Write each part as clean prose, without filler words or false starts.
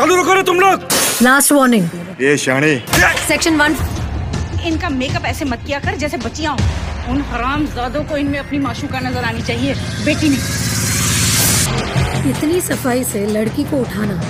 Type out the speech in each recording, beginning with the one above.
चालू रखो रे तुम लोग। Last warning. ये शाणे सेक्शन 1। इनका मेकअप ऐसे मत किया कर जैसे बच्चियां हो। उन हरामजादों को इनमें अपनी माशूका नजर आनी चाहिए, बेटी नहीं। इतनी सफाई से लड़की को उठाना।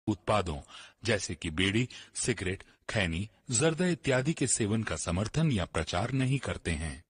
उत्पादों जैसे कि बीड़ी, सिगरेट, खैनी, जर्दा इत्यादि के सेवन का समर्थन या प्रचार नहीं करते हैं।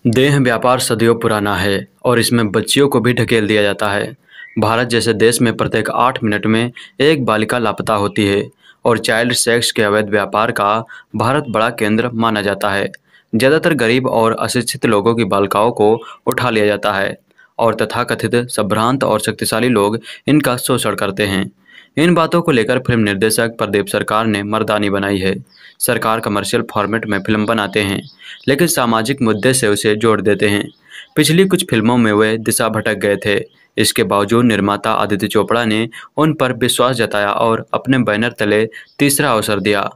देह व्यापार सदियों पुराना है और इसमें बच्चियों को भी ढकेल दिया जाता है। भारत जैसे देश में प्रत्येक 8 मिनट में एक बालिका लापता होती है और चाइल्ड सेक्स के अवैध व्यापार का भारत बड़ा केंद्र माना जाता है। ज़्यादातर गरीब और अशिक्षित लोगों की बालिकाओं को उठा लिया जाता है और तथाकथित संभ्रांत और शक्तिशाली लोग इनका शोषण करते हैं। इन बातों को लेकर फिल्म निर्देशक प्रदीप सरकार ने मर्दानी बनाई है। सरकार कमर्शियल फॉर्मेट में फिल्म बनाते हैं लेकिन सामाजिक मुद्दे से उसे जोड़ देते हैं। पिछली कुछ फिल्मों में वे दिशा भटक गए थे। इसके बावजूद निर्माता आदित्य चोपड़ा ने उन पर विश्वास जताया और अपने बैनर तले तीसरा अवसर दिया।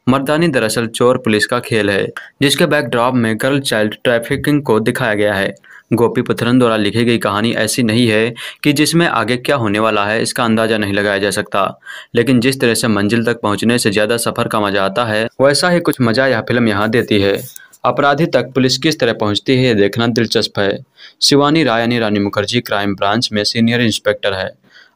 मर्दानी दरअसल चोर पुलिस का खेल है जिसके बैकड्रॉप में गर्ल चाइल्ड ट्रैफिकिंग को दिखाया गया है। गोपी पुत्रन द्वारा लिखी गई कहानी ऐसी नहीं है कि जिसमें आगे क्या होने वाला है इसका अंदाजा नहीं लगाया जा सकता, लेकिन जिस तरह से मंजिल तक पहुंचने से ज़्यादा सफ़र का मजा आता है वैसा ही कुछ मजा यह फिल्म यहाँ देती है। अपराधी तक पुलिस किस तरह पहुंचती है ये देखना दिलचस्प है। शिवानी राय यानी रानी मुखर्जी क्राइम ब्रांच में सीनियर इंस्पेक्टर है।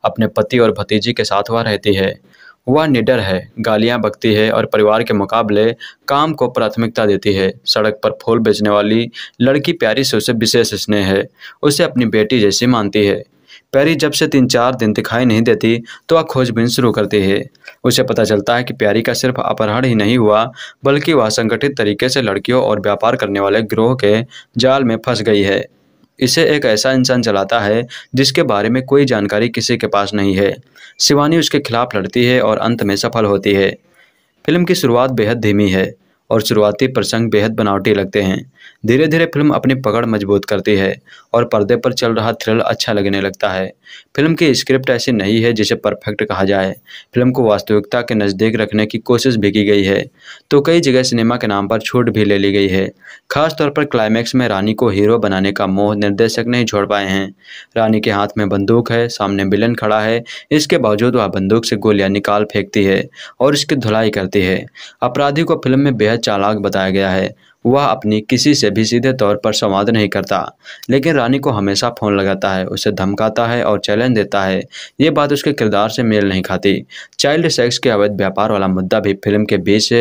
अपने पति और भतीजी के साथ वह रहती है। वह निडर है, गालियां बकती है और परिवार के मुकाबले काम को प्राथमिकता देती है। सड़क पर फूल बेचने वाली लड़की प्यारी से उसे विशेष स्नेह है, उसे अपनी बेटी जैसी मानती है। प्यारी जब से 3-4 दिन दिखाई नहीं देती तो वह खोजबीन शुरू करती है। उसे पता चलता है कि प्यारी का सिर्फ अपहरण ही नहीं हुआ बल्कि वह संगठित तरीके से लड़कियों और व्यापार करने वाले गिरोह के जाल में फंस गई है। इसे एक ऐसा इंसान चलाता है जिसके बारे में कोई जानकारी किसी के पास नहीं है। शिवानी उसके खिलाफ लड़ती है और अंत में सफल होती है। फिल्म की शुरुआत बेहद धीमी है और शुरुआती प्रसंग बेहद बनावटी लगते हैं। धीरे धीरे फिल्म अपनी पकड़ मजबूत करती है और पर्दे पर चल रहा थ्रिल अच्छा लगने लगता है। फिल्म की स्क्रिप्ट ऐसी नहीं है जिसे परफेक्ट कहा जाए। फिल्म को वास्तविकता के नज़दीक रखने की कोशिश भी की गई है तो कई जगह सिनेमा के नाम पर छूट भी ले ली गई है। खासतौर पर क्लाइमैक्स में रानी को हीरो बनाने का मोह निर्देशक नहीं छोड़ पाए हैं। रानी के हाथ में बंदूक है, सामने विलन खड़ा है, इसके बावजूद वह बंदूक से गोलियां निकाल फेंकती है और इसकी धुलाई करती है। अपराधी को फिल्म में बेहद चालाक बताया गया है। वह अपनी किसी से भी सीधे तौर पर संवाद नहीं करता, लेकिन रानी को हमेशा फ़ोन लगाता है, उसे धमकाता है और चैलेंज देता है। ये बात उसके किरदार से मेल नहीं खाती। चाइल्ड सेक्स के अवैध व्यापार वाला मुद्दा भी फिल्म के बीच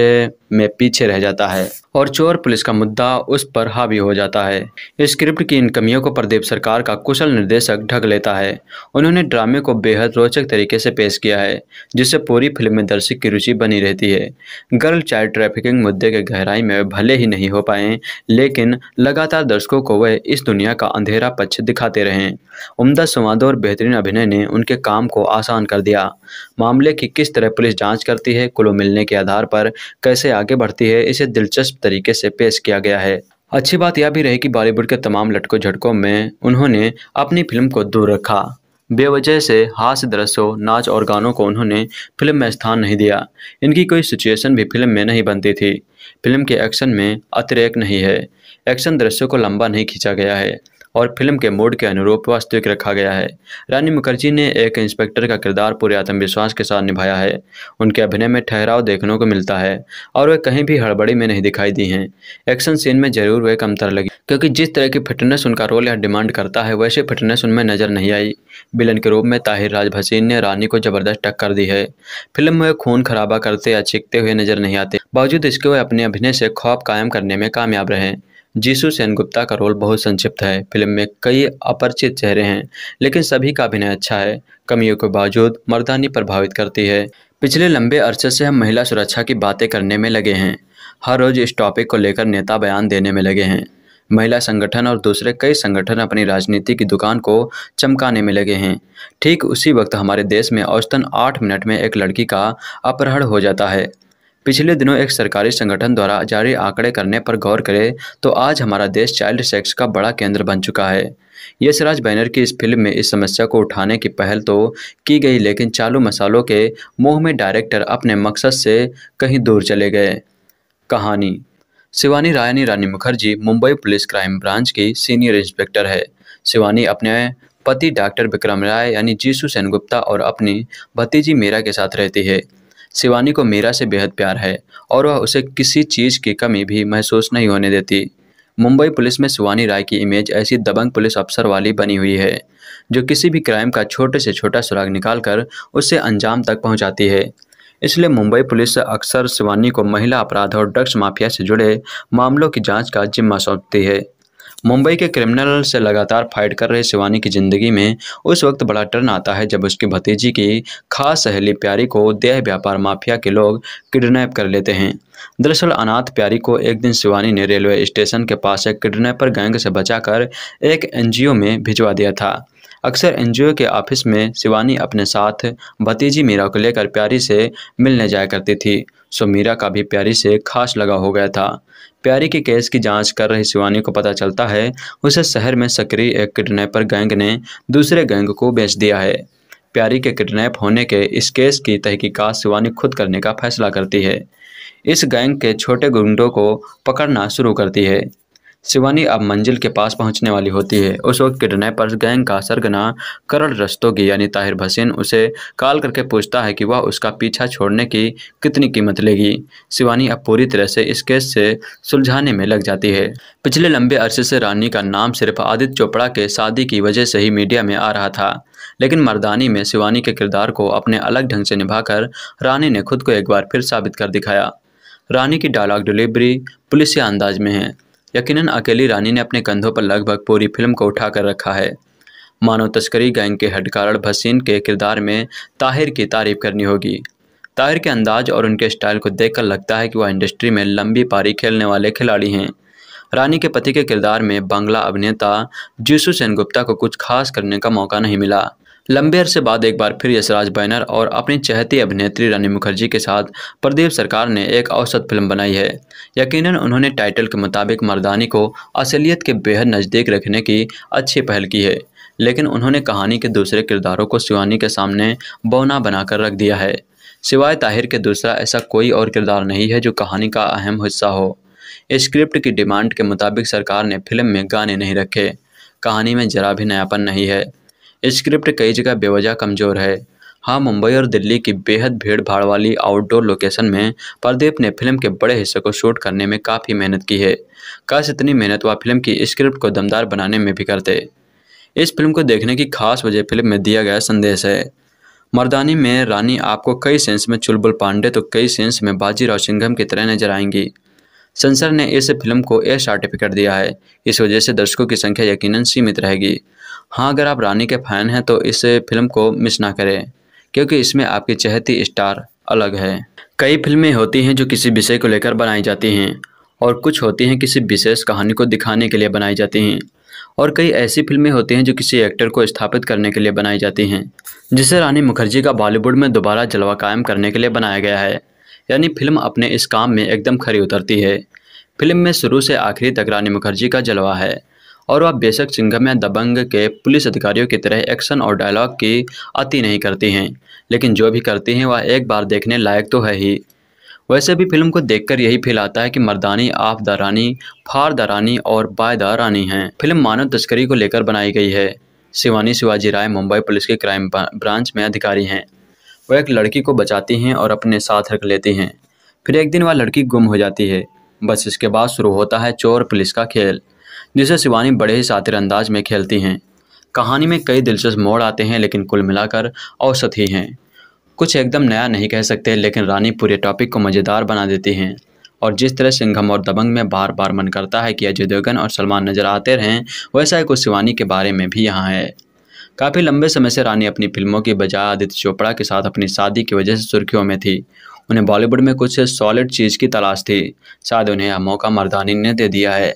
में पीछे रह जाता है और चोर पुलिस का मुद्दा उस पर हावी हो जाता है। स्क्रिप्ट की इन कमियों को प्रदीप सरकार का कुशल निर्देशक ढक लेता है। उन्होंने ड्रामे को बेहद रोचक तरीके से पेश किया है जिससे पूरी फिल्म में दर्शक की रुचि बनी रहती है। गर्ल चाइल्ड ट्रैफिकिंग मुद्दे के गहराई में भले ही नहीं हो पाए लेकिन लगातार दर्शकों को वह इस दुनिया का अंधेरा पक्ष दिखाते रहे। उम्दा संवादों और बेहतरीन अभिनय ने उनके काम को आसान कर दिया। मामले की किस तरह पुलिस जांच करती है, क्लू मिलने के आधार पर कैसे आगे बढ़ती है, इसे दिलचस्प तरीके से पेश किया गया है। अच्छी बात यह भी रही कि बॉलीवुड के तमाम लटकों झटकों में उन्होंने अपनी फिल्म को दूर रखा। बेवजह से हास्य दृश्यों, नाच और गानों को उन्होंने फिल्म में स्थान नहीं दिया। इनकी कोई सिचुएशन भी फिल्म में नहीं बनती थी। फिल्म के एक्शन में अतिरेक नहीं है, एक्शन दृश्यों को लंबा नहीं खींचा गया है और फिल्म के मूड के अनुरूप वास्तविक रखा गया है। रानी मुखर्जी ने एक इंस्पेक्टर का किरदार पूरे आत्मविश्वास के साथ निभाया है। उनके अभिनय में ठहराव देखने को मिलता है और वे कहीं भी हड़बड़ी में नहीं दिखाई दी हैं। एक्शन सीन में जरूर वे कमतर लगी, क्योंकि जिस तरह की फिटनेस उनका रोल यह डिमांड करता है वैसे फिटनेस उनमें नजर नहीं आई। विलन के रूप में ताहिर राज भसीन ने रानी को जबरदस्त टक्कर दी है। फिल्म में खून खराबा करते या चीखते हुए नजर नहीं आते, बावजूद इसके वे अपने अभिनय से खौफ कायम करने में कामयाब रहे। जीसू सेनगुप्ता का रोल बहुत संक्षिप्त है। फिल्म में कई अपरिचित चेहरे हैं, लेकिन सभी का अभिनय अच्छा है। कमियों के बावजूद मर्दानी प्रभावित करती है। पिछले लंबे अरसे से हम महिला सुरक्षा की बातें करने में लगे हैं। हर रोज इस टॉपिक को लेकर नेता बयान देने में लगे हैं। महिला संगठन और दूसरे कई संगठन अपनी राजनीति की दुकान को चमकाने में लगे हैं। ठीक उसी वक्त हमारे देश में औसतन 8 मिनट में एक लड़की का अपहरण हो जाता है। पिछले दिनों एक सरकारी संगठन द्वारा जारी आंकड़े करने पर गौर करें तो आज हमारा देश चाइल्ड सेक्स का बड़ा केंद्र बन चुका है। यशराज बैनर की इस फिल्म में इस समस्या को उठाने की पहल तो की गई, लेकिन चालू मसालों के मोह में डायरेक्टर अपने मकसद से कहीं दूर चले गए। कहानी: Shivani Rani Mukherjee Mumbai police crime branch की सीनियर इंस्पेक्टर है। शिवानी अपने पति डॉक्टर विक्रम राय यानी जीसू सेनगुप्ता और अपनी भतीजी मीरा के साथ रहती है। शिवानी को मीरा से बेहद प्यार है और वह उसे किसी चीज़ की कमी भी महसूस नहीं होने देती। मुंबई पुलिस में शिवानी राय की इमेज ऐसी दबंग पुलिस अफसर वाली बनी हुई है जो किसी भी क्राइम का छोटे से छोटा सुराग निकालकर उसे अंजाम तक पहुंचाती है। इसलिए मुंबई पुलिस अक्सर शिवानी को महिला अपराध और ड्रग्स माफिया से जुड़े मामलों की जांच का जिम्मा सौंपती है। मुंबई के क्रिमिनल से लगातार फाइट कर रहे शिवानी की ज़िंदगी में उस वक्त बड़ा टर्न आता है जब उसकी भतीजी की खास सहेली प्यारी को देह व्यापार माफिया के लोग किडनैप कर लेते हैं। दरअसल अनाथ प्यारी को एक दिन शिवानी ने रेलवे स्टेशन के पास एक किडनैपर गैंग से बचाकर एक एनजीओ में भिजवा दिया था। अक्सर एनजीओ के ऑफिस में शिवानी अपने साथ भतीजी मीरा को लेकर प्यारी से मिलने जाया करती थी, सो मीरा का भी प्यारी से खास लगाव हो गया था। प्यारी के केस की जांच कर रही शिवानी को पता चलता है उसे शहर में सक्रिय एक किडनैपर गैंग ने दूसरे गैंग को बेच दिया है। प्यारी के किडनैप होने के इस केस की तहकीकात शिवानी खुद करने का फैसला करती है। इस गैंग के छोटे गुंडों को पकड़ना शुरू करती है। शिवानी अब मंजिल के पास पहुंचने वाली होती है। उस वक्त किडनैपर्स गैंग का सरगना करण रस्तोगी यानी ताहिर भसीन उसे कॉल करके पूछता है कि वह उसका पीछा छोड़ने की कितनी कीमत लेगी। शिवानी अब पूरी तरह से इस केस से सुलझाने में लग जाती है। पिछले लंबे अरसे से रानी का नाम सिर्फ आदित्य चोपड़ा के शादी की वजह से ही मीडिया में आ रहा था, लेकिन मर्दानी में शिवानी के किरदार को अपने अलग ढंग से निभाकर रानी ने खुद को एक बार फिर साबित कर दिखाया। रानी की डायलॉग डिलीवरी पुलिसिया अंदाज में है। यकीनन अकेली रानी ने अपने कंधों पर लगभग पूरी फिल्म को उठा कर रखा है। मानव तस्करी गैंग के हेडकारण भसीन के किरदार में ताहिर की तारीफ करनी होगी। ताहिर के अंदाज और उनके स्टाइल को देखकर लगता है कि वह इंडस्ट्री में लंबी पारी खेलने वाले खिलाड़ी हैं। रानी के पति के किरदार में बांग्ला अभिनेता जीसू सेनगुप्ता को कुछ खास करने का मौका नहीं मिला। लंबे अरसे बाद एक बार फिर यशराज बैनर और अपनी चहेती अभिनेत्री रानी मुखर्जी के साथ प्रदीप सरकार ने एक औसत फिल्म बनाई है। यकीनन उन्होंने टाइटल के मुताबिक मर्दानी को असलियत के बेहद नज़दीक रखने की अच्छी पहल की है, लेकिन उन्होंने कहानी के दूसरे किरदारों को शिवानी के सामने बौना बनाकर रख दिया है। सिवाय ताहिर के दूसरा ऐसा कोई और किरदार नहीं है जो कहानी का अहम हिस्सा हो। स्क्रिप्ट की डिमांड के मुताबिक सरकार ने फिल्म में गाने नहीं रखे। कहानी में जरा भी नयापन नहीं है। स्क्रिप्ट कई जगह बेवजह कमज़ोर है। हाँ, मुंबई और दिल्ली की बेहद भीड़ भाड़ वाली आउटडोर लोकेशन में प्रदीप ने फिल्म के बड़े हिस्से को शूट करने में काफ़ी मेहनत की है। काश इतनी मेहनत वह फिल्म की स्क्रिप्ट को दमदार बनाने में भी करते। इस फिल्म को देखने की खास वजह फिल्म में दिया गया संदेश है। मर्दानी में रानी आपको कई सेंस में चुलबुल पांडे तो कई सेंस में बाजीराव सिंघम की तरह नजर आएंगी। सेंसर ने इस फिल्म को ए सर्टिफिकेट दिया है। इस वजह से दर्शकों की संख्या यकीनन सीमित रहेगी। हाँ, अगर आप रानी के फैन हैं तो इस फिल्म को मिस ना करें, क्योंकि इसमें आपकी चहेती स्टार अलग है। कई फिल्में होती हैं जो किसी विषय को लेकर बनाई जाती हैं और कुछ होती हैं किसी विशेष कहानी को दिखाने के लिए बनाई जाती हैं, और कई ऐसी फिल्में होती हैं जो किसी एक्टर को स्थापित करने के लिए बनाई जाती हैं, जिसे रानी मुखर्जी का बॉलीवुड में दोबारा जलवा कायम करने के लिए बनाया गया है। यानी फिल्म अपने इस काम में एकदम खरी उतरती है। फिल्म में शुरू से आखिरी तक रानी मुखर्जी का जलवा है और वह बेशक सिंघम या दबंग के पुलिस अधिकारियों की तरह एक्शन और डायलॉग की अति नहीं करती हैं, लेकिन जो भी करती हैं वह एक बार देखने लायक तो है ही। वैसे भी फिल्म को देखकर यही फील आता है कि मर्दानी आप द रानी, फार द रानी और बाय द रानी हैं। फिल्म मानव तस्करी को लेकर बनाई गई है। शिवानी शिवाजी राय मुंबई पुलिस के क्राइम ब्रांच में अधिकारी हैं। वह एक लड़की को बचाती हैं और अपने साथ रख लेती हैं। फिर एक दिन वह लड़की गुम हो जाती है। बस इसके बाद शुरू होता है चोर पुलिस का खेल, जिसे शिवानी बड़े ही शातिर अंदाज में खेलती हैं। कहानी में कई दिलचस्प मोड़ आते हैं, लेकिन कुल मिलाकर औसत ही हैं। कुछ एकदम नया नहीं कह सकते, लेकिन रानी पूरे टॉपिक को मज़ेदार बना देती हैं। और जिस तरह सिंघम और दबंग में बार बार मन करता है कि अजय देवगन और सलमान नजर आते रहें, वैसा ही कुछ शिवानी के बारे में भी यहाँ है। काफ़ी लंबे समय से रानी अपनी फिल्मों की बजाय आदित्य चोपड़ा के साथ अपनी शादी की वजह से सुर्खियों में थी। उन्हें बॉलीवुड में कुछ सॉलिड चीज़ की तलाश थी। शायद उन्हें यह मौका मर्दानी ने दे दिया है।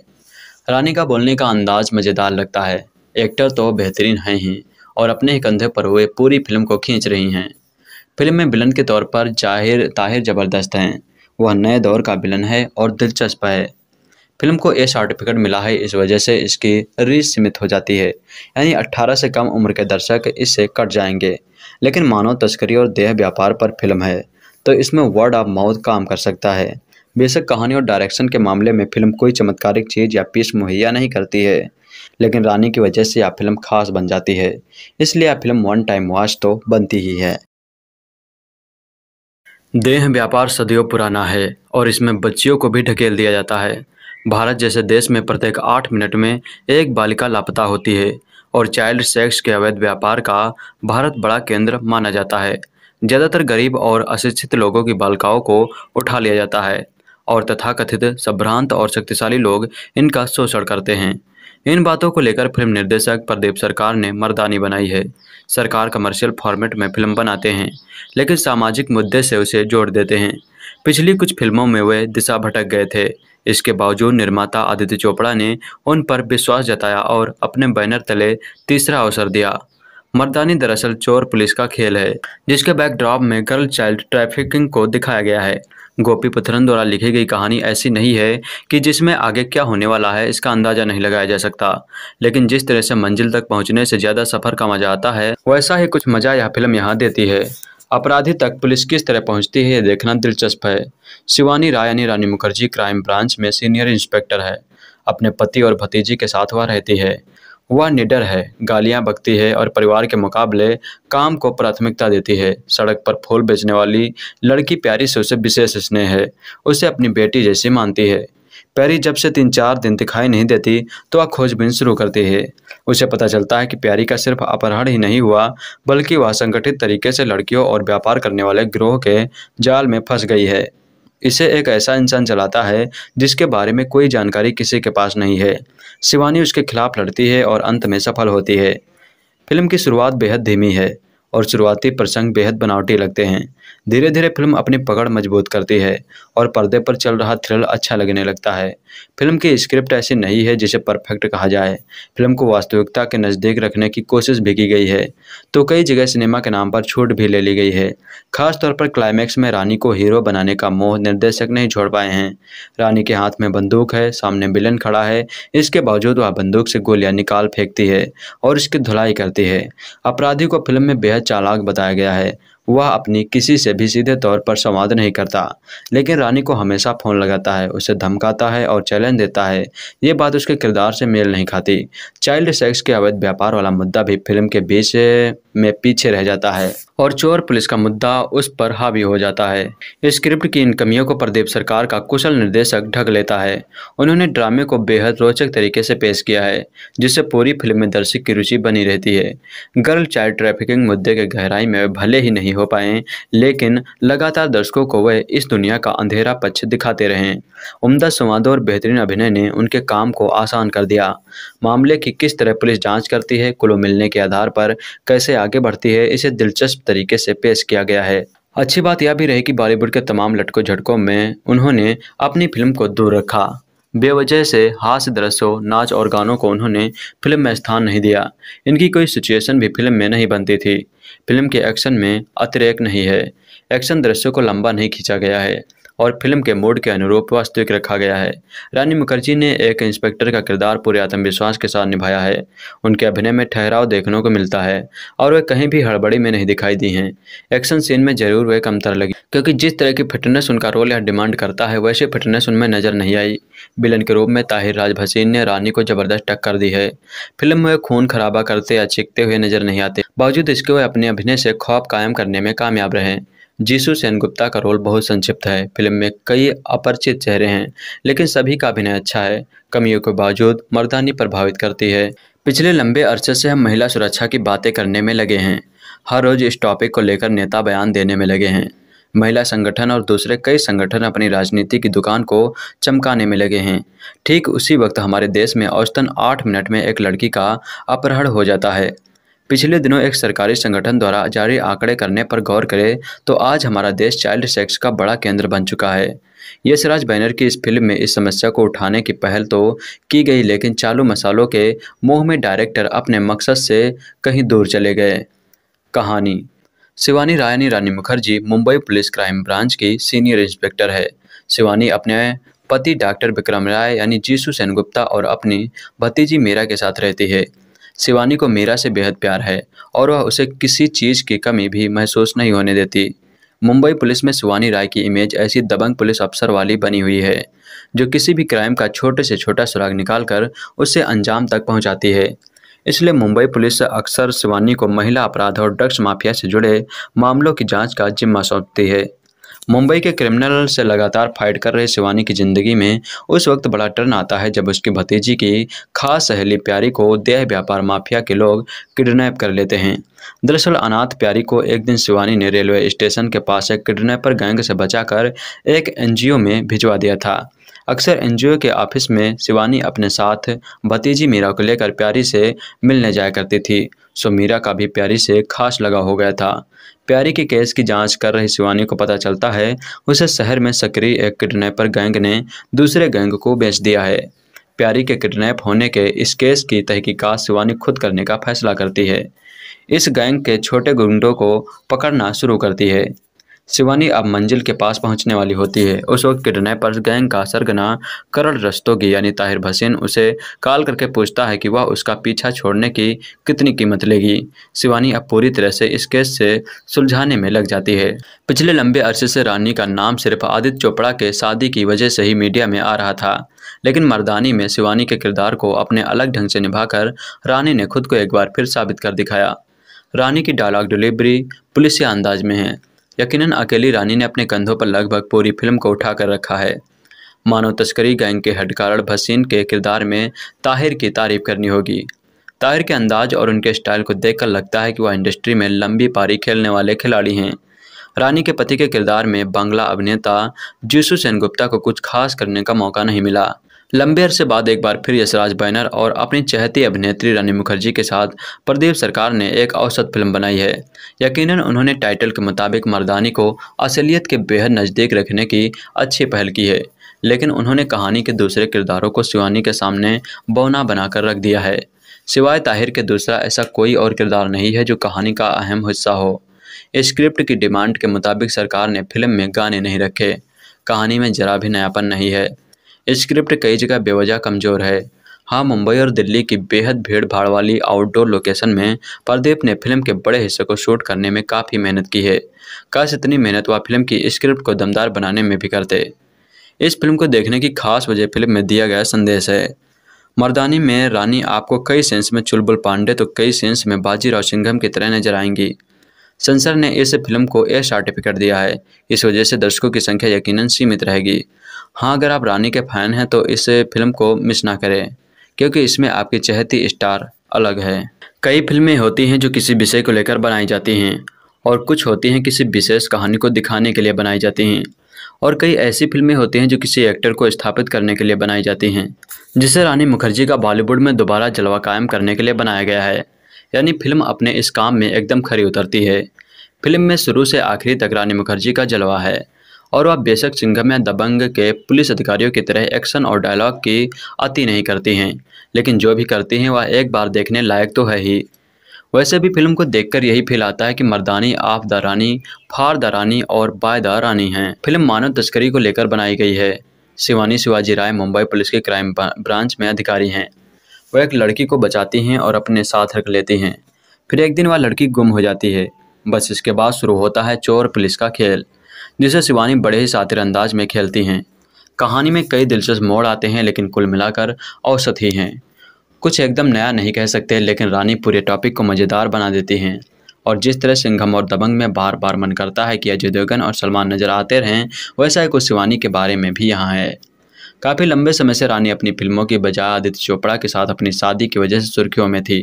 रानी का बोलने का अंदाज मज़ेदार लगता है। एक्टर तो बेहतरीन हैं ही और अपने ही कंधे पर हुए पूरी फिल्म को खींच रही हैं। फिल्म में विलन के तौर पर ताहिर ज़बरदस्त हैं। वह नए दौर का विलन है और दिलचस्प है। फिल्म को ए सर्टिफिकेट मिला है, इस वजह से इसकी रीच सीमित हो जाती है, यानी 18 से कम उम्र के दर्शक इससे कट जाएंगे। लेकिन मानव तस्करी और देह व्यापार पर फिल्म है, तो इसमें वर्ड ऑफ माउथ काम कर सकता है। बेशक कहानी और डायरेक्शन के मामले में फिल्म कोई चमत्कारिक चीज़ या पीस मुहैया नहीं करती है, लेकिन रानी की वजह से यह फिल्म खास बन जाती है। इसलिए यह फिल्म वन टाइम वॉच तो बनती ही है। देह व्यापार सदियों पुराना है और इसमें बच्चियों को भी ढकेल दिया जाता है। भारत जैसे देश में प्रत्येक 8 मिनट में एक बालिका लापता होती है और चाइल्ड सेक्स के अवैध व्यापार का भारत बड़ा केंद्र माना जाता है। ज़्यादातर गरीब और अशिक्षित लोगों की बालिकाओं को उठा लिया जाता है और तथाकथित संभ्रांत और शक्तिशाली लोग इनका शोषण करते हैं। इन बातों को लेकर फिल्म निर्देशक प्रदीप सरकार ने मर्दानी बनाई है। सरकार कमर्शियल फॉर्मेट में फिल्म बनाते हैं, लेकिन सामाजिक मुद्दे से उसे जोड़ देते हैं। पिछली कुछ फिल्मों में वे दिशा भटक गए थे। इसके बावजूद निर्माता आदित्य चोपड़ा ने उन पर विश्वास जताया और अपने बैनर तले तीसरा अवसर दिया। मर्दानी दरअसल चोर पुलिस का खेल है, जिसके बैकड्रॉप में गर्ल चाइल्ड ट्रैफिकिंग को दिखाया गया है। गोपी पुत्रन द्वारा लिखी गई कहानी ऐसी नहीं है कि जिसमें आगे क्या होने वाला है इसका अंदाजा नहीं लगाया जा सकता, लेकिन जिस तरह से मंजिल तक पहुंचने से ज़्यादा सफ़र का मजा आता है, वैसा ही कुछ मजा यह फिल्म यहाँ देती है। अपराधी तक पुलिस किस तरह पहुंचती है ये देखना दिलचस्प है। शिवानी राय यानी रानी मुखर्जी क्राइम ब्रांच में सीनियर इंस्पेक्टर है। अपने पति और भतीजी के साथ वह रहती है। वह निडर है, गालियां बकती है और परिवार के मुकाबले काम को प्राथमिकता देती है। सड़क पर फूल बेचने वाली लड़की प्यारी से उसे विशेष स्नेह है। उसे अपनी बेटी जैसी मानती है। प्यारी जब से 3-4 दिन दिखाई नहीं देती तो वह खोजबीन शुरू करती है। उसे पता चलता है कि प्यारी का सिर्फ अपहरण ही नहीं हुआ, बल्कि वह संगठित तरीके से लड़कियों और व्यापार करने वाले गिरोह के जाल में फंस गई है। इसे एक ऐसा इंसान चलाता है जिसके बारे में कोई जानकारी किसी के पास नहीं है। शिवानी उसके खिलाफ लड़ती है और अंत में सफल होती है। फिल्म की शुरुआत बेहद धीमी है और शुरुआती प्रसंग बेहद बनावटी लगते हैं। धीरे धीरे फिल्म अपनी पकड़ मजबूत करती है और पर्दे पर चल रहा थ्रिल अच्छा लगने लगता है। फिल्म की स्क्रिप्ट ऐसी नहीं है जिसे परफेक्ट कहा जाए। फिल्म को वास्तविकता के नज़दीक रखने की कोशिश भी की गई है, तो कई जगह सिनेमा के नाम पर छूट भी ले ली गई है। खासतौर पर क्लाइमैक्स में रानी को हीरो बनाने का मोह निर्देशक नहीं छोड़ पाए हैं। रानी के हाथ में बंदूक है, सामने विलन खड़ा है, इसके बावजूद वह बंदूक से गोलियां निकाल फेंकती है और इसकी धुलाई करती है। अपराधी को फिल्म में बेहद चालाक बताया गया है। वह अपनी किसी से भी सीधे तौर पर संवाद नहीं करता, लेकिन रानी को हमेशा फ़ोन लगाता है, उसे धमकाता है और चैलेंज देता है। ये बात उसके किरदार से मेल नहीं खाती। चाइल्ड सेक्स के अवैध व्यापार वाला मुद्दा भी फिल्म के बीच में पीछे रह जाता है और चोर पुलिस का मुद्दा उस पर हावी हो जाता है। स्क्रिप्ट की इन कमियों को प्रदीप सरकार का कुशल निर्देशक ढक लेता है। उन्होंने ड्रामे को बेहद रोचक तरीके से पेश किया है, जिससे पूरी फिल्म में दर्शक की रुचि बनी रहती है। गर्ल चाइल्ड ट्रैफिकिंग मुद्दे के गहराई में भले ही नहीं हो पाए, लेकिन लगातार दर्शकों को वह इस दुनिया का अंधेरा पक्ष दिखाते रहे। उम्दा संवादों और बेहतरीन अभिनय ने उनके काम को आसान कर दिया। मामले की किस तरह पुलिस जांच करती है, क्लू मिलने के आधार पर कैसे आगे बढ़ती है, इसे दिलचस्प तरीके से पेश किया गया है। अच्छी बात यह भी रही कि बॉलीवुड के तमाम लटकों झटकों में उन्होंने अपनी फिल्म को दूर रखा। बेवजह से हास्य दृश्यों, नाच और गानों को उन्होंने फिल्म में स्थान नहीं दिया। इनकी कोई सिचुएशन भी फिल्म में नहीं बनती थी। फिल्म के एक्शन में अतिरेक नहीं है। एक्शन दृश्यों को लंबा नहीं खींचा गया है। और फिल्म के मूड के अनुरूप वास्तविक रखा गया है। रानी मुखर्जी ने एक इंस्पेक्टर का किरदार पूरे आत्मविश्वास के साथ निभाया है। उनके अभिनय में ठहराव देखने को मिलता है और वे कहीं भी हड़बड़ी में नहीं दिखाई दी हैं। एक्शन सीन में जरूर वे कमतर लगी, क्योंकि जिस तरह की फिटनेस उनका रोल यह डिमांड करता है वैसी फिटनेस उनमें नजर नहीं आई। विलन के रूप में ताहिर राज भसीन ने रानी को जबरदस्त टक्कर दी है। फिल्म में खून खराबा करते या चीखते हुए नजर नहीं आते, बावजूद इसके वे अपने अभिनय से खौफ कायम करने में कामयाब रहे। जीसू सेनगुप्ता का रोल बहुत संक्षिप्त है। फिल्म में कई अपरिचित चेहरे हैं, लेकिन सभी का अभिनय अच्छा है। कमियों के बावजूद मर्दानी प्रभावित करती है। पिछले लंबे अरसे से हम महिला सुरक्षा की बातें करने में लगे हैं। हर रोज इस टॉपिक को लेकर नेता बयान देने में लगे हैं। महिला संगठन और दूसरे कई संगठन अपनी राजनीति की दुकान को चमकाने में लगे हैं। ठीक उसी वक्त हमारे देश में औसतन 8 मिनट में एक लड़की का अपहरण हो जाता है। पिछले दिनों एक सरकारी संगठन द्वारा जारी आंकड़े करने पर गौर करें तो आज हमारा देश चाइल्ड सेक्स का बड़ा केंद्र बन चुका है। यशराज बैनर की इस फिल्म में इस समस्या को उठाने की पहल तो की गई, लेकिन चालू मसालों के मोह में डायरेक्टर अपने मकसद से कहीं दूर चले गए। कहानी। Shivani Rani Mukherjee Mumbai police crime branch की सीनियर इंस्पेक्टर है। शिवानी अपने पति डॉक्टर विक्रम राय यानी जीसू सेनगुप्ता और अपनी भतीजी मीरा के साथ रहती है। शिवानी को मीरा से बेहद प्यार है और वह उसे किसी चीज़ की कमी भी महसूस नहीं होने देती। मुंबई पुलिस में शिवानी राय की इमेज ऐसी दबंग पुलिस अफसर वाली बनी हुई है जो किसी भी क्राइम का छोटे से छोटा सुराग निकालकर उसे अंजाम तक पहुंचाती है। इसलिए मुंबई पुलिस अक्सर शिवानी को महिला अपराध और ड्रग्स माफिया से जुड़े मामलों की जांच का जिम्मा सौंपती है। मुंबई के क्रिमिनल से लगातार फाइट कर रहे शिवानी की ज़िंदगी में उस वक्त बड़ा टर्न आता है जब उसकी भतीजी की खास सहेली प्यारी को देह व्यापार माफिया के लोग किडनैप कर लेते हैं। दरअसल अनाथ प्यारी को एक दिन शिवानी ने रेलवे स्टेशन के पास एक किडनैपर गैंग से बचाकर एक एनजीओ में भिजवा दिया था। अक्सर एनजीओ के ऑफिस में शिवानी अपने साथ भतीजी मीरा को लेकर प्यारी से मिलने जाया करती थी, सो मीरा का भी प्यारी से खास लगाव हो गया था। प्यारी के केस की जांच कर रही शिवानी को पता चलता है उसे शहर में सक्रिय एक किडनैपर गैंग ने दूसरे गैंग को बेच दिया है। प्यारी के किडनैप होने के इस केस की तहकीकात शिवानी खुद करने का फैसला करती है। इस गैंग के छोटे गुंडों को पकड़ना शुरू करती है। शिवानी अब मंजिल के पास पहुंचने वाली होती है। उस वक्त किडनैपर्स गैंग का सरगना करण रस्तोगी यानी ताहिर भसीन उसे कॉल करके पूछता है कि वह उसका पीछा छोड़ने की कितनी कीमत लेगी। शिवानी अब पूरी तरह से इस केस से सुलझाने में लग जाती है। पिछले लंबे अरसे से रानी का नाम सिर्फ आदित्य चोपड़ा के शादी की वजह से ही मीडिया में आ रहा था, लेकिन मर्दानी में शिवानी के किरदार को अपने अलग ढंग से निभाकर रानी ने खुद को एक बार फिर साबित कर दिखाया। रानी की डायलॉग डिलीवरी पुलिसिया अंदाज में है। यकीनन अकेली रानी ने अपने कंधों पर लगभग पूरी फिल्म को उठा कर रखा है। मानव तस्करी गैंग के हेडकारण भसीन के किरदार में ताहिर की तारीफ करनी होगी। ताहिर के अंदाज और उनके स्टाइल को देखकर लगता है कि वह इंडस्ट्री में लंबी पारी खेलने वाले खिलाड़ी हैं। रानी के पति के किरदार में बांग्ला अभिनेता जीसू सेनगुप्ता को कुछ खास करने का मौका नहीं मिला। लंबे अरसे बाद एक बार फिर यशराज बैनर और अपनी चहेती अभिनेत्री रानी मुखर्जी के साथ प्रदीप सरकार ने एक औसत फिल्म बनाई है। यकीनन उन्होंने टाइटल के मुताबिक मर्दानी को असलियत के बेहद नज़दीक रखने की अच्छी पहल की है, लेकिन उन्होंने कहानी के दूसरे किरदारों को शिवानी के सामने बौना बनाकर रख दिया है। सिवाय ताहिर के दूसरा ऐसा कोई और किरदार नहीं है जो कहानी का अहम हिस्सा हो। स्क्रिप्ट की डिमांड के मुताबिक सरकार ने फिल्म में गाने नहीं रखे। कहानी में जरा भी नयापन नहीं है। स्क्रिप्ट कई जगह बेवजह कमज़ोर है। हाँ, मुंबई और दिल्ली की बेहद भीड़ भाड़ वाली आउटडोर लोकेशन में प्रदीप ने फिल्म के बड़े हिस्से को शूट करने में काफ़ी मेहनत की है। काश इतनी मेहनत वह फिल्म की स्क्रिप्ट को दमदार बनाने में भी करते। इस फिल्म को देखने की खास वजह फिल्म में दिया गया संदेश है। मर्दानी में रानी आपको कई सेंस में चुलबुल पांडे तो कई सेंस में बाजीराव सिंघम की तरह नजर आएंगी। सेंसर ने इस फिल्म को ए सर्टिफिकेट दिया है। इस वजह से दर्शकों की संख्या यकीनन सीमित रहेगी। हाँ, अगर आप रानी के फैन हैं तो इस फिल्म को मिस ना करें, क्योंकि इसमें आपकी चहेती स्टार अलग है। कई फिल्में होती हैं जो किसी विषय को लेकर बनाई जाती हैं और कुछ होती हैं किसी विशेष कहानी को दिखाने के लिए बनाई जाती हैं, और कई ऐसी फिल्में होती हैं जो किसी एक्टर को स्थापित करने के लिए बनाई जाती हैं, जिसे रानी मुखर्जी का बॉलीवुड में दोबारा जलवा कायम करने के लिए बनाया गया है। यानी फिल्म अपने इस काम में एकदम खरी उतरती है। फिल्म में शुरू से आखिरी तक रानी मुखर्जी का जलवा है और वह बेशक सिंघम या दबंग के पुलिस अधिकारियों की तरह एक्शन और डायलॉग की अति नहीं करती हैं, लेकिन जो भी करती हैं वह एक बार देखने लायक तो है ही। वैसे भी फिल्म को देखकर यही फील आता है कि मर्दानी आप द रानी, फार द रानी और बाय द रानी हैं। फिल्म मानव तस्करी को लेकर बनाई गई है। शिवानी शिवाजी राय मुंबई पुलिस के क्राइम ब्रांच में अधिकारी हैं। वह एक लड़की को बचाती हैं और अपने साथ रख लेती हैं। फिर एक दिन वह लड़की गुम हो जाती है। बस इसके बाद शुरू होता है चोर पुलिस का खेल, जिसे शिवानी बड़े ही शातिर अंदाज में खेलती हैं। कहानी में कई दिलचस्प मोड़ आते हैं, लेकिन कुल मिलाकर औसत ही हैं। कुछ एकदम नया नहीं कह सकते, लेकिन रानी पूरे टॉपिक को मज़ेदार बना देती हैं। और जिस तरह सिंघम और दबंग में बार बार मन करता है कि अजय देवगन और सलमान नजर आते रहें, वैसा ही कुछ शिवानी के बारे में भी यहाँ है। काफ़ी लंबे समय से रानी अपनी फिल्मों की बजाय आदित्य चोपड़ा के साथ अपनी शादी की वजह से सुर्खियों में थी।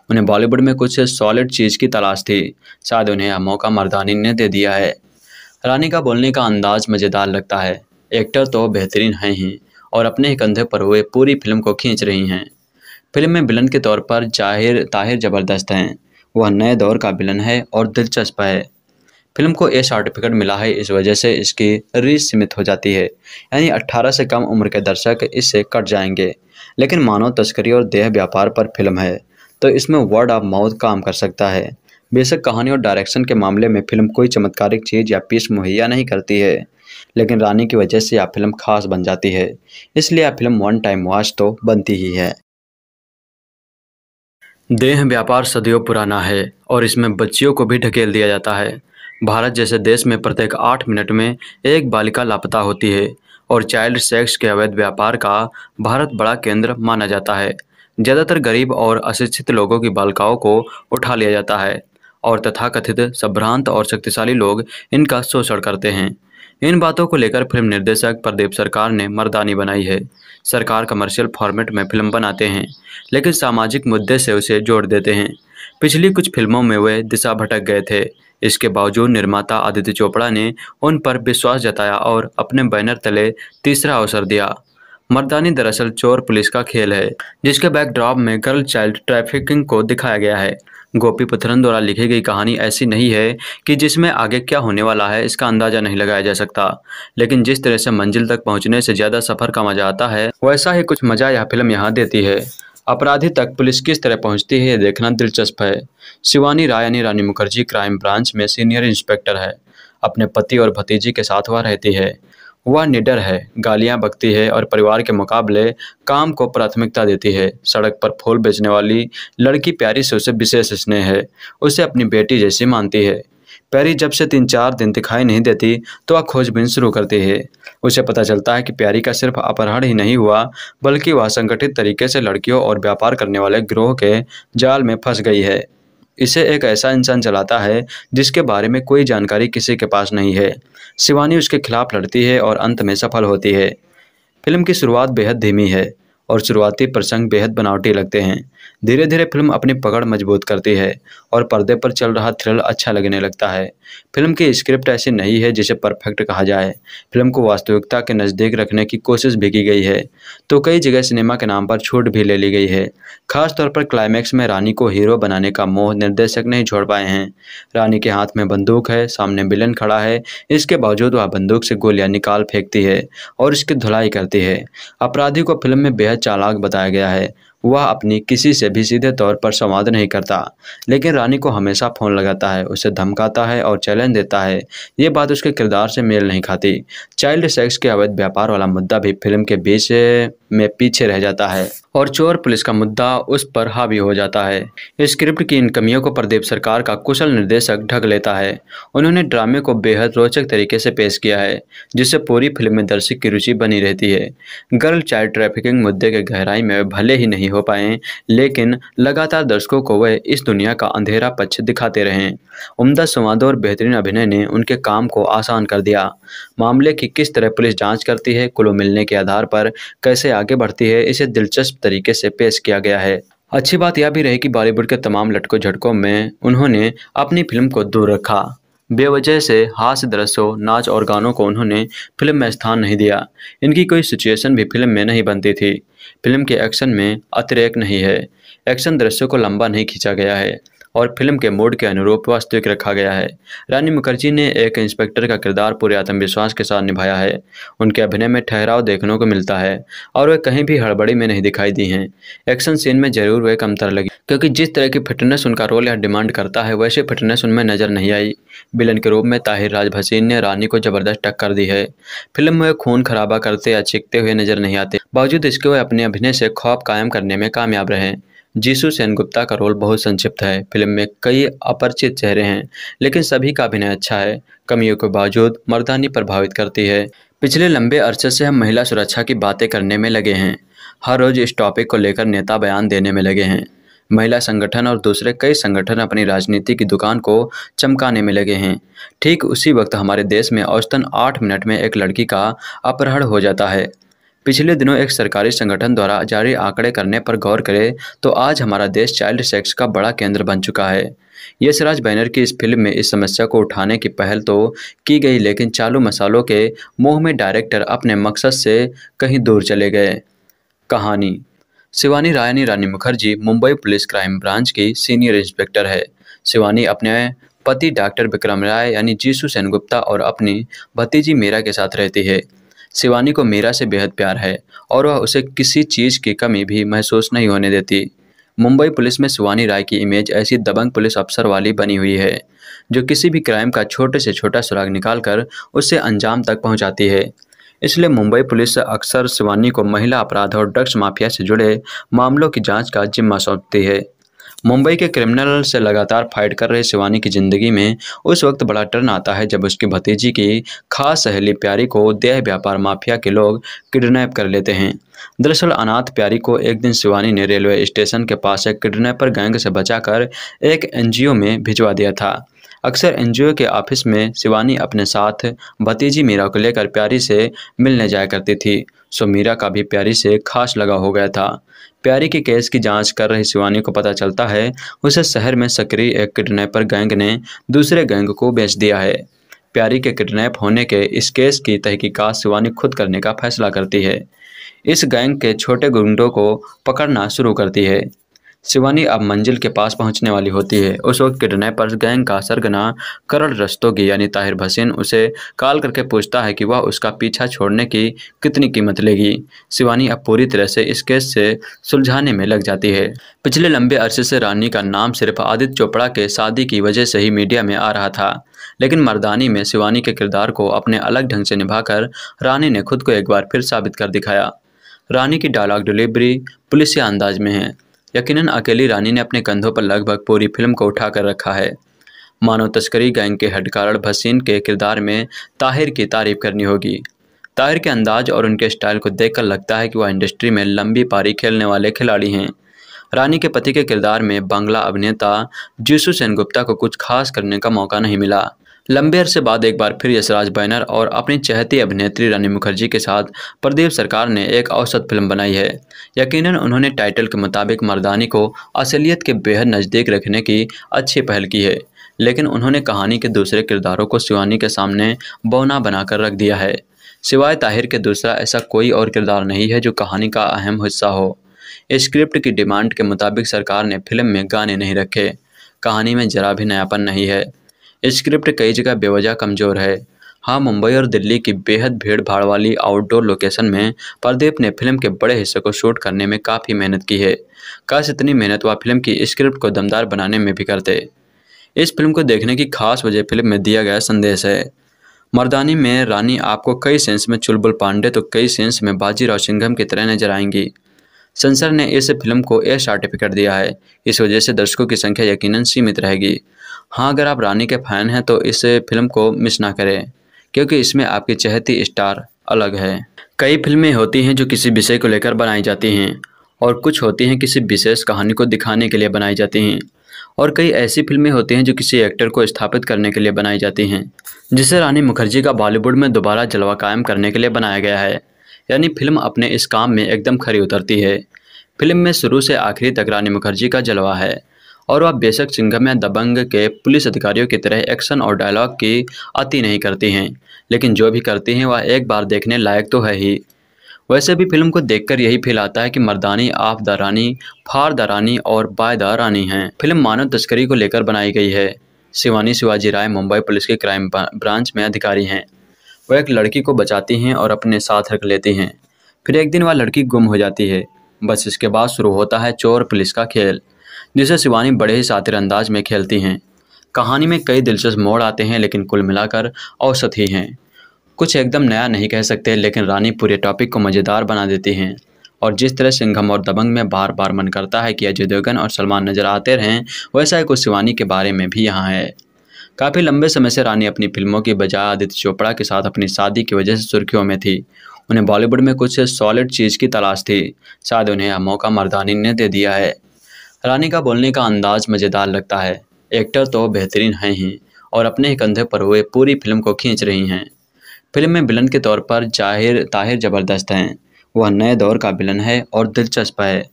उन्हें बॉलीवुड में कुछ सॉलिड चीज़ की तलाश थी। शायद उन्हें यह मौका मर्दानी ने दे दिया है। रानी का बोलने का अंदाज मज़ेदार लगता है। एक्टर तो बेहतरीन हैं ही और अपने ही कंधे पर हुए पूरी फिल्म को खींच रही हैं। फिल्म में विलन के तौर पर ताहिर ज़बरदस्त हैं। वह नए दौर का विलन है और दिलचस्प है। फिल्म को ए सर्टिफिकेट मिला है, इस वजह से इसकी रीच सीमित हो जाती है, यानी 18 से कम उम्र के दर्शक इससे कट जाएंगे। लेकिन मानव तस्करी और देह व्यापार पर फिल्म है, तो इसमें वर्ड ऑफ माउथ काम कर सकता है। बेशक कहानी और डायरेक्शन के मामले में फिल्म कोई चमत्कारिक चीज़ या पीस मुहैया नहीं करती है, लेकिन रानी की वजह से यह फिल्म खास बन जाती है। इसलिए यह फिल्म वन टाइम वॉच तो बनती ही है। देह व्यापार सदियों पुराना है और इसमें बच्चियों को भी ढकेल दिया जाता है। भारत जैसे देश में प्रत्येक 8 मिनट में एक बालिका लापता होती है और चाइल्ड सेक्स के अवैध व्यापार का भारत बड़ा केंद्र माना जाता है। ज़्यादातर गरीब और अशिक्षित लोगों की बालिकाओं को उठा लिया जाता है और तथाकथित संभ्रांत और शक्तिशाली लोग इनका शोषण करते हैं। इन बातों को लेकर फिल्म निर्देशक प्रदीप सरकार ने मर्दानी बनाई है। सरकार कमर्शियल फॉर्मेट में फिल्म बनाते हैं, लेकिन सामाजिक मुद्दे से उसे जोड़ देते हैं। पिछली कुछ फिल्मों में वे दिशा भटक गए थे। इसके बावजूद निर्माता आदित्य चोपड़ा ने उन पर विश्वास जताया और अपने बैनर तले तीसरा अवसर दिया। मर्दानी दरअसल चोर पुलिस का खेल है, जिसके बैकड्रॉप में गर्ल चाइल्ड ट्रैफिकिंग को दिखाया गया है। गोपी पुथरन द्वारा लिखी गई कहानी ऐसी नहीं है कि जिसमें आगे क्या होने वाला है इसका अंदाजा नहीं लगाया जा सकता, लेकिन जिस तरह से मंजिल तक पहुंचने से ज़्यादा सफ़र का मजा आता है, वैसा ही कुछ मजा यह फिल्म यहाँ देती है। अपराधी तक पुलिस किस तरह पहुंचती है ये देखना दिलचस्प है। शिवानी राय यानी रानी मुखर्जी क्राइम ब्रांच में सीनियर इंस्पेक्टर है। अपने पति और भतीजी के साथ वह रहती है। वह निडर है, गालियां बकती है और परिवार के मुकाबले काम को प्राथमिकता देती है। सड़क पर फूल बेचने वाली लड़की प्यारी से उसे विशेष स्नेह है। उसे अपनी बेटी जैसी मानती है। प्यारी जब से 3-4 दिन दिखाई नहीं देती तो वह खोजबीन शुरू करती है। उसे पता चलता है कि प्यारी का सिर्फ अपहरण ही नहीं हुआ, बल्कि वह संगठित तरीके से लड़कियों और व्यापार करने वाले गिरोह के जाल में फंस गई है। इसे एक ऐसा इंसान चलाता है जिसके बारे में कोई जानकारी किसी के पास नहीं है। शिवानी उसके खिलाफ लड़ती है और अंत में सफल होती है। फिल्म की शुरुआत बेहद धीमी है और शुरुआती प्रसंग बेहद बनावटी लगते हैं। धीरे धीरे फिल्म अपनी पकड़ मजबूत करती है और पर्दे पर चल रहा थ्रिल अच्छा लगने लगता है। फिल्म की स्क्रिप्ट ऐसी नहीं है जिसे परफेक्ट कहा जाए। फिल्म को वास्तविकता के नज़दीक रखने की कोशिश भी की गई है, तो कई जगह सिनेमा के नाम पर छूट भी ले ली गई है। खासतौर पर क्लाइमैक्स में रानी को हीरो बनाने का मोह निर्देशक नहीं छोड़ पाए हैं। रानी के हाथ में बंदूक है, सामने विलन खड़ा है, इसके बावजूद वह बंदूक से गोलियां निकाल फेंकती है और इसकी धुलाई करती है। अपराधी को फिल्म में बेहद चालाक बताया गया है। वह अपनी किसी से भी सीधे तौर पर संवाद नहीं करता, लेकिन रानी को हमेशा फ़ोन लगाता है, उसे धमकाता है और चैलेंज देता है। ये बात उसके किरदार से मेल नहीं खाती। चाइल्ड सेक्स के अवैध व्यापार वाला मुद्दा भी फिल्म के बीच में पीछे रह जाता है और चोर पुलिस का मुद्दा उस पर हावी हो जाता है। स्क्रिप्ट की इन कमियों को प्रदीप सरकार का कुशल निर्देशक ढक लेता है। उन्होंने ड्रामे को बेहद रोचक तरीके से पेश किया है, जिससे पूरी फिल्म में दर्शक की रुचि बनी रहती है। गर्ल चाइल्ड ट्रैफिकिंग मुद्दे के गहराई में भले ही नहीं हो पाए, लेकिन लगातार दर्शकों को वह इस दुनिया का अंधेरा पक्ष दिखाते रहे। उम्दा संवादों और बेहतरीन अभिनय ने उनके काम को आसान कर दिया। मामले की किस तरह पुलिस जांच करती है, क्लू मिलने के आधार पर कैसे आगे बढ़ती है, इसे दिलचस्प तरीके से पेश किया गया है। अच्छी बात यह भी रही कि बॉलीवुड के तमाम लटकों झटकों में उन्होंने अपनी फिल्म को दूर रखा। बेवजह से हास्य दृश्यों, नाच और गानों को उन्होंने फिल्म में स्थान नहीं दिया। इनकी कोई सिचुएशन भी फिल्म में नहीं बनती थी। फिल्म के एक्शन में अतिरेक नहीं है। एक्शन दृश्यों को लंबा नहीं खींचा गया है और फिल्म के मूड के अनुरूप वास्तविक रखा गया है। रानी मुखर्जी ने एक इंस्पेक्टर का किरदार पूरे आत्मविश्वास के साथ निभाया है। उनके अभिनय में ठहराव देखने को मिलता है और वे कहीं भी हड़बड़ी में नहीं दिखाई दी हैं। एक्शन सीन में जरूर वे कमतर लगी, क्योंकि जिस तरह की फिटनेस उनका रोल यह डिमांड करता है वैसी फिटनेस उनमें नजर नहीं आई। विलन के रूप में ताहिर राज भसीन ने रानी को जबरदस्त टक्कर दी है। फिल्म में खून खराबा करते या चीखते हुए नजर नहीं आते, बावजूद इसके वे अपने अभिनय से खौफ कायम करने में कामयाब रहे। जीसू सेनगुप्ता का रोल बहुत संक्षिप्त है। फिल्म में कई अपरिचित चेहरे हैं, लेकिन सभी का अभिनय अच्छा है। कमियों के बावजूद मर्दानी प्रभावित करती है। पिछले लंबे अरसे से हम महिला सुरक्षा की बातें करने में लगे हैं। हर रोज इस टॉपिक को लेकर नेता बयान देने में लगे हैं। महिला संगठन और दूसरे कई संगठन अपनी राजनीति की दुकान को चमकाने में लगे हैं। ठीक उसी वक्त हमारे देश में औसतन 8 मिनट में एक लड़की का अपहरण हो जाता है। पिछले दिनों एक सरकारी संगठन द्वारा जारी आंकड़े करने पर गौर करें तो आज हमारा देश चाइल्ड सेक्स का बड़ा केंद्र बन चुका है। यशराज बैनर की इस फिल्म में इस समस्या को उठाने की पहल तो की गई, लेकिन चालू मसालों के मोह में डायरेक्टर अपने मकसद से कहीं दूर चले गए। कहानी। Shivani Rani Mukherjee Mumbai police crime branch की सीनियर इंस्पेक्टर है। शिवानी अपने पति डॉक्टर विक्रम राय यानी जीसू सेनगुप्ता और अपनी भतीजी मीरा के साथ रहती है। शिवानी को मीरा से बेहद प्यार है और वह उसे किसी चीज़ की कमी भी महसूस नहीं होने देती। मुंबई पुलिस में शिवानी राय की इमेज ऐसी दबंग पुलिस अफसर वाली बनी हुई है जो किसी भी क्राइम का छोटे से छोटा सुराग निकालकर उससे अंजाम तक पहुंचाती है। इसलिए मुंबई पुलिस अक्सर शिवानी को महिला अपराध और ड्रग्स माफिया से जुड़े मामलों की जांच का जिम्मा सौंपती है। मुंबई के क्रिमिनल से लगातार फाइट कर रहे शिवानी की ज़िंदगी में उस वक्त बड़ा टर्न आता है जब उसकी भतीजी की खास सहेली प्यारी को देह व्यापार माफिया के लोग किडनैप कर लेते हैं। दरअसल अनाथ प्यारी को एक दिन शिवानी ने रेलवे स्टेशन के पास एक किडनैपर गैंग से बचाकर एक एनजीओ में भिजवा दिया था। अक्सर एनजीओ के ऑफिस में शिवानी अपने साथ भतीजी मीरा को लेकर प्यारी से मिलने जाया करती थी, सो मीरा का भी प्यारी से खास लगाव हो गया था। प्यारी के केस की जांच कर रही शिवानी को पता चलता है उसे शहर में सक्रिय एक किडनैपर गैंग ने दूसरे गैंग को बेच दिया है। प्यारी के किडनैप होने के इस केस की तहकीकात शिवानी खुद करने का फैसला करती है। इस गैंग के छोटे गुंडों को पकड़ना शुरू करती है। शिवानी अब मंजिल के पास पहुंचने वाली होती है। उस वक्त किडनैपर्स गैंग का सरगना करण रस्तोगी यानी ताहिर भसीन उसे कॉल करके पूछता है कि वह उसका पीछा छोड़ने की कितनी कीमत लेगी। शिवानी अब पूरी तरह से इस केस से सुलझाने में लग जाती है। पिछले लंबे अरसे से रानी का नाम सिर्फ आदित्य चोपड़ा के शादी की वजह से ही मीडिया में आ रहा था, लेकिन मर्दानी में शिवानी के किरदार को अपने अलग ढंग से निभाकर रानी ने खुद को एक बार फिर साबित कर दिखाया। रानी की डायलॉग डिलीवरी पुलिसिया अंदाज में है। यकीनन अकेली रानी ने अपने कंधों पर लगभग पूरी फिल्म को उठा कर रखा है। मानव तस्करी गैंग के हेडकारण भसीन के किरदार में ताहिर की तारीफ करनी होगी। ताहिर के अंदाज और उनके स्टाइल को देखकर लगता है कि वह इंडस्ट्री में लंबी पारी खेलने वाले खिलाड़ी हैं। रानी के पति के किरदार में बांग्ला अभिनेता जीसू सेनगुप्ता को कुछ खास करने का मौका नहीं मिला। लंबे अरसे बाद एक बार फिर यशराज बैनर और अपनी चहेती अभिनेत्री रानी मुखर्जी के साथ प्रदीप सरकार ने एक औसत फिल्म बनाई है। यकीनन उन्होंने टाइटल के मुताबिक मर्दानी को असलियत के बेहद नज़दीक रखने की अच्छी पहल की है, लेकिन उन्होंने कहानी के दूसरे किरदारों को शिवानी के सामने बौना बनाकर रख दिया है। सिवाय ताहिर के दूसरा ऐसा कोई और किरदार नहीं है जो कहानी का अहम हिस्सा हो। स्क्रिप्ट की डिमांड के मुताबिक सरकार ने फिल्म में गाने नहीं रखे। कहानी में जरा भी नयापन नहीं है। स्क्रिप्ट कई जगह बेवजह कमज़ोर है। हाँ, मुंबई और दिल्ली की बेहद भीड़ भाड़ वाली आउटडोर लोकेशन में प्रदीप ने फिल्म के बड़े हिस्से को शूट करने में काफ़ी मेहनत की है। काश इतनी मेहनत वह फिल्म की स्क्रिप्ट को दमदार बनाने में भी करते। इस फिल्म को देखने की खास वजह फिल्म में दिया गया संदेश है। मर्दानी में रानी आपको कई सेंस में चुलबुल पांडे तो कई सेंस में बाजीराव सिंघम की तरह नजर आएंगी। सेंसर ने इस फिल्म को ए सर्टिफिकेट दिया है। इस वजह से दर्शकों की संख्या यकीनन सीमित रहेगी। हाँ, अगर आप रानी के फैन हैं तो इस फिल्म को मिस ना करें, क्योंकि इसमें आपकी चहेती स्टार अलग है। कई फिल्में होती हैं जो किसी विषय को लेकर बनाई जाती हैं और कुछ होती हैं किसी विशेष कहानी को दिखाने के लिए बनाई जाती हैं, और कई ऐसी फिल्में होती हैं जो किसी एक्टर को स्थापित करने के लिए बनाई जाती हैं, जिसे रानी मुखर्जी का बॉलीवुड में दोबारा जलवा कायम करने के लिए बनाया गया है। यानी फिल्म अपने इस काम में एकदम खरी उतरती है। फिल्म में शुरू से आखिरी तक रानी मुखर्जी का जलवा है और वह बेशक सिंघम या दबंग के पुलिस अधिकारियों की तरह एक्शन और डायलॉग की अति नहीं करती हैं, लेकिन जो भी करती हैं वह एक बार देखने लायक तो है ही। वैसे भी फिल्म को देखकर यही फील आता है कि मर्दानी आप द रानी, फार द रानी और बाय द रानी हैं। फिल्म मानव तस्करी को लेकर बनाई गई है। शिवानी शिवाजी राय मुंबई पुलिस के क्राइम ब्रांच में अधिकारी हैं। वह एक लड़की को बचाती हैं और अपने साथ रख लेती हैं। फिर एक दिन वह लड़की गुम हो जाती है। बस इसके बाद शुरू होता है चोर पुलिस का खेल, जिसे शिवानी बड़े ही शातिर अंदाज में खेलती हैं। कहानी में कई दिलचस्प मोड़ आते हैं, लेकिन कुल मिलाकर औसत ही हैं। कुछ एकदम नया नहीं कह सकते, लेकिन रानी पूरे टॉपिक को मज़ेदार बना देती हैं। और जिस तरह सिंघम और दबंग में बार बार मन करता है कि अजय देवगन और सलमान नजर आते रहें, वैसा ही कुछ शिवानी के बारे में भी यहाँ है। काफ़ी लंबे समय से रानी अपनी फिल्मों की बजाय आदित्य चोपड़ा के साथ अपनी शादी की वजह से सुर्खियों में थी। उन्हें बॉलीवुड में कुछ सॉलिड चीज़ की तलाश थी। शायद उन्हें यह मौका मर्दानी ने दे दिया है। रानी का बोलने का अंदाज मज़ेदार लगता है। एक्टर तो बेहतरीन हैं ही और अपने ही कंधे पर हुए पूरी फिल्म को खींच रही हैं। फिल्म में विलन के तौर पर ताहिर ज़बरदस्त हैं। वह नए दौर का विलन है और दिलचस्प है।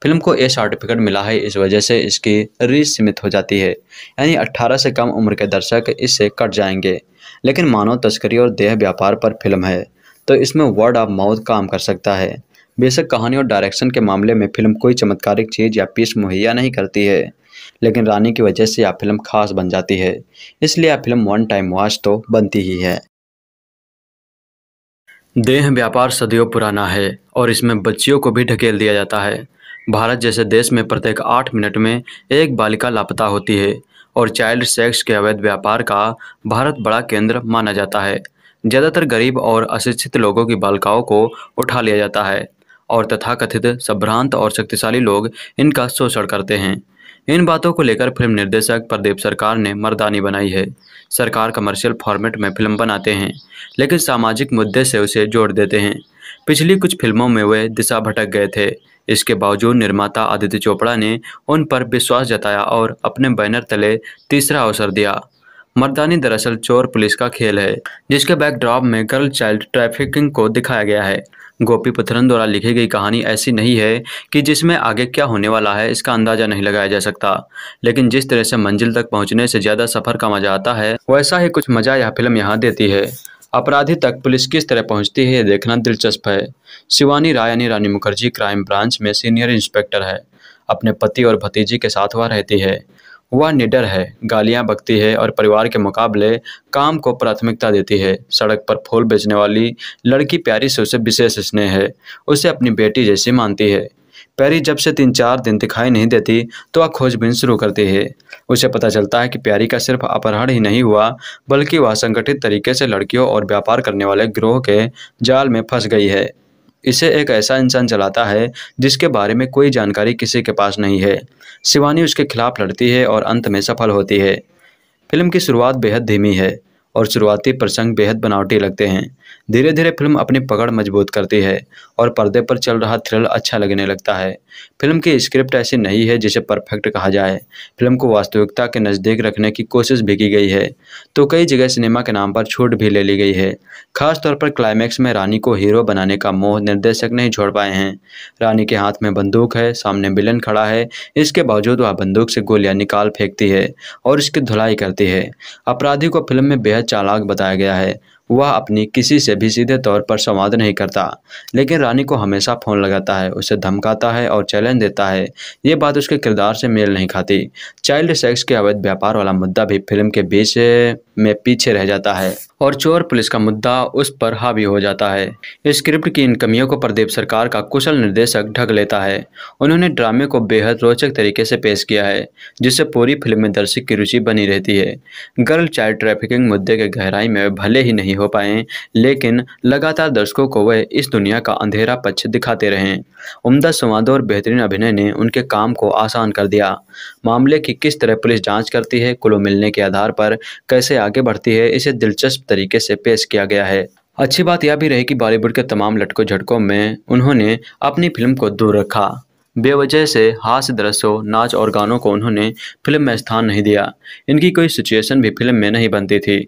फिल्म को ए सर्टिफिकेट मिला है, इस वजह से इसकी रीच सीमित हो जाती है, यानी 18 से कम उम्र के दर्शक इससे कट जाएंगे। लेकिन मानव तस्करी और देह व्यापार पर फिल्म है, तो इसमें वर्ड ऑफ माउथ काम कर सकता है। बेशक कहानी और डायरेक्शन के मामले में फिल्म कोई चमत्कारिक चीज़ या पीस मुहैया नहीं करती है, लेकिन रानी की वजह से यह फिल्म खास बन जाती है। इसलिए यह फिल्म वन टाइम वॉच तो बनती ही है। देह व्यापार सदियों पुराना है और इसमें बच्चियों को भी ढकेल दिया जाता है। भारत जैसे देश में प्रत्येक 8 मिनट में एक बालिका लापता होती है और चाइल्ड सेक्स के अवैध व्यापार का भारत बड़ा केंद्र माना जाता है। ज़्यादातर गरीब और अशिक्षित लोगों की बालिकाओं को उठा लिया जाता है और तथाकथित संभ्रांत और शक्तिशाली लोग इनका शोषण करते हैं। इन बातों को लेकर फिल्म निर्देशक प्रदीप सरकार ने मर्दानी बनाई है। सरकार कमर्शियल फॉर्मेट में फिल्म बनाते हैं, लेकिन सामाजिक मुद्दे से उसे जोड़ देते हैं। पिछली कुछ फिल्मों में वे दिशा भटक गए थे। इसके बावजूद निर्माता आदित्य चोपड़ा ने उन पर विश्वास जताया और अपने बैनर तले तीसरा अवसर दिया। मर्दानी दरअसल चोर पुलिस का खेल है, जिसके बैकड्रॉप में गर्ल चाइल्ड ट्रैफिकिंग को दिखाया गया है। गोपी पुत्रन द्वारा लिखी गई कहानी ऐसी नहीं है कि जिसमें आगे क्या होने वाला है इसका अंदाजा नहीं लगाया जा सकता, लेकिन जिस तरह से मंजिल तक पहुंचने से ज़्यादा सफ़र का मजा आता है, वैसा ही कुछ मजा यह फिल्म यहाँ देती है। अपराधी तक पुलिस किस तरह पहुंचती है ये देखना दिलचस्प है। शिवानी राय यानी रानी मुखर्जी क्राइम ब्रांच में सीनियर इंस्पेक्टर है। अपने पति और भतीजी के साथ वह रहती है। वह निडर है, गालियां बकती है और परिवार के मुकाबले काम को प्राथमिकता देती है। सड़क पर फूल बेचने वाली लड़की प्यारी से उसे विशेष स्नेह है। उसे अपनी बेटी जैसी मानती है। प्यारी जब से 3-4 दिन दिखाई नहीं देती तो वह खोजबीन शुरू करती है। उसे पता चलता है कि प्यारी का सिर्फ अपहरण ही नहीं हुआ, बल्कि वह संगठित तरीके से लड़कियों और व्यापार करने वाले गिरोह के जाल में फंस गई है। इसे एक ऐसा इंसान चलाता है जिसके बारे में कोई जानकारी किसी के पास नहीं है। शिवानी उसके खिलाफ लड़ती है और अंत में सफल होती है। फिल्म की शुरुआत बेहद धीमी है और शुरुआती प्रसंग बेहद बनावटी लगते हैं। धीरे धीरे फिल्म अपनी पकड़ मजबूत करती है और पर्दे पर चल रहा थ्रिल अच्छा लगने लगता है। फिल्म की स्क्रिप्ट ऐसी नहीं है जिसे परफेक्ट कहा जाए। फिल्म को वास्तविकता के नज़दीक रखने की कोशिश भी की गई है, तो कई जगह सिनेमा के नाम पर छूट भी ले ली गई है। खासतौर पर क्लाइमैक्स में रानी को हीरो बनाने का मोह निर्देशक नहीं छोड़ पाए हैं। रानी के हाथ में बंदूक है, सामने विलन खड़ा है, इसके बावजूद वह बंदूक से गोलियां निकाल फेंकती है और इसकी धुलाई करती है। अपराधी को फिल्म में बेहद चालाक बताया गया है। वह अपनी किसी से भी सीधे तौर पर संवाद नहीं करता, लेकिन रानी को हमेशा फ़ोन लगाता है, उसे धमकाता है और चैलेंज देता है। ये बात उसके किरदार से मेल नहीं खाती। चाइल्ड सेक्स के अवैध व्यापार वाला मुद्दा भी फिल्म के बीच में पीछे रह जाता है और चोर पुलिस का मुद्दा उस पर हावी हो जाता है। स्क्रिप्ट की इन कमियों को प्रदीप सरकार का कुशल निर्देशक ढक लेता है। उन्होंने ड्रामे को बेहद रोचक तरीके से पेश किया है, जिससे पूरी फिल्म में दर्शक की रुचि बनी रहती है। गर्ल चाइल्ड ट्रैफिकिंग मुद्दे के गहराई में भले ही नहीं हो पाए, लेकिन लगातार दर्शकों को वह इस दुनिया का अंधेरा पक्ष दिखाते रहे। उम्दा संवादों और बेहतरीन अभिनय ने उनके काम को आसान कर दिया। मामले की किस तरह पुलिस जांच करती है, क्लू मिलने के आधार पर कैसे आगे बढ़ती है, इसे दिलचस्प तरीके से पेश किया गया है। अच्छी बात यह भी रही कि बॉलीवुड के तमाम लटकों झटकों में उन्होंने अपनी फिल्म को दूर रखा। बेवजह से हास्य दृश्यों, नाच और गानों को उन्होंने फिल्म में स्थान नहीं दिया। इनकी कोई सिचुएशन भी फिल्म में नहीं बनती थी।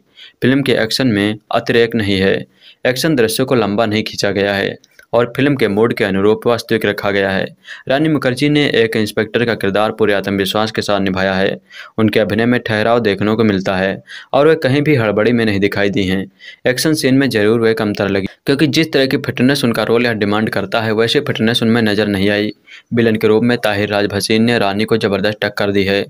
फिल्म के एक्शन में अतिरेक नहीं है। एक्शन दृश्यों को लंबा नहीं खींचा गया है और फिल्म के मूड के अनुरूप वास्तविक रखा गया है। रानी मुखर्जी ने एक इंस्पेक्टर का किरदार पूरे आत्मविश्वास के साथ निभाया है। उनके अभिनय में ठहराव देखने को मिलता है और वे कहीं भी हड़बड़ी में नहीं दिखाई दी हैं। एक्शन सीन में जरूर वे कमतर लगी, क्योंकि जिस तरह की फिटनेस उनका रोल यह डिमांड करता है वैसी फिटनेस उनमें नजर नहीं आई। विलन के रूप में ताहिर राज भसीन ने रानी को जबरदस्त टक्कर दी है।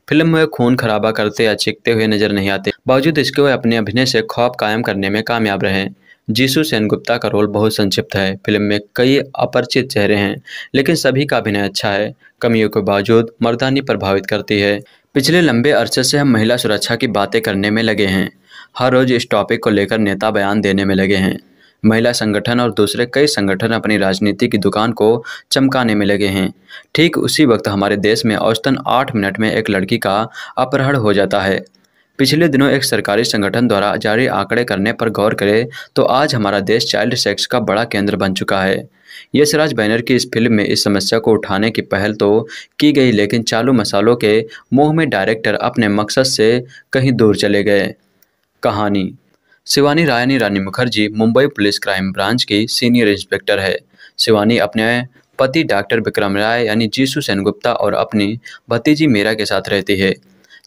फिल्म में खून खराबा करते या चीखते हुए नजर नहीं आते, बावजूद इसके वे अपने अभिनय से खौफ कायम करने में कामयाब रहे। जीसू सेनगुप्ता का रोल बहुत संक्षिप्त है। फिल्म में कई अपरिचित चेहरे हैं, लेकिन सभी का अभिनय अच्छा है। कमियों के बावजूद मर्दानी प्रभावित करती है। पिछले लंबे अरसे से हम महिला सुरक्षा की बातें करने में लगे हैं। हर रोज इस टॉपिक को लेकर नेता बयान देने में लगे हैं। महिला संगठन और दूसरे कई संगठन अपनी राजनीति की दुकान को चमकाने में लगे हैं। ठीक उसी वक्त हमारे देश में औसतन 8 मिनट में एक लड़की का अपहरण हो जाता है। पिछले दिनों एक सरकारी संगठन द्वारा जारी आंकड़े करने पर गौर करें तो आज हमारा देश चाइल्ड सेक्स का बड़ा केंद्र बन चुका है। यशराज बैनर की इस फिल्म में इस समस्या को उठाने की पहल तो की गई, लेकिन चालू मसालों के मोह में डायरेक्टर अपने मकसद से कहीं दूर चले गए। कहानी। Shivani Rani Mukherjee Mumbai police crime branch की सीनियर इंस्पेक्टर है। शिवानी अपने पति डॉक्टर विक्रम राय यानी जीसू सेनगुप्ता और अपनी भतीजी मीरा के साथ रहती है।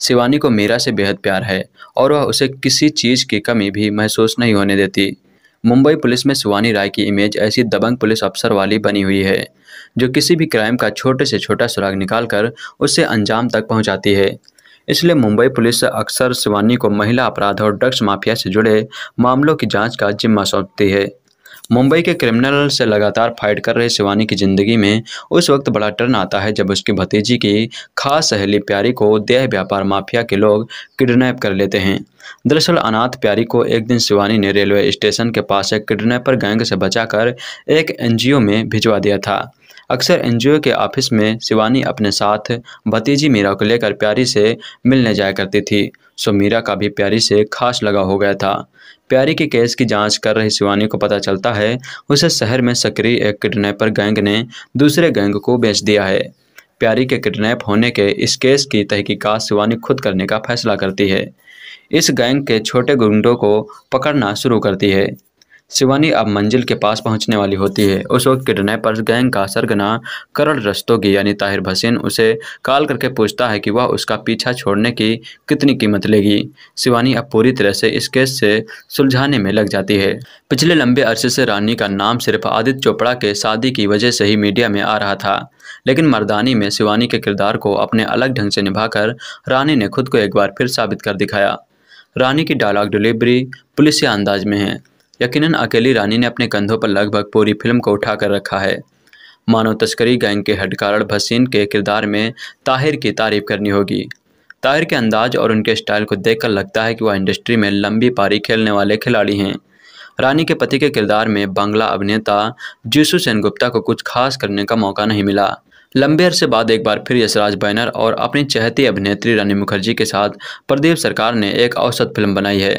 शिवानी को मीरा से बेहद प्यार है और वह उसे किसी चीज़ की कमी भी महसूस नहीं होने देती। मुंबई पुलिस में शिवानी राय की इमेज ऐसी दबंग पुलिस अफसर वाली बनी हुई है जो किसी भी क्राइम का छोटे से छोटा सुराग निकालकर उसे अंजाम तक पहुंचाती है। इसलिए मुंबई पुलिस अक्सर शिवानी को महिला अपराध और ड्रग्स माफिया से जुड़े मामलों की जांच का जिम्मा सौंपती है। मुंबई के क्रिमिनल से लगातार फाइट कर रहे शिवानी की जिंदगी में उस वक्त बड़ा टर्न आता है जब उसकी भतीजी की खास सहेली प्यारी को देह व्यापार माफिया के लोग किडनैप कर लेते हैं। दरअसल अनाथ प्यारी को एक दिन शिवानी ने रेलवे स्टेशन के पास एक किडनैपर गैंग से बचाकर एक एनजीओ में भिजवा दिया था। अक्सर एनजीओ के ऑफिस में शिवानी अपने साथ भतीजी मीरा को लेकर प्यारी से मिलने जाया करती थी, सो मीरा का भी प्यारी से खास लगाव हो गया था। प्यारी के केस की जांच कर रही शिवानी को पता चलता है उसे शहर में सक्रिय एक किडनैपर गैंग ने दूसरे गैंग को बेच दिया है। प्यारी के किडनैप होने के इस केस की तहकीकात शिवानी खुद करने का फैसला करती है। इस गैंग के छोटे गुंडों को पकड़ना शुरू करती है। शिवानी अब मंजिल के पास पहुंचने वाली होती है। उस वक्त किडनैपर्स गैंग का सरगना करण रस्तोगी यानी ताहिर भसीन उसे कॉल करके पूछता है कि वह उसका पीछा छोड़ने की कितनी कीमत लेगी। शिवानी अब पूरी तरह से इस केस से सुलझाने में लग जाती है। पिछले लंबे अरसे से रानी का नाम सिर्फ आदित्य चोपड़ा के शादी की वजह से ही मीडिया में आ रहा था, लेकिन मर्दानी में शिवानी के किरदार को अपने अलग ढंग से निभाकर रानी ने खुद को एक बार फिर साबित कर दिखाया। रानी की डायलॉग डिलीवरी पुलिसिया अंदाज में है। यकीनन अकेली रानी ने अपने कंधों पर लगभग पूरी फिल्म को उठा कर रखा है। मानव तस्करी गैंग के हेडकारण भसीन के किरदार में ताहिर की तारीफ करनी होगी। ताहिर के अंदाज और उनके स्टाइल को देखकर लगता है कि वह इंडस्ट्री में लंबी पारी खेलने वाले खिलाड़ी हैं। रानी के पति के किरदार में बांग्ला अभिनेता जीसू सेनगुप्ता को कुछ खास करने का मौका नहीं मिला। लंबे अरसे बाद एक बार फिर यशराज बैनर और अपनी चहेती अभिनेत्री रानी मुखर्जी के साथ प्रदीप सरकार ने एक औसत फिल्म बनाई है।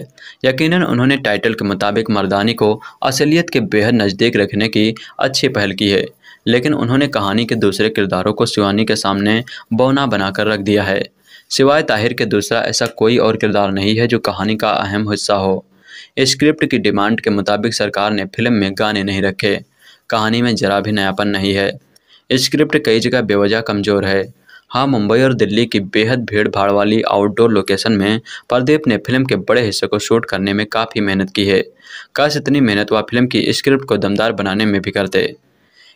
यकीनन उन्होंने टाइटल के मुताबिक मर्दानी को असलियत के बेहद नज़दीक रखने की अच्छी पहल की है, लेकिन उन्होंने कहानी के दूसरे किरदारों को शिवानी के सामने बौना बनाकर रख दिया है। सिवाय ताहिर के दूसरा ऐसा कोई और किरदार नहीं है जो कहानी का अहम हिस्सा हो। स्क्रिप्ट की डिमांड के मुताबिक सरकार ने फिल्म में गाने नहीं रखे। कहानी में जरा भी नयापन नहीं है। स्क्रिप्ट कई जगह बेवजह कमज़ोर है। हाँ, मुंबई और दिल्ली की बेहद भीड़ भाड़ वाली आउटडोर लोकेशन में प्रदीप ने फिल्म के बड़े हिस्से को शूट करने में काफ़ी मेहनत की है। काश इतनी मेहनत वह फिल्म की स्क्रिप्ट को दमदार बनाने में भी करते।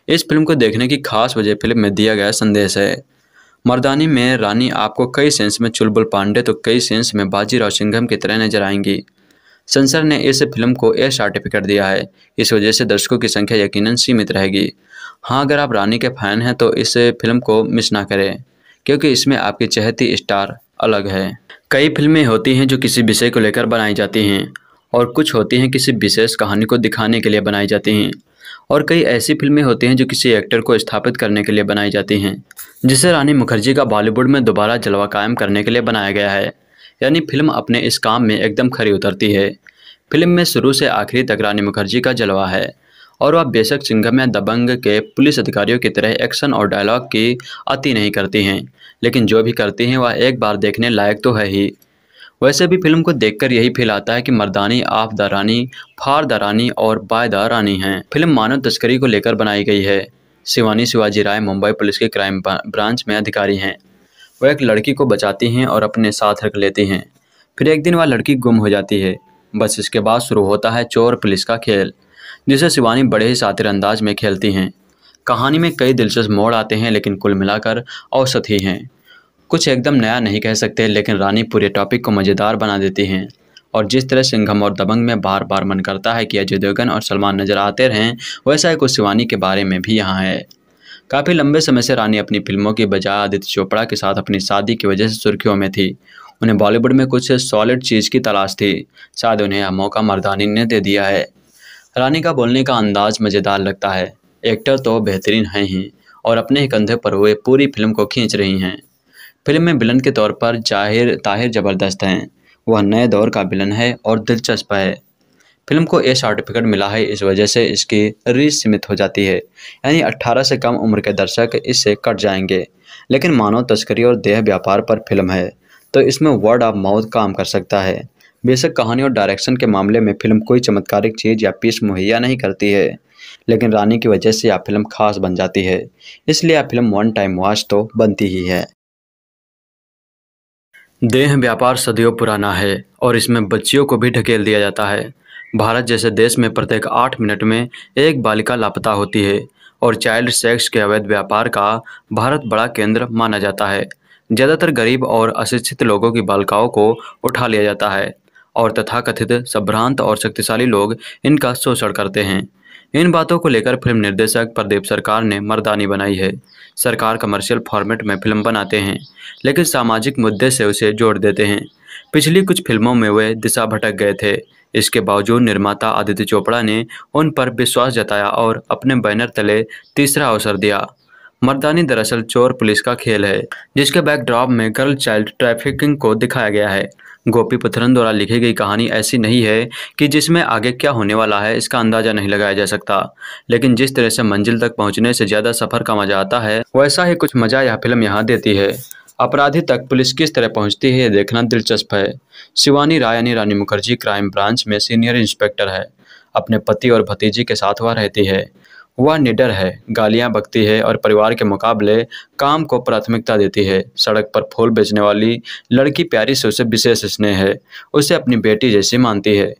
इस फिल्म को देखने की खास वजह फिल्म में दिया गया संदेश है। मर्दानी में रानी आपको कई सेंस में चुलबुल पांडे तो कई सेंस में बाजीराव सिंघम की तरह नजर आएंगी। सेंसर ने इस फिल्म को ए सर्टिफिकेट दिया है। इस वजह से दर्शकों की संख्या यकीनन सीमित रहेगी। हाँ, अगर आप रानी के फैन हैं तो इस फिल्म को मिस ना करें, क्योंकि इसमें आपकी चहेती स्टार अलग है। कई फिल्में होती हैं जो किसी विषय को लेकर बनाई जाती हैं और कुछ होती हैं किसी विशेष कहानी को दिखाने के लिए बनाई जाती हैं, और कई ऐसी फिल्में होती हैं जो किसी एक्टर को स्थापित करने के लिए बनाई जाती हैं, जिसे रानी मुखर्जी का बॉलीवुड में दोबारा जलवा कायम करने के लिए बनाया गया है। यानी फिल्म अपने इस काम में एकदम खरी उतरती है। फिल्म में शुरू से आखिरी तक रानी मुखर्जी का जलवा है और वह बेशक सिंघम या दबंग के पुलिस अधिकारियों की तरह एक्शन और डायलॉग की अति नहीं करती हैं, लेकिन जो भी करती हैं वह एक बार देखने लायक तो है ही। वैसे भी फिल्म को देखकर यही फील आता है कि मर्दानी आप द रानी, फार द रानी और बाय द रानी हैं। फिल्म मानव तस्करी को लेकर बनाई गई है। शिवानी शिवाजी राय मुंबई पुलिस के क्राइम ब्रांच में अधिकारी हैं। वह एक लड़की को बचाती हैं और अपने साथ रख लेती हैं। फिर एक दिन वह लड़की गुम हो जाती है। बस इसके बाद शुरू होता है चोर पुलिस का खेल, जिसे शिवानी बड़े ही शातिर अंदाज में खेलती हैं। कहानी में कई दिलचस्प मोड़ आते हैं, लेकिन कुल मिलाकर औसत ही हैं। कुछ एकदम नया नहीं कह सकते, लेकिन रानी पूरे टॉपिक को मज़ेदार बना देती हैं। और जिस तरह सिंघम और दबंग में बार बार मन करता है कि अजय देवगन और सलमान नजर आते रहें, वैसा ही कुछ शिवानी के बारे में भी यहाँ है। काफ़ी लंबे समय से रानी अपनी फिल्मों की बजाय आदित्य चोपड़ा के साथ अपनी शादी की वजह से सुर्खियों में थी। उन्हें बॉलीवुड में कुछ सॉलिड चीज़ की तलाश थी। शायद उन्हें यह मौका मर्दानी ने दे दिया है। रानी का बोलने का अंदाज मज़ेदार लगता है। एक्टर तो बेहतरीन हैं ही और अपने ही कंधे पर हुए पूरी फिल्म को खींच रही हैं। फिल्म में विलन के तौर पर ताहिर ज़बरदस्त हैं। वह नए दौर का विलन है और दिलचस्प है। फिल्म को ए सर्टिफिकेट मिला है, इस वजह से इसकी रीच सीमित हो जाती है, यानी 18 से कम उम्र के दर्शक इससे कट जाएंगे। लेकिन मानव तस्करी और देह व्यापार पर फिल्म है, तो इसमें वर्ड ऑफ माउथ काम कर सकता है। बेशक कहानी और डायरेक्शन के मामले में फिल्म कोई चमत्कारिक चीज़ या पीस मुहैया नहीं करती है, लेकिन रानी की वजह से यह फिल्म खास बन जाती है। इसलिए यह फिल्म वन टाइम वॉच तो बनती ही है। देह व्यापार सदियों पुराना है और इसमें बच्चियों को भी ढकेल दिया जाता है। भारत जैसे देश में प्रत्येक 8 मिनट में एक बालिका लापता होती है और चाइल्ड सेक्स के अवैध व्यापार का भारत बड़ा केंद्र माना जाता है। ज़्यादातर गरीब और अशिक्षित लोगों की बालिकाओं को उठा लिया जाता है और तथाकथित संभ्रांत और शक्तिशाली लोग इनका शोषण करते हैं। इन बातों को लेकर फिल्म निर्देशक प्रदीप सरकार ने मर्दानी बनाई है। सरकार कमर्शियल फॉर्मेट में फिल्म बनाते हैं, लेकिन सामाजिक मुद्दे से उसे जोड़ देते हैं। पिछली कुछ फिल्मों में वे दिशा भटक गए थे। इसके बावजूद निर्माता आदित्य चोपड़ा ने उन पर विश्वास जताया और अपने बैनर तले तीसरा अवसर दिया। मर्दानी दरअसल चोर पुलिस का खेल है, जिसके बैकड्रॉप में गर्ल चाइल्ड ट्रैफिकिंग को दिखाया गया है। गोपी पुथरन द्वारा लिखी गई कहानी ऐसी नहीं है कि जिसमें आगे क्या होने वाला है इसका अंदाजा नहीं लगाया जा सकता, लेकिन जिस तरह से मंजिल तक पहुंचने से ज़्यादा सफ़र का मजा आता है, वैसा ही कुछ मजा यह फिल्म यहाँ देती है। अपराधी तक पुलिस किस तरह पहुंचती है ये देखना दिलचस्प है। शिवानी राय यानी रानी मुखर्जी क्राइम ब्रांच में सीनियर इंस्पेक्टर है। अपने पति और भतीजी के साथ वह रहती है। वह निडर है, गालियां बकती है और परिवार के मुकाबले काम को प्राथमिकता देती है। सड़क पर फूल बेचने वाली लड़की प्यारी से उसे विशेष स्नेह है। उसे अपनी बेटी जैसी मानती है।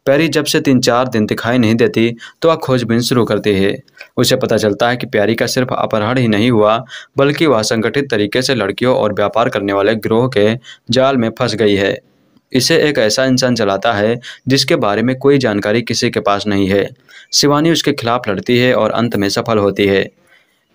प्यारी जब से 3-4 दिन दिखाई नहीं देती तो वह खोजबीन शुरू करती है। उसे पता चलता है कि प्यारी का सिर्फ अपहरण ही नहीं हुआ, बल्कि वह संगठित तरीके से लड़कियों और व्यापार करने वाले गिरोह के जाल में फंस गई है। इसे एक ऐसा इंसान चलाता है जिसके बारे में कोई जानकारी किसी के पास नहीं है। शिवानी उसके खिलाफ लड़ती है और अंत में सफल होती है।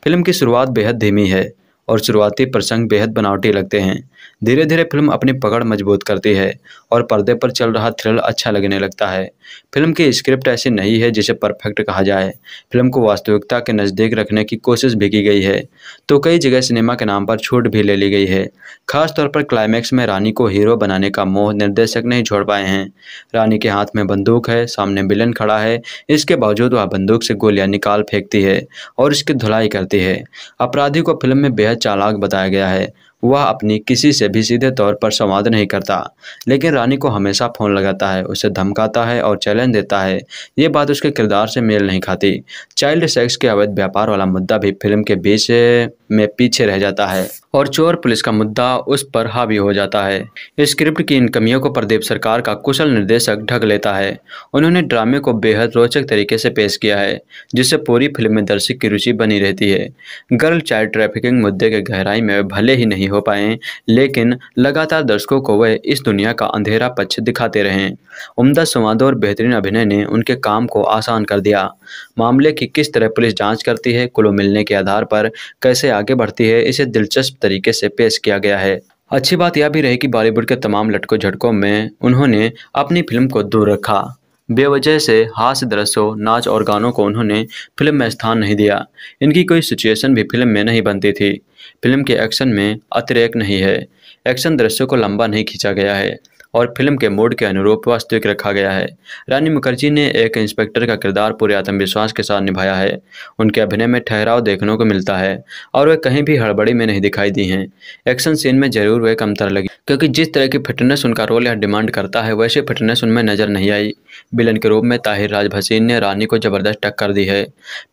फिल्म की शुरुआत बेहद धीमी है और शुरुआती प्रसंग बेहद बनावटी लगते हैं। धीरे धीरे फिल्म अपनी पकड़ मजबूत करती है और पर्दे पर चल रहा थ्रिल अच्छा लगने लगता है। फिल्म की स्क्रिप्ट ऐसी नहीं है जिसे परफेक्ट कहा जाए। फिल्म को वास्तविकता के नज़दीक रखने की कोशिश भी की गई है, तो कई जगह सिनेमा के नाम पर छूट भी ले ली गई है। खासतौर पर क्लाइमैक्स में रानी को हीरो बनाने का मोह निर्देशक नहीं छोड़ पाए हैं। रानी के हाथ में बंदूक है, सामने विलन खड़ा है, इसके बावजूद वह बंदूक से गोलियां निकाल फेंकती है और इसकी धुलाई करती है। अपराधी को फिल्म में बेहद चालाक बताया गया है। वह अपनी किसी से भी सीधे तौर पर संवाद नहीं करता, लेकिन रानी को हमेशा फ़ोन लगाता है, उसे धमकाता है और चैलेंज देता है। ये बात उसके किरदार से मेल नहीं खाती। चाइल्ड सेक्स के अवैध व्यापार वाला मुद्दा भी फिल्म के बीच में पीछे रह जाता है और चोर पुलिस का मुद्दा उस पर हावी हो जाता है। स्क्रिप्ट की इन कमियों को प्रदीप सरकार का कुशल निर्देशक ढक लेता है। उन्होंने ड्रामे को बेहद रोचक तरीके से पेश किया है, जिससे पूरी फिल्म में दर्शक की रुचि बनी रहती है। गर्ल चाइल्ड ट्रैफिकिंग मुद्दे के गहराई में भले ही नहीं हो पाए, लेकिन लगातार दर्शकों को वह इस दुनिया का अंधेरा पक्ष दिखाते रहे। उम्दा संवादों और बेहतरीन अभिनय ने उनके काम को आसान कर दिया। मामले की किस तरह पुलिस जांच करती है, क्लू मिलने के आधार पर कैसे आगे बढ़ती है, इसे दिलचस्प तरीके से पेश किया गया है। अच्छी बात यह भी रही कि बॉलीवुड के तमाम लटकों झटकों में उन्होंने अपनी फिल्म को दूर रखा। बेवजह से हास्य दृश्यों, नाच और गानों को उन्होंने फिल्म में स्थान नहीं दिया। इनकी कोई सिचुएशन भी फिल्म में नहीं बनती थी। फिल्म के एक्शन में अतिरेक नहीं है। एक्शन दृश्यों को लंबा नहीं खींचा गया है और फिल्म के मूड के अनुरूप वास्तविक रखा गया है। रानी मुखर्जी ने एक इंस्पेक्टर का किरदार पूरे आत्मविश्वास के साथ निभाया है। उनके अभिनय में ठहराव देखने को मिलता है और वे कहीं भी हड़बड़ी में नहीं दिखाई दी हैं। एक्शन सीन में जरूर वे कमतर लगी, क्योंकि जिस तरह की फिटनेस उनका रोल यह डिमांड करता है वैसी फिटनेस उनमें नजर नहीं आई। विलन के रूप में ताहिर राज भसीन ने रानी को जबरदस्त टक्कर दी है।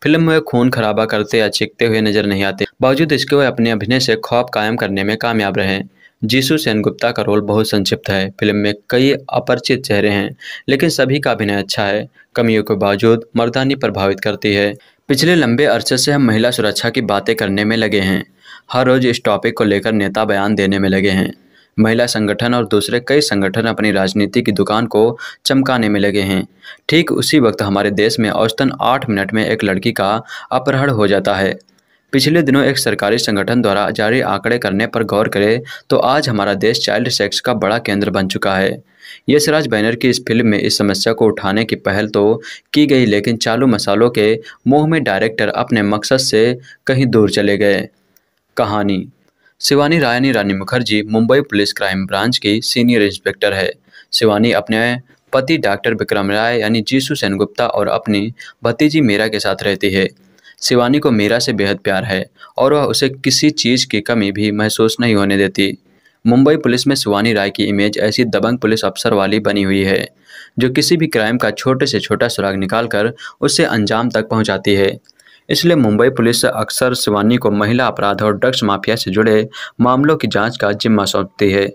फिल्म में खून खराबा करते या चीखते हुए नजर नहीं आते, बावजूद इसके वे अपने अभिनय से खौफ कायम करने में कामयाब रहे। जीसू सेनगुप्ता का रोल बहुत संक्षिप्त है। फिल्म में कई अपरिचित चेहरे हैं, लेकिन सभी का अभिनय अच्छा है। कमियों के बावजूद मर्दानी प्रभावित करती है। पिछले लंबे अरसे से हम महिला सुरक्षा की बातें करने में लगे हैं। हर रोज इस टॉपिक को लेकर नेता बयान देने में लगे हैं। महिला संगठन और दूसरे कई संगठन अपनी राजनीति की दुकान को चमकाने में लगे हैं। ठीक उसी वक्त हमारे देश में औसतन 8 मिनट में एक लड़की का अपहरण हो जाता है। पिछले दिनों एक सरकारी संगठन द्वारा जारी आंकड़े करने पर गौर करें तो आज हमारा देश चाइल्ड सेक्स का बड़ा केंद्र बन चुका है। यशराज बैनर की इस फिल्म में इस समस्या को उठाने की पहल तो की गई, लेकिन चालू मसालों के मोह में डायरेक्टर अपने मकसद से कहीं दूर चले गए। कहानी: Shivani Rani Mukherjee Mumbai police crime branch की सीनियर इंस्पेक्टर है। शिवानी अपने पति डॉक्टर विक्रम राय यानी जीसू सेनगुप्ता और अपनी भतीजी मीरा के साथ रहती है। शिवानी को मीरा से बेहद प्यार है और वह उसे किसी चीज़ की कमी भी महसूस नहीं होने देती। मुंबई पुलिस में शिवानी राय की इमेज ऐसी दबंग पुलिस अफसर वाली बनी हुई है जो किसी भी क्राइम का छोटे से छोटा सुराग निकालकर उसे अंजाम तक पहुंचाती है। इसलिए मुंबई पुलिस अक्सर शिवानी को महिला अपराध और ड्रग्स माफिया से जुड़े मामलों की जांच का जिम्मा सौंपती है।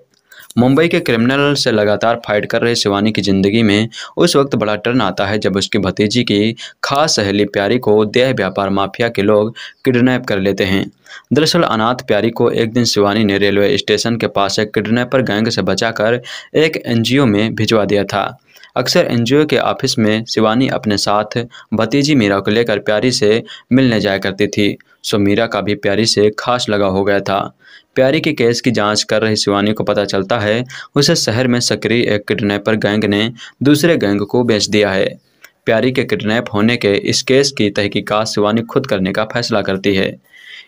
मुंबई के क्रिमिनल से लगातार फाइट कर रहे शिवानी की ज़िंदगी में उस वक्त बड़ा टर्न आता है जब उसकी भतीजी की खास सहेली प्यारी को देह व्यापार माफिया के लोग किडनैप कर लेते हैं। दरअसल अनाथ प्यारी को एक दिन शिवानी ने रेलवे स्टेशन के पास एक किडनैपर गैंग से बचाकर एक एनजीओ में भिजवा दिया था। अक्सर एनजीओ के ऑफिस में शिवानी अपने साथ भतीजी मीरा को लेकर प्यारी से मिलने जाया करती थी, सो मीरा का भी प्यारी से खास लगाव हो गया था। प्यारी के केस की जांच कर रही शिवानी को पता चलता है उसे शहर में सक्रिय एक किडनैपर गैंग ने दूसरे गैंग को बेच दिया है। प्यारी के किडनैप होने के इस केस की तहकीकात शिवानी खुद करने का फैसला करती है।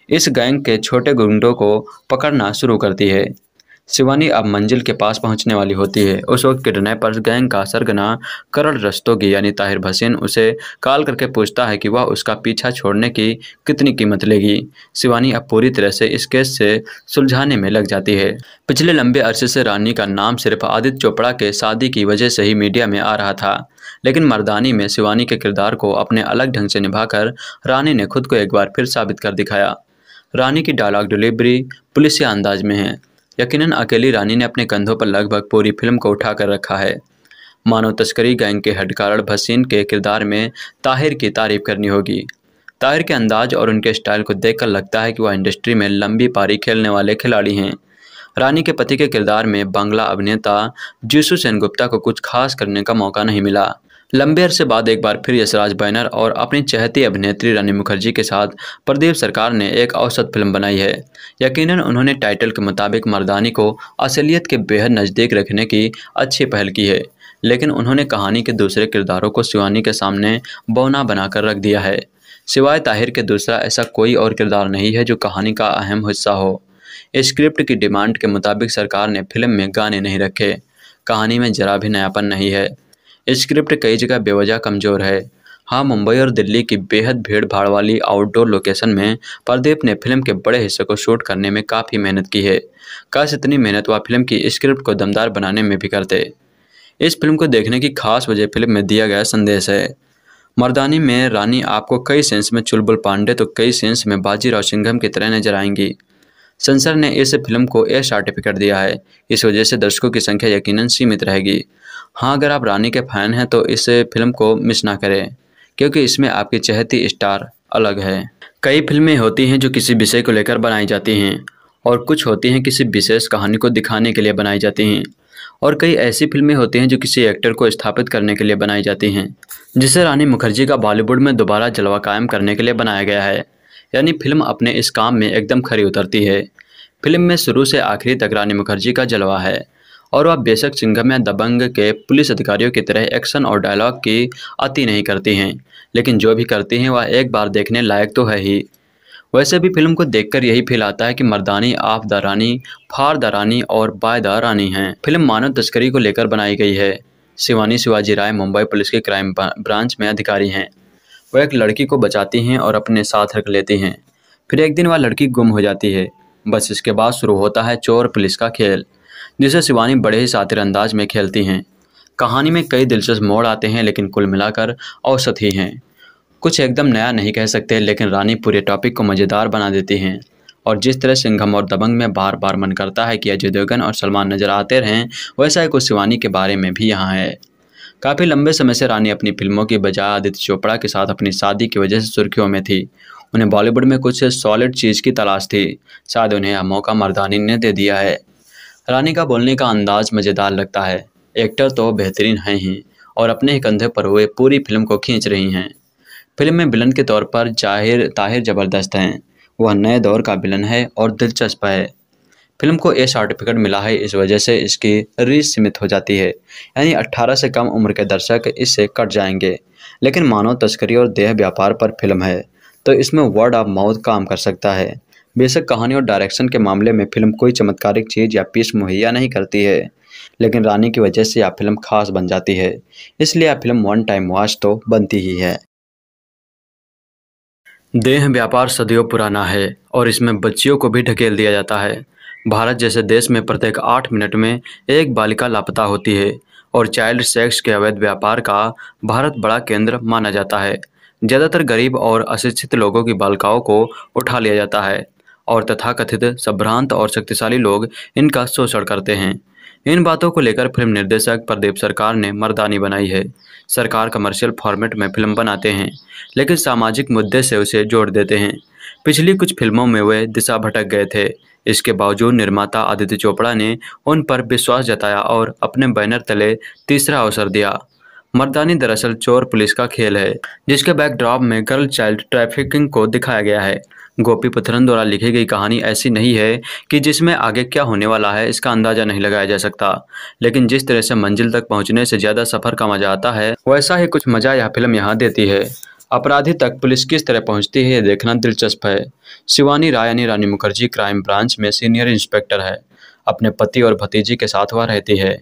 इस गैंग के छोटे गुंडों को पकड़ना शुरू करती है। शिवानी अब मंजिल के पास पहुंचने वाली होती है। उस वक्त किडनैपर्स गैंग का सरगना करण रस्तोगी यानी ताहिर भसीन उसे कॉल करके पूछता है कि वह उसका पीछा छोड़ने की कितनी कीमत लेगी। शिवानी अब पूरी तरह से इस केस से सुलझाने में लग जाती है। पिछले लंबे अरसे से रानी का नाम सिर्फ आदित्य चोपड़ा के शादी की वजह से ही मीडिया में आ रहा था, लेकिन मर्दानी में शिवानी के किरदार को अपने अलग ढंग से निभाकर रानी ने खुद को एक बार फिर साबित कर दिखाया। रानी की डायलॉग डिलीवरी पुलिसिया अंदाज में है। यकीनन अकेली रानी ने अपने कंधों पर लगभग पूरी फिल्म को उठा कर रखा है। मानव तस्करी गैंग के हेडकारण भसीन के किरदार में ताहिर की तारीफ करनी होगी। ताहिर के अंदाज और उनके स्टाइल को देखकर लगता है कि वह इंडस्ट्री में लंबी पारी खेलने वाले खिलाड़ी हैं। रानी के पति के किरदार में बांग्ला अभिनेता जीसू सेनगुप्ता को कुछ खास करने का मौका नहीं मिला। लंबे अरसे बाद एक बार फिर यशराज बैनर और अपनी चहेती अभिनेत्री रानी मुखर्जी के साथ प्रदीप सरकार ने एक औसत फिल्म बनाई है। यकीनन उन्होंने टाइटल के मुताबिक मर्दानी को असलियत के बेहद नज़दीक रखने की अच्छी पहल की है, लेकिन उन्होंने कहानी के दूसरे किरदारों को शिवानी के सामने बौना बनाकर रख दिया है। सिवाय ताहिर के दूसरा ऐसा कोई और किरदार नहीं है जो कहानी का अहम हिस्सा हो। स्क्रिप्ट की डिमांड के मुताबिक सरकार ने फिल्म में गाने नहीं रखे। कहानी में जरा भी नयापन नहीं है। स्क्रिप्ट कई जगह बेवजह कमज़ोर है। हाँ, मुंबई और दिल्ली की बेहद भीड़ भाड़ वाली आउटडोर लोकेशन में प्रदीप ने फिल्म के बड़े हिस्से को शूट करने में काफ़ी मेहनत की है। काश इतनी मेहनत वह फिल्म की स्क्रिप्ट को दमदार बनाने में भी करते। इस फिल्म को देखने की खास वजह फिल्म में दिया गया संदेश है। मर्दानी में रानी आपको कई सेंस में चुलबुल पांडे तो कई सेंस में बाजीराव सिंघम की तरह नजर आएंगी। सेंसर ने इस फिल्म को ए सर्टिफिकेट दिया है। इस वजह से दर्शकों की संख्या यकीनन सीमित रहेगी। हाँ, अगर आप रानी के फैन हैं तो इस फिल्म को मिस ना करें, क्योंकि इसमें आपकी चहेती स्टार अलग है। कई फिल्में होती हैं जो किसी विषय को लेकर बनाई जाती हैं और कुछ होती हैं किसी विशेष कहानी को दिखाने के लिए बनाई जाती हैं, और कई ऐसी फिल्में होती हैं जो किसी एक्टर को स्थापित करने के लिए बनाई जाती हैं, जिसे रानी मुखर्जी का बॉलीवुड में दोबारा जलवा कायम करने के लिए बनाया गया है। यानी फिल्म अपने इस काम में एकदम खरी उतरती है। फिल्म में शुरू से आखिरी तक रानी मुखर्जी का जलवा है और वह बेशक सिंघम या दबंग के पुलिस अधिकारियों की तरह एक्शन और डायलॉग की अति नहीं करती हैं, लेकिन जो भी करती हैं वह एक बार देखने लायक तो है ही। वैसे भी फिल्म को देखकर यही फील आता है कि मर्दानी आप द रानी, फार द रानी और बाय द रानी हैं। फिल्म मानव तस्करी को लेकर बनाई गई है। शिवानी शिवाजी राय मुंबई पुलिस के क्राइम ब्रांच में अधिकारी हैं। वह एक लड़की को बचाती हैं और अपने साथ रख लेती हैं। फिर एक दिन वह लड़की गुम हो जाती है। बस इसके बाद शुरू होता है चोर पुलिस का खेल, जिसे शिवानी बड़े ही शातिर अंदाज में खेलती हैं। कहानी में कई दिलचस्प मोड़ आते हैं, लेकिन कुल मिलाकर औसत ही हैं। कुछ एकदम नया नहीं कह सकते, लेकिन रानी पूरे टॉपिक को मज़ेदार बना देती हैं। और जिस तरह सिंघम और दबंग में बार बार मन करता है कि अजय देवगन और सलमान नजर आते रहें, वैसा ही कुछ शिवानी के बारे में भी यहाँ है। काफ़ी लंबे समय से रानी अपनी फिल्मों की बजाय आदित्य चोपड़ा के साथ अपनी शादी की वजह से सुर्खियों में थी। उन्हें बॉलीवुड में कुछ सॉलिड चीज़ की तलाश थी। शायद उन्हें यह मौका मर्दानी ने दे दिया है। रानी का बोलने का अंदाज मज़ेदार लगता है। एक्टर तो बेहतरीन हैं ही और अपने ही कंधे पर हुए पूरी फिल्म को खींच रही हैं। फिल्म में विलन के तौर पर ताहिर ज़बरदस्त हैं। वह नए दौर का विलन है और दिलचस्प है। फिल्म को ए सर्टिफिकेट मिला है, इस वजह से इसकी रीच सीमित हो जाती है, यानी 18 से कम उम्र के दर्शक इससे कट जाएंगे। लेकिन मानव तस्करी और देह व्यापार पर फिल्म है, तो इसमें वर्ड ऑफ माउथ काम कर सकता है। बेशक कहानी और डायरेक्शन के मामले में फिल्म कोई चमत्कारिक चीज़ या पीस मुहैया नहीं करती है, लेकिन रानी की वजह से यह फिल्म खास बन जाती है। इसलिए यह फिल्म वन टाइम वॉच तो बनती ही है। देह व्यापार सदियों पुराना है और इसमें बच्चियों को भी ढकेल दिया जाता है। भारत जैसे देश में प्रत्येक 8 मिनट में एक बालिका लापता होती है और चाइल्ड सेक्स के अवैध व्यापार का भारत बड़ा केंद्र माना जाता है। ज़्यादातर गरीब और अशिक्षित लोगों की बालिकाओं को उठा लिया जाता है और तथाकथित संभ्रांत और शक्तिशाली लोग इनका शोषण करते हैं। इन बातों को लेकर फिल्म निर्देशक प्रदीप सरकार ने मर्दानी बनाई है। सरकार कमर्शियल फॉर्मेट में फिल्म बनाते हैं, लेकिन सामाजिक मुद्दे से उसे जोड़ देते हैं। पिछली कुछ फिल्मों में वे दिशा भटक गए थे। इसके बावजूद निर्माता आदित्य चोपड़ा ने उन पर विश्वास जताया और अपने बैनर तले तीसरा अवसर दिया। मर्दानी दरअसल चोर पुलिस का खेल है, जिसके बैकड्रॉप में गर्ल चाइल्ड ट्रैफिकिंग को दिखाया गया है। गोपी पुथरन द्वारा लिखी गई कहानी ऐसी नहीं है कि जिसमें आगे क्या होने वाला है इसका अंदाजा नहीं लगाया जा सकता, लेकिन जिस तरह से मंजिल तक पहुंचने से ज़्यादा सफ़र का मजा आता है, वैसा ही कुछ मजा यह फिल्म यहाँ देती है। अपराधी तक पुलिस किस तरह पहुंचती है ये देखना दिलचस्प है। शिवानी राय यानी रानी मुखर्जी क्राइम ब्रांच में सीनियर इंस्पेक्टर है। अपने पति और भतीजी के साथ वह रहती है।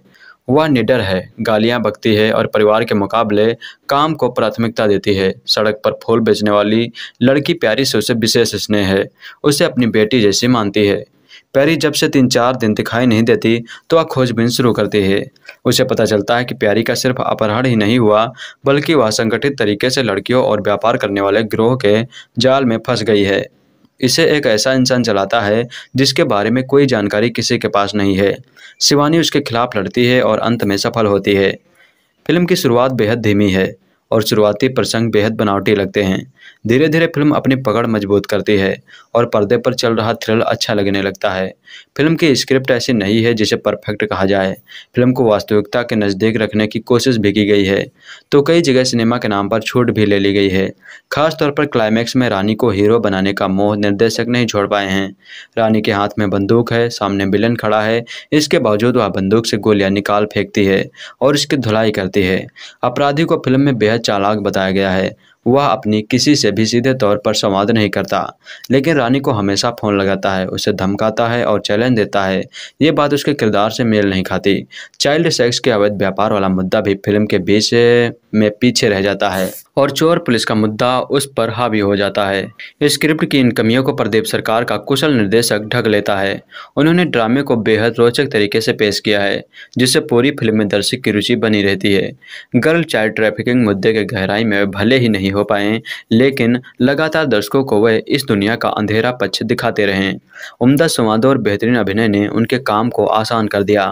वह निडर है, गालियां बकती है और परिवार के मुकाबले काम को प्राथमिकता देती है। सड़क पर फूल बेचने वाली लड़की प्यारी से उसे विशेष स्नेह है। उसे अपनी बेटी जैसी मानती है। प्यारी जब से 3-4 दिन दिखाई नहीं देती तो वह खोजबीन शुरू करती है। उसे पता चलता है कि प्यारी का सिर्फ अपहरण ही नहीं हुआ, बल्कि वह संगठित तरीके से लड़कियों और व्यापार करने वाले गिरोह के जाल में फंस गई है। इसे एक ऐसा इंसान चलाता है जिसके बारे में कोई जानकारी किसी के पास नहीं है। शिवानी उसके खिलाफ लड़ती है और अंत में सफल होती है। फिल्म की शुरुआत बेहद धीमी है और शुरुआती प्रसंग बेहद बनावटी लगते हैं। धीरे धीरे फिल्म अपनी पकड़ मजबूत करती है और पर्दे पर चल रहा थ्रिल अच्छा लगने लगता है। फिल्म की स्क्रिप्ट ऐसी नहीं है जिसे परफेक्ट कहा जाए। फिल्म को वास्तविकता के नज़दीक रखने की कोशिश भी की गई है, तो कई जगह सिनेमा के नाम पर छूट भी ले ली गई है। खासतौर पर क्लाइमैक्स में रानी को हीरो बनाने का मोह निर्देशक नहीं छोड़ पाए हैं। रानी के हाथ में बंदूक है, सामने विलन खड़ा है, इसके बावजूद वह बंदूक से गोलियां निकाल फेंकती है और इसकी धुलाई करती है। अपराधी को फिल्म में बेहद चालाक बताया गया है। वह अपनी किसी से भी सीधे तौर पर संवाद नहीं करता, लेकिन रानी को हमेशा फ़ोन लगाता है, उसे धमकाता है और चैलेंज देता है। ये बात उसके किरदार से मेल नहीं खाती। चाइल्ड सेक्स के अवैध व्यापार वाला मुद्दा भी फिल्म के बीच में पीछे रह जाता है और चोर पुलिस का मुद्दा उस पर हावी हो जाता है। स्क्रिप्ट की इन कमियों को प्रदीप सरकार का कुशल निर्देशक ढक लेता है। उन्होंने ड्रामे को बेहद रोचक तरीके से पेश किया है, जिससे पूरी फिल्म में दर्शक की रुचि बनी रहती है। गर्ल चाइल्ड ट्रैफिकिंग मुद्दे के गहराई में भले ही नहीं हो पाए, लेकिन लगातार दर्शकों को वह इस दुनिया का अंधेरा पक्ष दिखाते रहे। उम्दा संवादों और बेहतरीन अभिनय ने उनके काम को आसान कर दिया।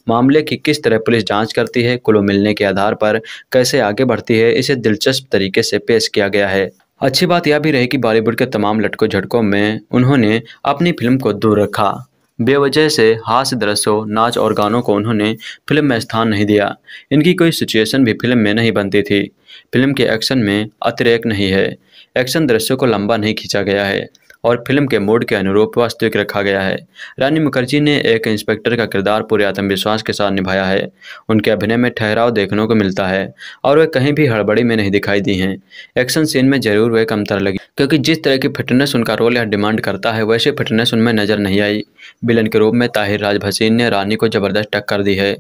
मामले की किस तरह पुलिस जांच करती है, क्लू मिलने के आधार पर कैसे आगे बढ़ती है, इसे दिलचस्प तरीके से पेश किया गया है। अच्छी बात यह भी रही कि बॉलीवुड के तमाम लटकों झटकों में उन्होंने अपनी फिल्म को दूर रखा। बेवजह से हास्य दृश्यों, नाच और गानों को उन्होंने फिल्म में स्थान नहीं दिया। इनकी कोई सिचुएशन भी फिल्म में नहीं बनती थी। फिल्म के एक्शन में अतिरेक नहीं है। एक्शन दृश्यों को लंबा नहीं खींचा गया है और फिल्म के मूड के अनुरूप वास्तविक रखा गया है। रानी मुखर्जी ने एक इंस्पेक्टर का किरदार पूरे आत्मविश्वास के साथ निभाया है। उनके अभिनय में ठहराव देखने को मिलता है और वे कहीं भी हड़बड़ी में नहीं दिखाई दी हैं। एक्शन सीन में जरूर वे कमतर लगी, क्योंकि जिस तरह की फिटनेस उनका रोल यह डिमांड करता है वैसी फिटनेस उनमें नजर नहीं आई। विलन के रूप में ताहिर राज भसीन ने रानी को जबरदस्त टक्कर दी है।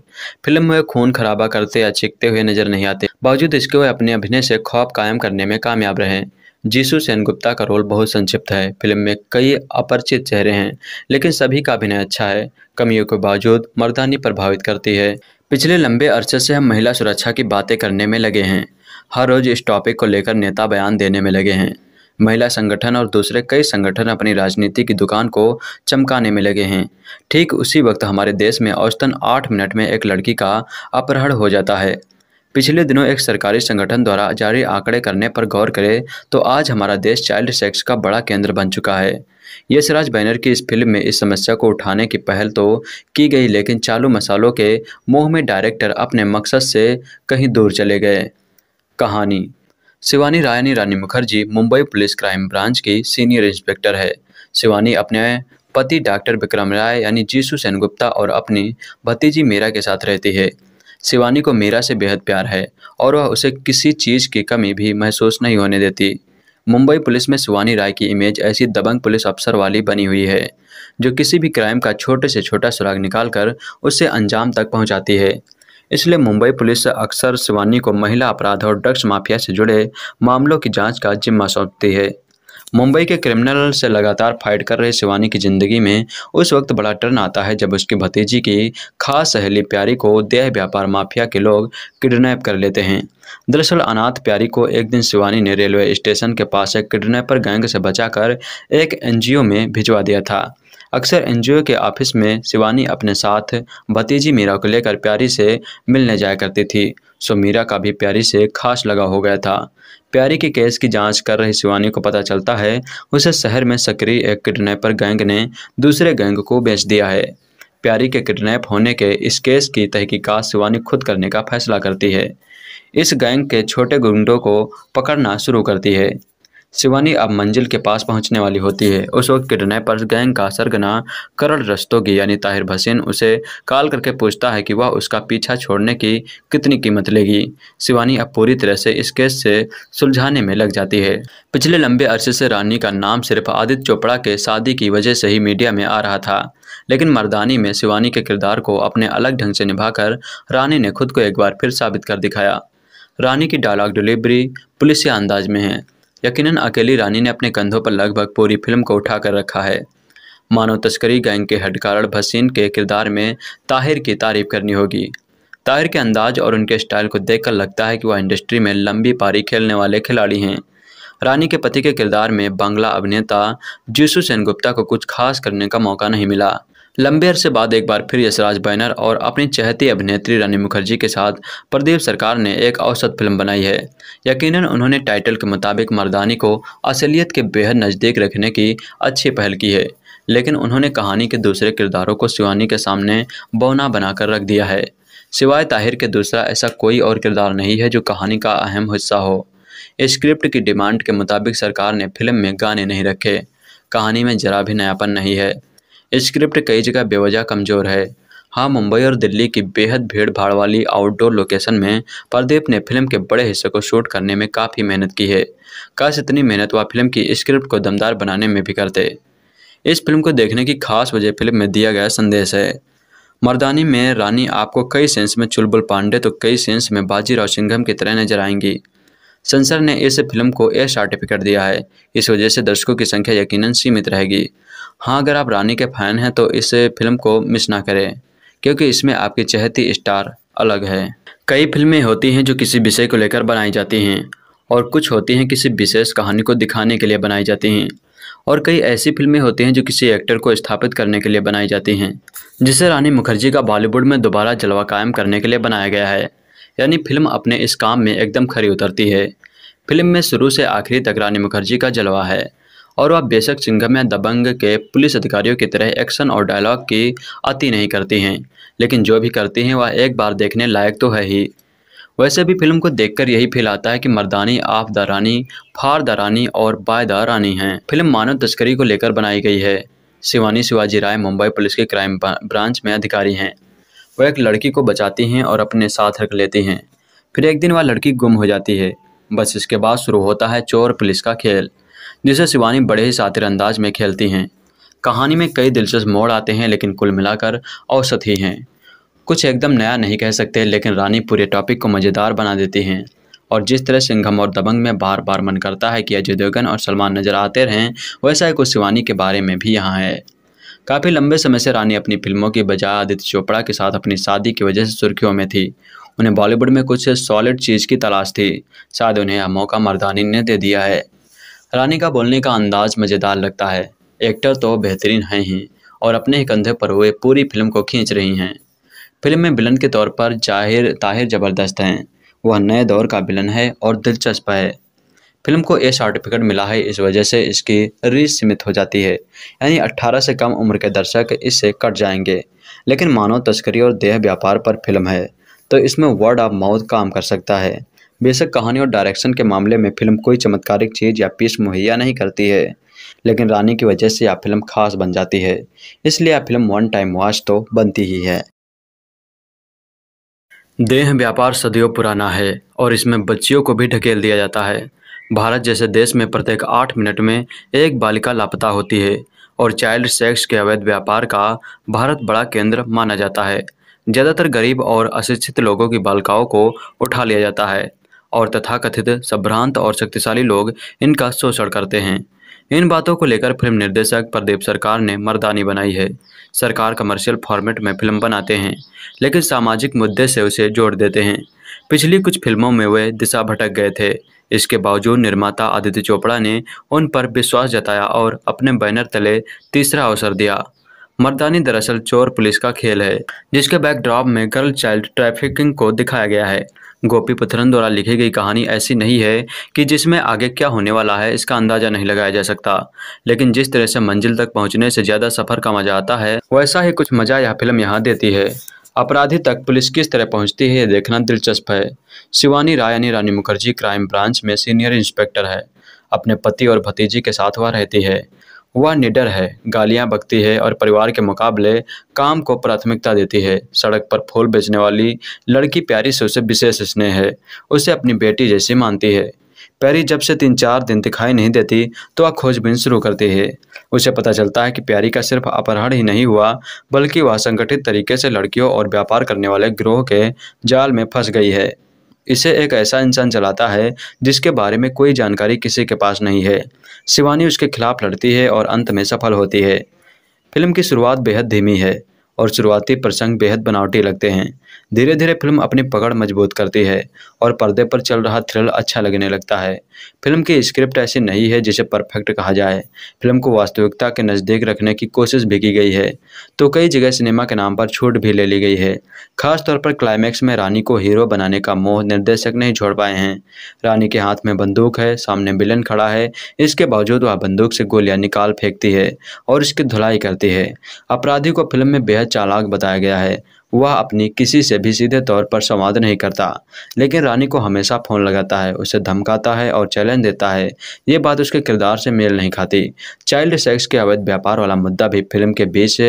फिल्म में खून खराबा करते या चीखते हुए नजर नहीं आते, बावजूद इसके वे अपने अभिनय से खौफ कायम करने में कामयाब रहे। जीसू सेनगुप्ता का रोल बहुत संक्षिप्त है। फिल्म में कई अपरिचित चेहरे हैं, लेकिन सभी का अभिनय अच्छा है। कमियों के बावजूद मर्दानी प्रभावित करती है। पिछले लंबे अरसे से हम महिला सुरक्षा की बातें करने में लगे हैं। हर रोज इस टॉपिक को लेकर नेता बयान देने में लगे हैं। महिला संगठन और दूसरे कई संगठन अपनी राजनीति की दुकान को चमकाने में लगे हैं। ठीक उसी वक्त हमारे देश में औसतन 8 मिनट में एक लड़की का अपहरण हो जाता है। पिछले दिनों एक सरकारी संगठन द्वारा जारी आंकड़े करने पर गौर करें तो आज हमारा देश चाइल्ड सेक्स का बड़ा केंद्र बन चुका है। यशराज बैनर की इस फिल्म में इस समस्या को उठाने की पहल तो की गई, लेकिन चालू मसालों के मोह में डायरेक्टर अपने मकसद से कहीं दूर चले गए। कहानी: Shivani Rani Mukherjee Mumbai police crime branch की सीनियर इंस्पेक्टर है। शिवानी अपने पति डॉक्टर विक्रम राय यानी जीसू सेनगुप्ता और अपनी भतीजी मीरा के साथ रहती है। शिवानी को मीरा से बेहद प्यार है और वह उसे किसी चीज़ की कमी भी महसूस नहीं होने देती। मुंबई पुलिस में शिवानी राय की इमेज ऐसी दबंग पुलिस अफसर वाली बनी हुई है जो किसी भी क्राइम का छोटे से छोटा सुराग निकालकर उसे अंजाम तक पहुंचाती है। इसलिए मुंबई पुलिस अक्सर शिवानी को महिला अपराध और ड्रग्स माफिया से जुड़े मामलों की जांच का जिम्मा सौंपती है। मुंबई के क्रिमिनल से लगातार फाइट कर रहे शिवानी की जिंदगी में उस वक्त बड़ा टर्न आता है जब उसकी भतीजी की खास सहेली प्यारी को देह व्यापार माफिया के लोग किडनैप कर लेते हैं। दरअसल अनाथ प्यारी को एक दिन शिवानी ने रेलवे स्टेशन के पास एक किडनैपर गैंग से बचाकर एक एनजीओ में भिजवा दिया था। अक्सर एनजीओ के ऑफिस में शिवानी अपने साथ भतीजी मीरा को लेकर प्यारी से मिलने जाया करती थी, सो मीरा का भी प्यारी से खास लगाव हो गया था। प्यारी के केस की जांच कर रही शिवानी को पता चलता है उसे शहर में सक्रिय एक किडनैपर गैंग ने दूसरे गैंग को बेच दिया है। प्यारी के किडनैप होने के इस केस की तहकीकात शिवानी खुद करने का फैसला करती है। इस गैंग के छोटे गुंडों को पकड़ना शुरू करती है। शिवानी अब मंजिल के पास पहुंचने वाली होती है। उस वक्त किडनैपर्स गैंग का सरगना करण रस्तोगी यानी ताहिर भसीन उसे कॉल करके पूछता है कि वह उसका पीछा छोड़ने की कितनी कीमत लेगी। शिवानी अब पूरी तरह से इस केस से सुलझाने में लग जाती है। पिछले लंबे अरसे से रानी का नाम सिर्फ आदित्य चोपड़ा के शादी की वजह से ही मीडिया में आ रहा था, लेकिन मर्दानी में शिवानी के किरदार को अपने अलग ढंग से निभाकर रानी ने खुद को एक बार फिर साबित कर दिखाया। रानी की डायलॉग डिलीवरी पुलिसिया अंदाज में है। यकीनन अकेली रानी ने अपने कंधों पर लगभग पूरी फिल्म को उठा कर रखा है। मानव तस्करी गैंग के हेडकारण भसीन के किरदार में ताहिर की तारीफ करनी होगी। ताहिर के अंदाज और उनके स्टाइल को देखकर लगता है कि वह इंडस्ट्री में लंबी पारी खेलने वाले खिलाड़ी हैं। रानी के पति के किरदार में बांग्ला अभिनेता जीसू सेनगुप्ता को कुछ खास करने का मौका नहीं मिला। लंबे अरसे बाद एक बार फिर यशराज बैनर और अपनी चहेती अभिनेत्री रानी मुखर्जी के साथ प्रदीप सरकार ने एक औसत फिल्म बनाई है। यकीनन उन्होंने टाइटल के मुताबिक मर्दानी को असलियत के बेहद नज़दीक रखने की अच्छी पहल की है, लेकिन उन्होंने कहानी के दूसरे किरदारों को शिवानी के सामने बौना बनाकर रख दिया है। सिवाय ताहिर के दूसरा ऐसा कोई और किरदार नहीं है जो कहानी का अहम हिस्सा हो। स्क्रिप्ट की डिमांड के मुताबिक सरकार ने फिल्म में गाने नहीं रखे। कहानी में जरा भी नयापन नहीं है। स्क्रिप्ट कई जगह बेवजह कमज़ोर है। हाँ, मुंबई और दिल्ली की बेहद भीड़ भाड़ वाली आउटडोर लोकेशन में प्रदीप ने फिल्म के बड़े हिस्से को शूट करने में काफ़ी मेहनत की है। काश इतनी मेहनत वह फिल्म की स्क्रिप्ट को दमदार बनाने में भी करते। इस फिल्म को देखने की खास वजह फिल्म में दिया गया संदेश है। मर्दानी में रानी आपको कई सेंस में चुलबुल पांडे तो कई सेंस में बाजीराव सिंघम की तरह नजर आएंगी। सेंसर ने इस फिल्म को ए सर्टिफिकेट दिया है। इस वजह से दर्शकों की संख्या यकीनन सीमित रहेगी। हाँ, अगर आप रानी के फैन हैं तो इस फिल्म को मिस ना करें, क्योंकि इसमें आपकी चहेती स्टार अलग है। कई फिल्में होती हैं जो किसी विषय को लेकर बनाई जाती हैं और कुछ होती हैं किसी विशेष कहानी को दिखाने के लिए बनाई जाती हैं, और कई ऐसी फिल्में होती हैं जो किसी एक्टर को स्थापित करने के लिए बनाई जाती हैं, जिसे रानी मुखर्जी का बॉलीवुड में दोबारा जलवा कायम करने के लिए बनाया गया है। यानी फिल्म अपने इस काम में एकदम खरी उतरती है। फिल्म में शुरू से आखिरी तक रानी मुखर्जी का जलवा है और वह बेशक सिंघम या दबंग के पुलिस अधिकारियों की तरह एक्शन और डायलॉग की अति नहीं करती हैं, लेकिन जो भी करती हैं वह एक बार देखने लायक तो है ही। वैसे भी फिल्म को देखकर यही फील आता है कि मर्दानी आप द रानी, फार द रानी और बाय द रानी हैं। फिल्म मानव तस्करी को लेकर बनाई गई है। शिवानी शिवाजी राय मुंबई पुलिस के क्राइम ब्रांच में अधिकारी हैं। वह एक लड़की को बचाती हैं और अपने साथ रख लेती हैं। फिर एक दिन वह लड़की गुम हो जाती है। बस इसके बाद शुरू होता है चोर पुलिस का खेल, जिसे शिवानी बड़े ही शातिर अंदाज में खेलती हैं। कहानी में कई दिलचस्प मोड़ आते हैं, लेकिन कुल मिलाकर औसत ही हैं। कुछ एकदम नया नहीं कह सकते, लेकिन रानी पूरे टॉपिक को मज़ेदार बना देती हैं। और जिस तरह सिंघम और दबंग में बार बार मन करता है कि अजय देवगन और सलमान नजर आते रहें, वैसा ही कुछ शिवानी के बारे में भी यहाँ है। काफ़ी लंबे समय से रानी अपनी फिल्मों की बजाय आदित्य चोपड़ा के साथ अपनी शादी की वजह से सुर्खियों में थी। उन्हें बॉलीवुड में कुछ सॉलिड चीज़ की तलाश थी। शायद उन्हें यह मौका मर्दानी ने दे दिया है। रानी का बोलने का अंदाज मज़ेदार लगता है। एक्टर तो बेहतरीन हैं ही, और अपने ही कंधे पर हुए पूरी फिल्म को खींच रही हैं। फिल्म में विलन के तौर पर ताहिर ज़बरदस्त हैं। वह नए दौर का विलन है और दिलचस्प है। फिल्म को ए सर्टिफिकेट मिला है, इस वजह से इसकी रीच सीमित हो जाती है, यानी 18 से कम उम्र के दर्शक इससे कट जाएंगे। लेकिन मानव तस्करी और देह व्यापार पर फिल्म है, तो इसमें वर्ड ऑफ माउथ काम कर सकता है। बेशक कहानी और डायरेक्शन के मामले में फिल्म कोई चमत्कारिक चीज़ या पीस मुहैया नहीं करती है, लेकिन रानी की वजह से यह फिल्म खास बन जाती है। इसलिए यह फिल्म वन टाइम वॉच तो बनती ही है। देह व्यापार सदियों पुराना है और इसमें बच्चियों को भी ढकेल दिया जाता है। भारत जैसे देश में प्रत्येक 8 मिनट में एक बालिका लापता होती है और चाइल्ड सेक्स के अवैध व्यापार का भारत बड़ा केंद्र माना जाता है। ज़्यादातर गरीब और अशिक्षित लोगों की बालिकाओं को उठा लिया जाता है और तथाकथित संभ्रांत और शक्तिशाली लोग इनका शोषण करते हैं। इन बातों को लेकर फिल्म निर्देशक प्रदीप सरकार ने मर्दानी बनाई है। सरकार कमर्शियल फॉर्मेट में फिल्म बनाते हैं, लेकिन सामाजिक मुद्दे से उसे जोड़ देते हैं। पिछली कुछ फिल्मों में वे दिशा भटक गए थे। इसके बावजूद निर्माता आदित्य चोपड़ा ने उन पर विश्वास जताया और अपने बैनर तले तीसरा अवसर दिया। मर्दानी दरअसल चोर पुलिस का खेल है, जिसके बैकड्रॉप में गर्ल चाइल्ड ट्रैफिकिंग को दिखाया गया है। गोपी पुत्रन द्वारा लिखी गई कहानी ऐसी नहीं है कि जिसमें आगे क्या होने वाला है इसका अंदाजा नहीं लगाया जा सकता, लेकिन जिस तरह से मंजिल तक पहुंचने से ज़्यादा सफ़र का मजा आता है, वैसा ही कुछ मजा यह फिल्म यहाँ देती है। अपराधी तक पुलिस किस तरह पहुंचती है ये देखना दिलचस्प है। शिवानी राय यानी रानी मुखर्जी क्राइम ब्रांच में सीनियर इंस्पेक्टर है। अपने पति और भतीजी के साथ वह रहती है। वह निडर है, गालियां बकती है और परिवार के मुकाबले काम को प्राथमिकता देती है। सड़क पर फूल बेचने वाली लड़की प्यारी से उसे विशेष स्नेह है। उसे अपनी बेटी जैसी मानती है। प्यारी जब से 3-4 दिन दिखाई नहीं देती तो वह खोजबीन शुरू करती है। उसे पता चलता है कि प्यारी का सिर्फ अपहरण ही नहीं हुआ, बल्कि वह संगठित तरीके से लड़कियों और व्यापार करने वाले गिरोह के जाल में फंस गई है। इसे एक ऐसा इंसान चलाता है जिसके बारे में कोई जानकारी किसी के पास नहीं है। शिवानी उसके खिलाफ लड़ती है और अंत में सफल होती है। फिल्म की शुरुआत बेहद धीमी है और शुरुआती प्रसंग बेहद बनावटी लगते हैं। धीरे धीरे फिल्म अपनी पकड़ मजबूत करती है और पर्दे पर चल रहा थ्रिल अच्छा लगने लगता है। फिल्म की स्क्रिप्ट ऐसी नहीं है जिसे परफेक्ट कहा जाए। फिल्म को वास्तविकता के नज़दीक रखने की कोशिश भी की गई है, तो कई जगह सिनेमा के नाम पर छूट भी ले ली गई है। खासतौर पर क्लाइमैक्स में रानी को हीरो बनाने का मोह निर्देशक नहीं छोड़ पाए हैं। रानी के हाथ में बंदूक है, सामने विलन खड़ा है, इसके बावजूद वह बंदूक से गोलियां निकाल फेंकती है और इसकी धुलाई करती है। अपराधी को फिल्म में बेहद चालाक बताया गया है। वह अपनी किसी से भी सीधे तौर पर संवाद नहीं करता, लेकिन रानी को हमेशा फ़ोन लगाता है, उसे धमकाता है और चैलेंज देता है। ये बात उसके किरदार से मेल नहीं खाती। चाइल्ड सेक्स के अवैध व्यापार वाला मुद्दा भी फिल्म के बीच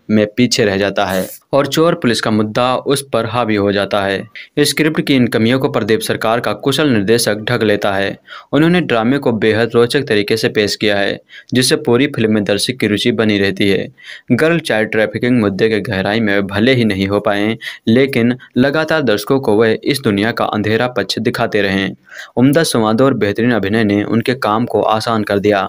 में पीछे रह जाता है और चोर पुलिस का मुद्दा उस पर हावी हो जाता है। स्क्रिप्ट की इन कमियों को प्रदीप सरकार का कुशल निर्देशक ढक लेता है। उन्होंने ड्रामे को बेहद रोचक तरीके से पेश किया है, जिससे पूरी फिल्म में दर्शक की रुचि बनी रहती है। गर्ल चाइल्ड ट्रैफिकिंग मुद्दे के गहराई में भले ही नहीं हो पाए, लेकिन लगातार दर्शकों को वह इस दुनिया का अंधेरा पक्ष दिखाते रहे। उम्दा संवादों और बेहतरीन अभिनय ने उनके काम को आसान कर दिया।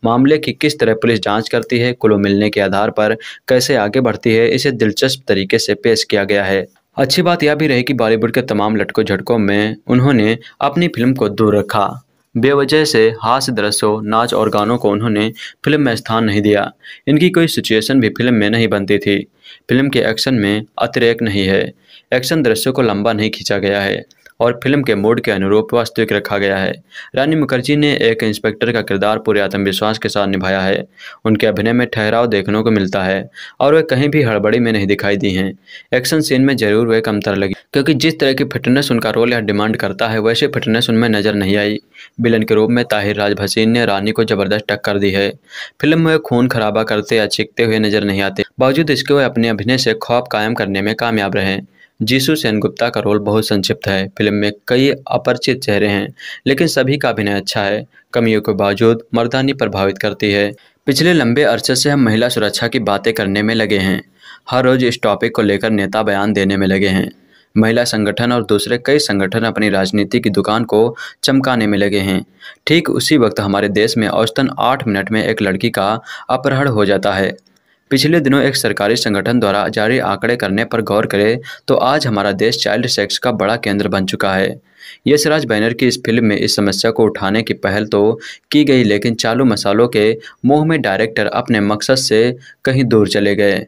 मामले की किस तरह पुलिस जांच करती है, क्लू मिलने के आधार पर कैसे आगे बढ़ती है, इसे दिलचस्प तरीके से पेश किया गया है। अच्छी बात यह भी रही कि बॉलीवुड के तमाम लटकों झटकों में उन्होंने अपनी फिल्म को दूर रखा। बेवजह से हास्य दृश्यों, नाच और गानों को उन्होंने फिल्म में स्थान नहीं दिया। इनकी कोई सिचुएशन भी फिल्म में नहीं बनती थी। फिल्म के एक्शन में अतिरेक नहीं है। एक्शन दृश्यों को लंबा नहीं खींचा गया है। और फिल्म के मूड के अनुरूप वास्तविक रखा गया है। रानी मुखर्जी ने एक इंस्पेक्टर का किरदार पूरे आत्मविश्वास के साथ निभाया है। उनके अभिनय में ठहराव देखने को मिलता है और वे कहीं भी हड़बड़ी में नहीं दिखाई दी हैं। एक्शन सीन में जरूर वे कमतर लगी, क्योंकि जिस तरह की फिटनेस उनका रोल यह डिमांड करता है वैसी फिटनेस उनमें नजर नहीं आई। विलन के रूप में ताहिर राज भसीन ने रानी को जबरदस्त टक्कर दी है। फिल्म में खून खराबा करते या चीखते हुए नजर नहीं आते, बावजूद इसके वे अपने अभिनय से खौफ कायम करने में कामयाब रहे। जीसू सेनगुप्ता का रोल बहुत संक्षिप्त है। फिल्म में कई अपरिचित चेहरे हैं, लेकिन सभी का अभिनय अच्छा है। कमियों के बावजूद मर्दानी प्रभावित करती है। पिछले लंबे अरसे से हम महिला सुरक्षा की बातें करने में लगे हैं। हर रोज इस टॉपिक को लेकर नेता बयान देने में लगे हैं। महिला संगठन और दूसरे कई संगठन अपनी राजनीति की दुकान को चमकाने में लगे हैं। ठीक उसी वक्त हमारे देश में औसतन 8 मिनट में एक लड़की का अपहरण हो जाता है। पिछले दिनों एक सरकारी संगठन द्वारा जारी आंकड़े करने पर गौर करें तो आज हमारा देश चाइल्ड सेक्स का बड़ा केंद्र बन चुका है। यशराज बैनर की इस फिल्म में इस समस्या को उठाने की पहल तो की गई, लेकिन चालू मसालों के मोह में डायरेक्टर अपने मकसद से कहीं दूर चले गए।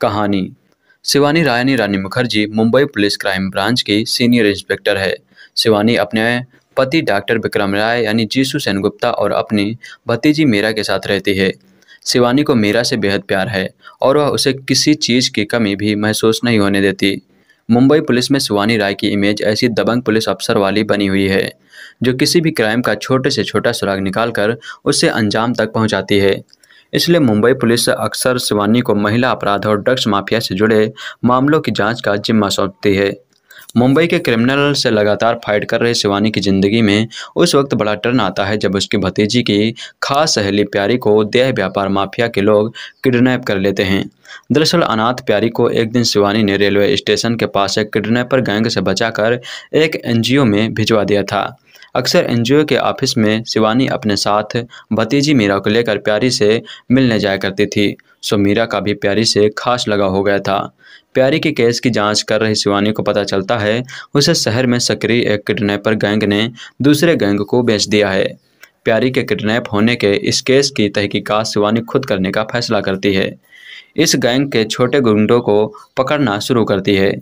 कहानी: Shivani Rani Mukherjee Mumbai police crime branch की सीनियर इंस्पेक्टर है। शिवानी अपने पति डॉक्टर विक्रम राय यानी जीसू सेनगुप्ता और अपनी भतीजी मीरा के साथ रहती है। शिवानी को मीरा से बेहद प्यार है और वह उसे किसी चीज़ की कमी भी महसूस नहीं होने देती। मुंबई पुलिस में शिवानी राय की इमेज ऐसी दबंग पुलिस अफसर वाली बनी हुई है जो किसी भी क्राइम का छोटे से छोटा सुराग निकालकर उसे अंजाम तक पहुंचाती है। इसलिए मुंबई पुलिस अक्सर शिवानी को महिला अपराध और ड्रग्स माफिया से जुड़े मामलों की जांच का जिम्मा सौंपती है। मुंबई के क्रिमिनल से लगातार फाइट कर रहे शिवानी की ज़िंदगी में उस वक्त बड़ा टर्न आता है जब उसकी भतीजी की खास सहेली प्यारी को देह व्यापार माफिया के लोग किडनैप कर लेते हैं। दरअसल अनाथ प्यारी को एक दिन शिवानी ने रेलवे स्टेशन के पास एक किडनैपर गैंग से बचाकर एक एनजीओ में भिजवा दिया था। अक्सर एनजीओ के ऑफिस में शिवानी अपने साथ भतीजी मीरा को लेकर प्यारी से मिलने जाया करती थी, सो मीरा का भी प्यारी से खास लगाव हो गया था। प्यारी के केस की जांच कर रही शिवानी को पता चलता है उसे शहर में सक्रिय एक किडनैपर गैंग ने दूसरे गैंग को बेच दिया है। प्यारी के किडनैप होने के इस केस की तहकीकात शिवानी खुद करने का फैसला करती है। इस गैंग के छोटे गुंडों को पकड़ना शुरू करती है।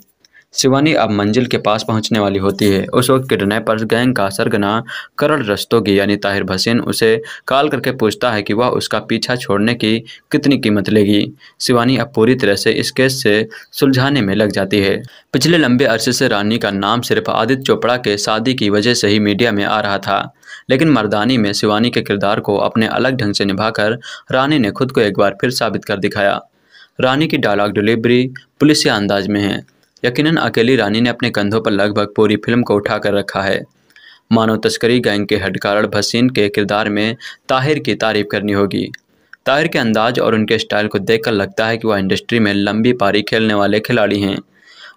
शिवानी अब मंजिल के पास पहुंचने वाली होती है। उस वक्त किडनैपर्स गैंग का सरगना करण रस्तोगी यानी ताहिर भसीन उसे कॉल करके पूछता है कि वह उसका पीछा छोड़ने की कितनी कीमत लेगी। शिवानी अब पूरी तरह से इस केस से सुलझाने में लग जाती है। पिछले लंबे अरसे से रानी का नाम सिर्फ आदित्य चोपड़ा के शादी की वजह से ही मीडिया में आ रहा था, लेकिन मर्दानी में शिवानी के किरदार को अपने अलग ढंग से निभाकर रानी ने खुद को एक बार फिर साबित कर दिखाया। रानी की डायलॉग डिलीवरी पुलिसिया अंदाज में है। यकीनन अकेली रानी ने अपने कंधों पर लगभग पूरी फिल्म को उठा कर रखा है। मानव तस्करी गैंग के हेडकारण भसीन के किरदार में ताहिर की तारीफ करनी होगी। ताहिर के अंदाज और उनके स्टाइल को देखकर लगता है कि वह इंडस्ट्री में लंबी पारी खेलने वाले खिलाड़ी हैं।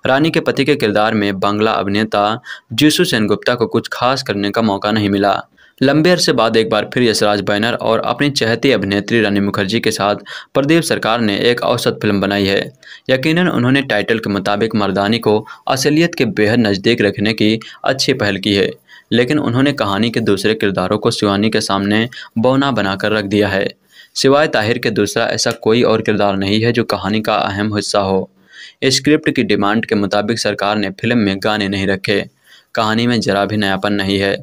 रानी के पति के किरदार में बांग्ला अभिनेता जीसू सेनगुप्ता को कुछ खास करने का मौका नहीं मिला। लंबे अरसे बाद एक बार फिर यशराज बैनर और अपनी चहेती अभिनेत्री रानी मुखर्जी के साथ प्रदीप सरकार ने एक औसत फिल्म बनाई है। यकीनन उन्होंने टाइटल के मुताबिक मर्दानी को असलियत के बेहद नज़दीक रखने की अच्छी पहल की है, लेकिन उन्होंने कहानी के दूसरे किरदारों को शिवानी के सामने बौना बनाकर रख दिया है। सिवाय ताहिर के दूसरा ऐसा कोई और किरदार नहीं है जो कहानी का अहम हिस्सा हो। स्क्रिप्ट की डिमांड के मुताबिक सरकार ने फिल्म में गाने नहीं रखे। कहानी में जरा भी नयापन नहीं है।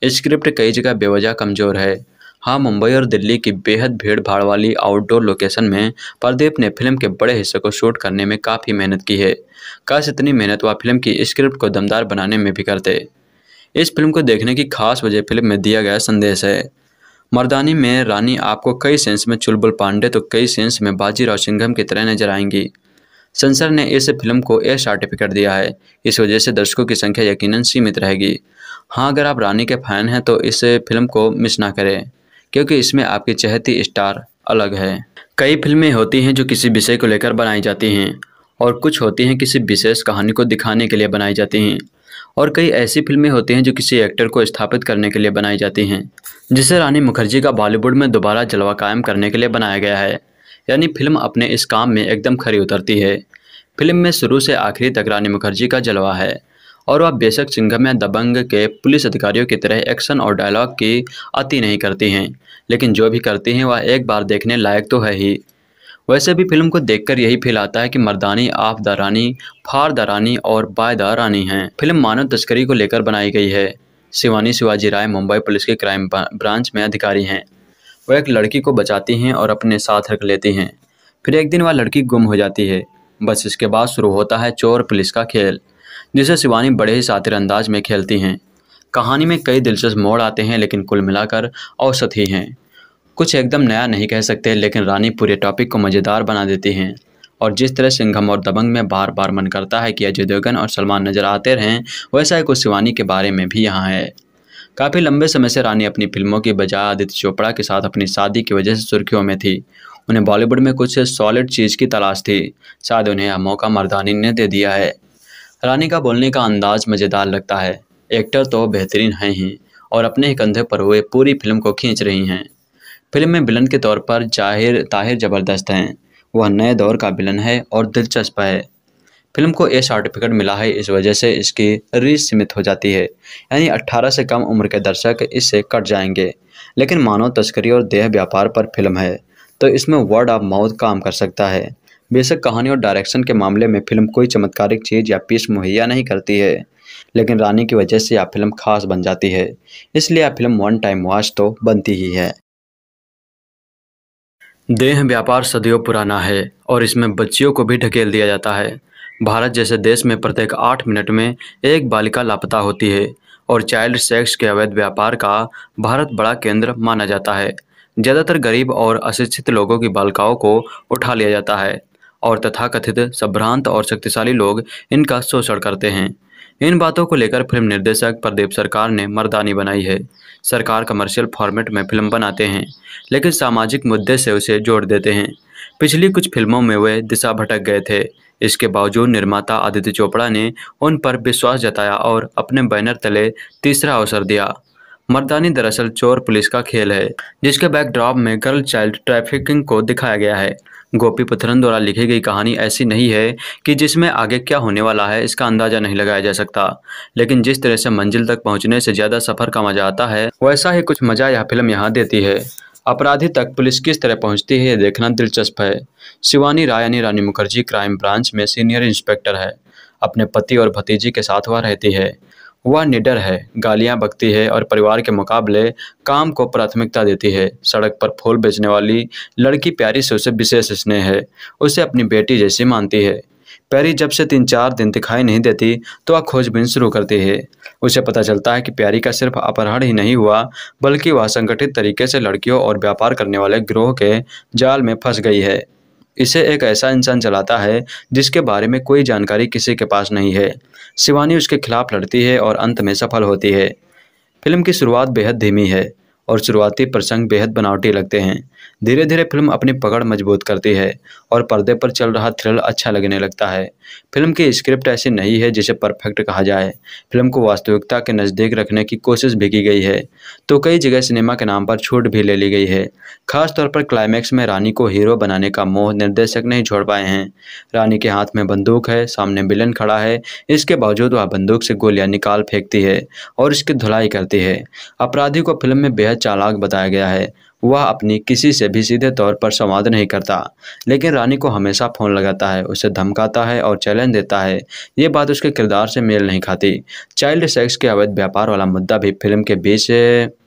स्क्रिप्ट कई जगह बेवजह कमज़ोर है। हाँ, मुंबई और दिल्ली की बेहद भीड़ भाड़ वाली आउटडोर लोकेशन में प्रदीप ने फिल्म के बड़े हिस्से को शूट करने में काफ़ी मेहनत की है। काश इतनी मेहनत वह फिल्म की स्क्रिप्ट को दमदार बनाने में भी करते। इस फिल्म को देखने की खास वजह फिल्म में दिया गया संदेश है। मर्दानी में रानी आपको कई सेंस में चुलबुल पांडे तो कई सेंस में बाजीराव सिंघम की तरह नजर आएंगी। सेंसर ने इस फिल्म को ए सर्टिफिकेट दिया है। इस वजह से दर्शकों की संख्या यकीनन सीमित रहेगी। हाँ, अगर आप रानी के फैन हैं तो इस फिल्म को मिस ना करें, क्योंकि इसमें आपकी चहेती स्टार अलग है। कई फिल्में होती हैं जो किसी विषय को लेकर बनाई जाती हैं और कुछ होती हैं किसी विशेष कहानी को दिखाने के लिए बनाई जाती हैं, और कई ऐसी फिल्में होती हैं जो किसी एक्टर को स्थापित करने के लिए बनाई जाती हैं, जिसे रानी मुखर्जी का बॉलीवुड में दोबारा जलवा कायम करने के लिए बनाया गया है। यानी फिल्म अपने इस काम में एकदम खरी उतरती है। फिल्म में शुरू से आखिरी तक रानी मुखर्जी का जलवा है और वह बेशक सिंघम या दबंग के पुलिस अधिकारियों की तरह एक्शन और डायलॉग की अति नहीं करती हैं, लेकिन जो भी करती हैं वह एक बार देखने लायक तो है ही। वैसे भी फिल्म को देखकर यही फील आता है कि मर्दानी आप द रानी, फार द रानी और बाय द रानी हैं। फिल्म मानव तस्करी को लेकर बनाई गई है। शिवानी शिवाजी राय मुंबई पुलिस के क्राइम ब्रांच में अधिकारी हैं। वो एक लड़की को बचाती हैं और अपने साथ रख लेती हैं। फिर एक दिन वह लड़की गुम हो जाती है। बस इसके बाद शुरू होता है चोर पुलिस का खेल, जिसे शिवानी बड़े ही शातिर अंदाज में खेलती हैं। कहानी में कई दिलचस्प मोड़ आते हैं, लेकिन कुल मिलाकर औसत ही हैं। कुछ एकदम नया नहीं कह सकते, लेकिन रानी पूरे टॉपिक को मज़ेदार बना देती हैं। और जिस तरह सिंघम और दबंग में बार बार मन करता है कि अजय देवगन और सलमान नजर आते रहें, वैसा ही कुछ शिवानी के बारे में भी यहाँ है। काफ़ी लंबे समय से रानी अपनी फिल्मों की बजाय आदित्य चोपड़ा के साथ अपनी शादी की वजह से सुर्खियों में थी। उन्हें बॉलीवुड में कुछ सॉलिड चीज़ की तलाश थी। शायद उन्हें यह मौका मर्दानी ने दे दिया है। रानी का बोलने का अंदाज मज़ेदार लगता है। एक्टर तो बेहतरीन हैं ही और अपने ही कंधे पर हुए पूरी फिल्म को खींच रही हैं। फिल्म में विलन के तौर पर ताहिर ज़बरदस्त हैं। वह नए दौर का विलन है और दिलचस्प है। फिल्म को ए सर्टिफिकेट मिला है, इस वजह से इसकी रीच सीमित हो जाती है, यानी 18 से कम उम्र के दर्शक इससे कट जाएंगे। लेकिन मानव तस्करी और देह व्यापार पर फिल्म है, तो इसमें वर्ड ऑफ माउथ काम कर सकता है। बेशक कहानी और डायरेक्शन के मामले में फिल्म कोई चमत्कारिक चीज़ या पीस मुहैया नहीं करती है, लेकिन रानी की वजह से यह फिल्म खास बन जाती है। इसलिए यह फिल्म वन टाइम वॉच तो बनती ही है। देह व्यापार सदियों पुराना है और इसमें बच्चियों को भी ढकेल दिया जाता है। भारत जैसे देश में प्रत्येक 8 मिनट में एक बालिका लापता होती है और चाइल्ड सेक्स के अवैध व्यापार का भारत बड़ा केंद्र माना जाता है। ज़्यादातर गरीब और अशिक्षित लोगों की बालिकाओं को उठा लिया जाता है और तथाकथित संभ्रांत और शक्तिशाली लोग इनका शोषण करते हैं। इन बातों को लेकर फिल्म निर्देशक प्रदीप सरकार ने मर्दानी बनाई है। सरकार कमर्शियल फॉर्मेट में फिल्म बनाते हैं, लेकिन सामाजिक मुद्दे से उसे जोड़ देते हैं। पिछली कुछ फिल्मों में वे दिशा भटक गए थे। इसके बावजूद निर्माता आदित्य चोपड़ा ने उन पर विश्वास जताया और अपने बैनर तले तीसरा अवसर दिया। मर्दानी दरअसल चोर पुलिस का खेल है, जिसके बैकड्रॉप में गर्ल चाइल्ड ट्रैफिकिंग को दिखाया गया है। गोपी पुत्रन द्वारा लिखी गई कहानी ऐसी नहीं है कि जिसमें आगे क्या होने वाला है इसका अंदाजा नहीं लगाया जा सकता, लेकिन जिस तरह से मंजिल तक पहुंचने से ज़्यादा सफ़र का मजा आता है, वैसा ही कुछ मजा यह फिल्म यहाँ देती है। अपराधी तक पुलिस किस तरह पहुंचती है ये देखना दिलचस्प है। शिवानी राय यानी रानी मुखर्जी क्राइम ब्रांच में सीनियर इंस्पेक्टर है। अपने पति और भतीजी के साथ वह रहती है। वह निडर है, गालियां बकती है और परिवार के मुकाबले काम को प्राथमिकता देती है। सड़क पर फूल बेचने वाली लड़की प्यारी से उसे विशेष स्नेह है। उसे अपनी बेटी जैसी मानती है। प्यारी जब से 3-4 दिन दिखाई नहीं देती तो वह खोजबीन शुरू करती है। उसे पता चलता है कि प्यारी का सिर्फ अपहरण ही नहीं हुआ, बल्कि वह संगठित तरीके से लड़कियों और व्यापार करने वाले गिरोह के जाल में फंस गई है। इसे एक ऐसा इंसान चलाता है जिसके बारे में कोई जानकारी किसी के पास नहीं है। शिवानी उसके खिलाफ लड़ती है और अंत में सफल होती है। फिल्म की शुरुआत बेहद धीमी है और शुरुआती प्रसंग बेहद बनावटी लगते हैं। धीरे धीरे फिल्म अपनी पकड़ मजबूत करती है और पर्दे पर चल रहा थ्रिल अच्छा लगने लगता है। फिल्म की स्क्रिप्ट ऐसी नहीं है जिसे परफेक्ट कहा जाए। फिल्म को वास्तविकता के नज़दीक रखने की कोशिश भी की गई है, तो कई जगह सिनेमा के नाम पर छूट भी ले ली गई है। खासतौर पर क्लाइमैक्स में रानी को हीरो बनाने का मोह निर्देशक नहीं छोड़ पाए हैं। रानी के हाथ में बंदूक है, सामने विलन खड़ा है, इसके बावजूद वह बंदूक से गोलियां निकाल फेंकती है और इसकी धुलाई करती है। अपराधी को फिल्म में बेहद चालाक बताया गया है। वह अपनी किसी से भी सीधे तौर पर संवाद नहीं करता, लेकिन रानी को हमेशा फ़ोन लगाता है, उसे धमकाता है और चैलेंज देता है। ये बात उसके किरदार से मेल नहीं खाती। चाइल्ड सेक्स के अवैध व्यापार वाला मुद्दा भी फिल्म के बीच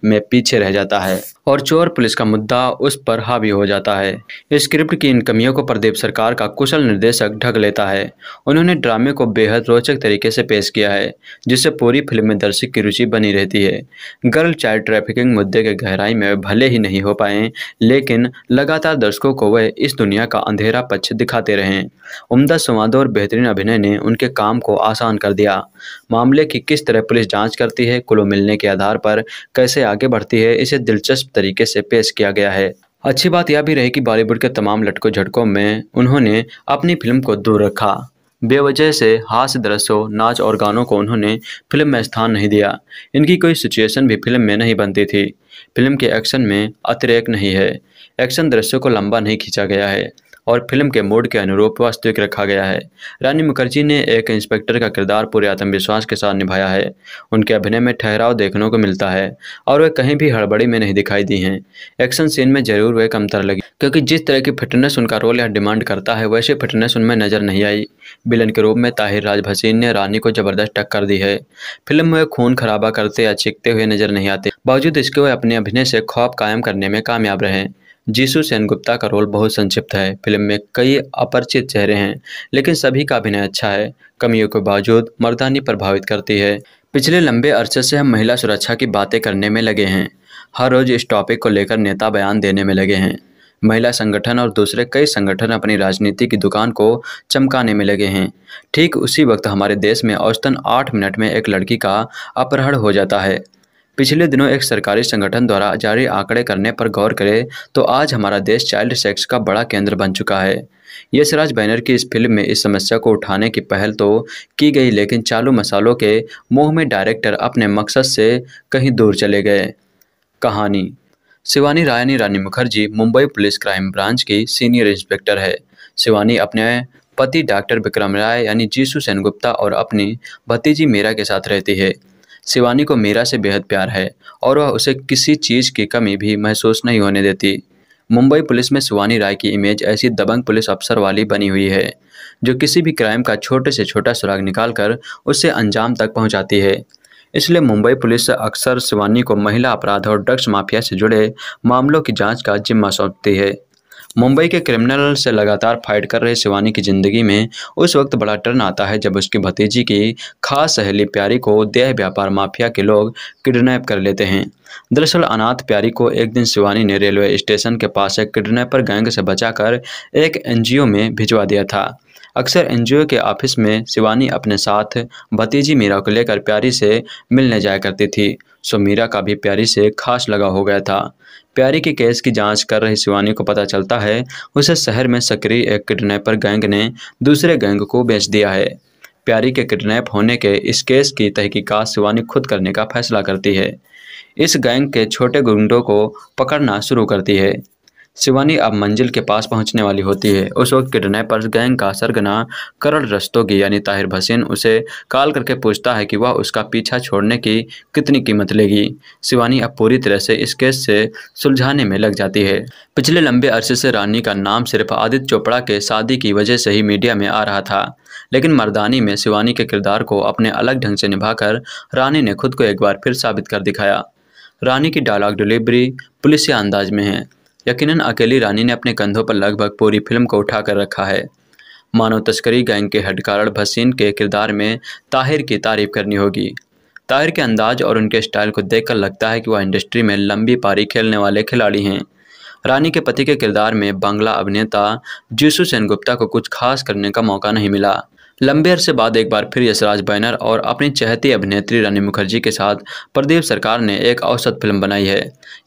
में पीछे रह जाता है और चोर पुलिस का मुद्दा उस पर हावी हो जाता है। स्क्रिप्ट की इन कमियों को प्रदीप सरकार का कुशल निर्देशक ढक लेता है। उन्होंने ड्रामे को बेहद रोचक तरीके से पेश किया है, जिससे पूरी फिल्म में दर्शक की रुचि बनी रहती है। गर्ल चाइल्ड ट्रैफिकिंग मुद्दे के गहराई में भले ही नहीं हो पाए, लेकिन लगातार दर्शकों को वह इस दुनिया का अंधेरा पक्ष दिखाते रहे। उम्दा संवादों और बेहतरीन अभिनय ने उनके काम को आसान कर दिया। मामले की किस तरह पुलिस जांच करती है, क्लू मिलने के आधार पर कैसे आगे बढ़ती है, इसे दिलचस्प तरीके से पेश किया गया है। अच्छी बात यह भी रही कि बॉलीवुड के तमाम लटकों झटकों में उन्होंने अपनी फिल्म को दूर रखा। बेवजह से हास्य दृश्यों, नाच और गानों को उन्होंने फिल्म में स्थान नहीं दिया। इनकी कोई सिचुएशन भी फिल्म में नहीं बनती थी। फिल्म के एक्शन में अतिरेक नहीं है। एक्शन दृश्यों को लंबा नहीं खींचा गया है और फिल्म के मूड के अनुरूप वास्तविक रखा गया है। रानी मुखर्जी ने एक इंस्पेक्टर का किरदार पूरे आत्मविश्वास के साथ निभाया है। उनके अभिनय में ठहराव देखने को मिलता है और वे कहीं भी हड़बड़ी में नहीं दिखाई दी हैं। एक्शन सीन में जरूर वे कमतर लगी, क्योंकि जिस तरह की फिटनेस उनका रोल यह डिमांड करता है वैसी फिटनेस उनमें नजर नहीं आई। विलन के रूप में ताहिर राज भसीन ने रानी को जबरदस्त टक्कर दी है। फिल्म में खून खराबा करते या चीखते हुए नजर नहीं आते, बावजूद इसके वे अपने अभिनय से खौफ कायम करने में कामयाब रहे। जीसू सेनगुप्ता का रोल बहुत संक्षिप्त है। फिल्म में कई अपरिचित चेहरे हैं, लेकिन सभी का अभिनय अच्छा है। कमियों के बावजूद मर्दानी प्रभावित करती है। पिछले लंबे अरसे से हम महिला सुरक्षा की बातें करने में लगे हैं। हर रोज इस टॉपिक को लेकर नेता बयान देने में लगे हैं। महिला संगठन और दूसरे कई संगठन अपनी राजनीति की दुकान को चमकाने में लगे हैं। ठीक उसी वक्त हमारे देश में औसतन 8 मिनट में एक लड़की का अपहरण हो जाता है। पिछले दिनों एक सरकारी संगठन द्वारा जारी आंकड़े करने पर गौर करें तो आज हमारा देश चाइल्ड सेक्स का बड़ा केंद्र बन चुका है। यशराज बैनर की इस फिल्म में इस समस्या को उठाने की पहल तो की गई, लेकिन चालू मसालों के मोह में डायरेक्टर अपने मकसद से कहीं दूर चले गए। कहानी: Shivani Rani Mukherjee Mumbai police crime branch की सीनियर इंस्पेक्टर है। शिवानी अपने पति डॉक्टर विक्रम राय यानी जीसू सेनगुप्ता और अपनी भतीजी मीरा के साथ रहती है। शिवानी को मीरा से बेहद प्यार है और वह उसे किसी चीज़ की कमी भी महसूस नहीं होने देती। मुंबई पुलिस में शिवानी राय की इमेज ऐसी दबंग पुलिस अफसर वाली बनी हुई है जो किसी भी क्राइम का छोटे से छोटा सुराग निकालकर उसे अंजाम तक पहुंचाती है। इसलिए मुंबई पुलिस अक्सर शिवानी को महिला अपराध और ड्रग्स माफिया से जुड़े मामलों की जांच का जिम्मा सौंपती है। मुंबई के क्रिमिनल से लगातार फाइट कर रहे शिवानी की ज़िंदगी में उस वक्त बड़ा टर्न आता है जब उसकी भतीजी की खास सहेली प्यारी को देह व्यापार माफिया के लोग किडनैप कर लेते हैं। दरअसल अनाथ प्यारी को एक दिन शिवानी ने रेलवे स्टेशन के पास एक किडनैपर गैंग से बचाकर एक एनजीओ में भिजवा दिया था। अक्सर एनजीओ के ऑफिस में शिवानी अपने साथ भतीजी मीरा को लेकर प्यारी से मिलने जाया करती थी, सो मीरा का भी प्यारी से खास लगाव हो गया था। प्यारी के केस की जांच कर रही शिवानी को पता चलता है उसे शहर में सक्रिय एक किडनैपर गैंग ने दूसरे गैंग को बेच दिया है। प्यारी के किडनैप होने के इस केस की तहकीकात शिवानी खुद करने का फैसला करती है। इस गैंग के छोटे गुंडों को पकड़ना शुरू करती है। शिवानी अब मंजिल के पास पहुंचने वाली होती है। उस वक्त किडनैपर्स गैंग का सरगना करण रस्तोगी यानी ताहिर भसीन उसे कॉल करके पूछता है कि वह उसका पीछा छोड़ने की कितनी कीमत लेगी। शिवानी अब पूरी तरह से इस केस से सुलझाने में लग जाती है। पिछले लंबे अरसे से रानी का नाम सिर्फ आदित्य चोपड़ा के शादी की वजह से ही मीडिया में आ रहा था, लेकिन मर्दानी में शिवानी के किरदार को अपने अलग ढंग से निभाकर रानी ने खुद को एक बार फिर साबित कर दिखाया। रानी की डायलॉग डिलीवरी पुलिसिया अंदाज में है। यकीनन अकेली रानी ने अपने कंधों पर लगभग पूरी फिल्म को उठा कर रखा है। मानव तस्करी गैंग के हेडकारण भसीन के किरदार में ताहिर की तारीफ करनी होगी। ताहिर के अंदाज और उनके स्टाइल को देखकर लगता है कि वह इंडस्ट्री में लंबी पारी खेलने वाले खिलाड़ी हैं। रानी के पति के किरदार में बांग्ला अभिनेता जीसू सेनगुप्ता को कुछ खास करने का मौका नहीं मिला। लंबे अरसे बाद एक बार फिर यशराज बैनर और अपनी चहेती अभिनेत्री रानी मुखर्जी के साथ प्रदीप सरकार ने एक औसत फिल्म बनाई है।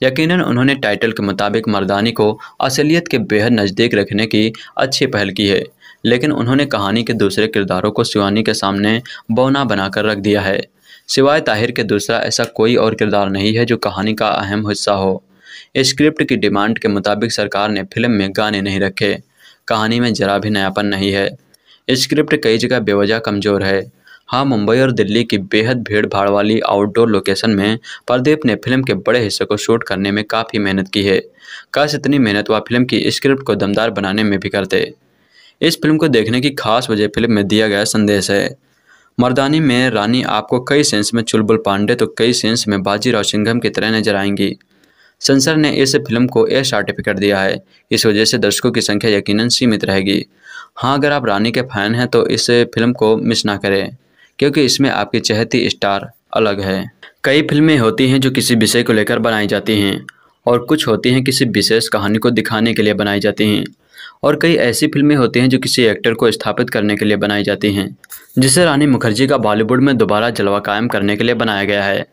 यकीनन उन्होंने टाइटल के मुताबिक मर्दानी को असलियत के बेहद नज़दीक रखने की अच्छी पहल की है, लेकिन उन्होंने कहानी के दूसरे किरदारों को शिवानी के सामने बौना बनाकर रख दिया है। सिवाय ताहिर के दूसरा ऐसा कोई और किरदार नहीं है जो कहानी का अहम हिस्सा हो। स्क्रिप्ट की डिमांड के मुताबिक सरकार ने फिल्म में गाने नहीं रखे। कहानी में जरा भी नयापन नहीं है। स्क्रिप्ट कई जगह बेवजह कमज़ोर है। हाँ, मुंबई और दिल्ली की बेहद भीड़ भाड़ वाली आउटडोर लोकेशन में प्रदीप ने फिल्म के बड़े हिस्से को शूट करने में काफ़ी मेहनत की है। काश इतनी मेहनत वह फिल्म की स्क्रिप्ट को दमदार बनाने में भी करते। इस फिल्म को देखने की खास वजह फिल्म में दिया गया संदेश है। मर्दानी में रानी आपको कई सेंस में चुलबुल पांडे तो कई सेंस में बाजीराव सिंघम की तरह नजर आएंगी। सेंसर ने इस फिल्म को ए सर्टिफिकेट दिया है। इस वजह से दर्शकों की संख्या यकीनन सीमित रहेगी। हाँ, अगर आप रानी के फैन हैं तो इस फिल्म को मिस ना करें, क्योंकि इसमें आपकी चहेती स्टार अलग है। कई फिल्में होती हैं जो किसी विषय को लेकर बनाई जाती हैं और कुछ होती हैं किसी विशेष कहानी को दिखाने के लिए बनाई जाती हैं, और कई ऐसी फिल्में होती हैं जो किसी एक्टर को स्थापित करने के लिए बनाई जाती हैं, जिसे रानी मुखर्जी का बॉलीवुड में दोबारा जलवा कायम करने के लिए बनाया गया है।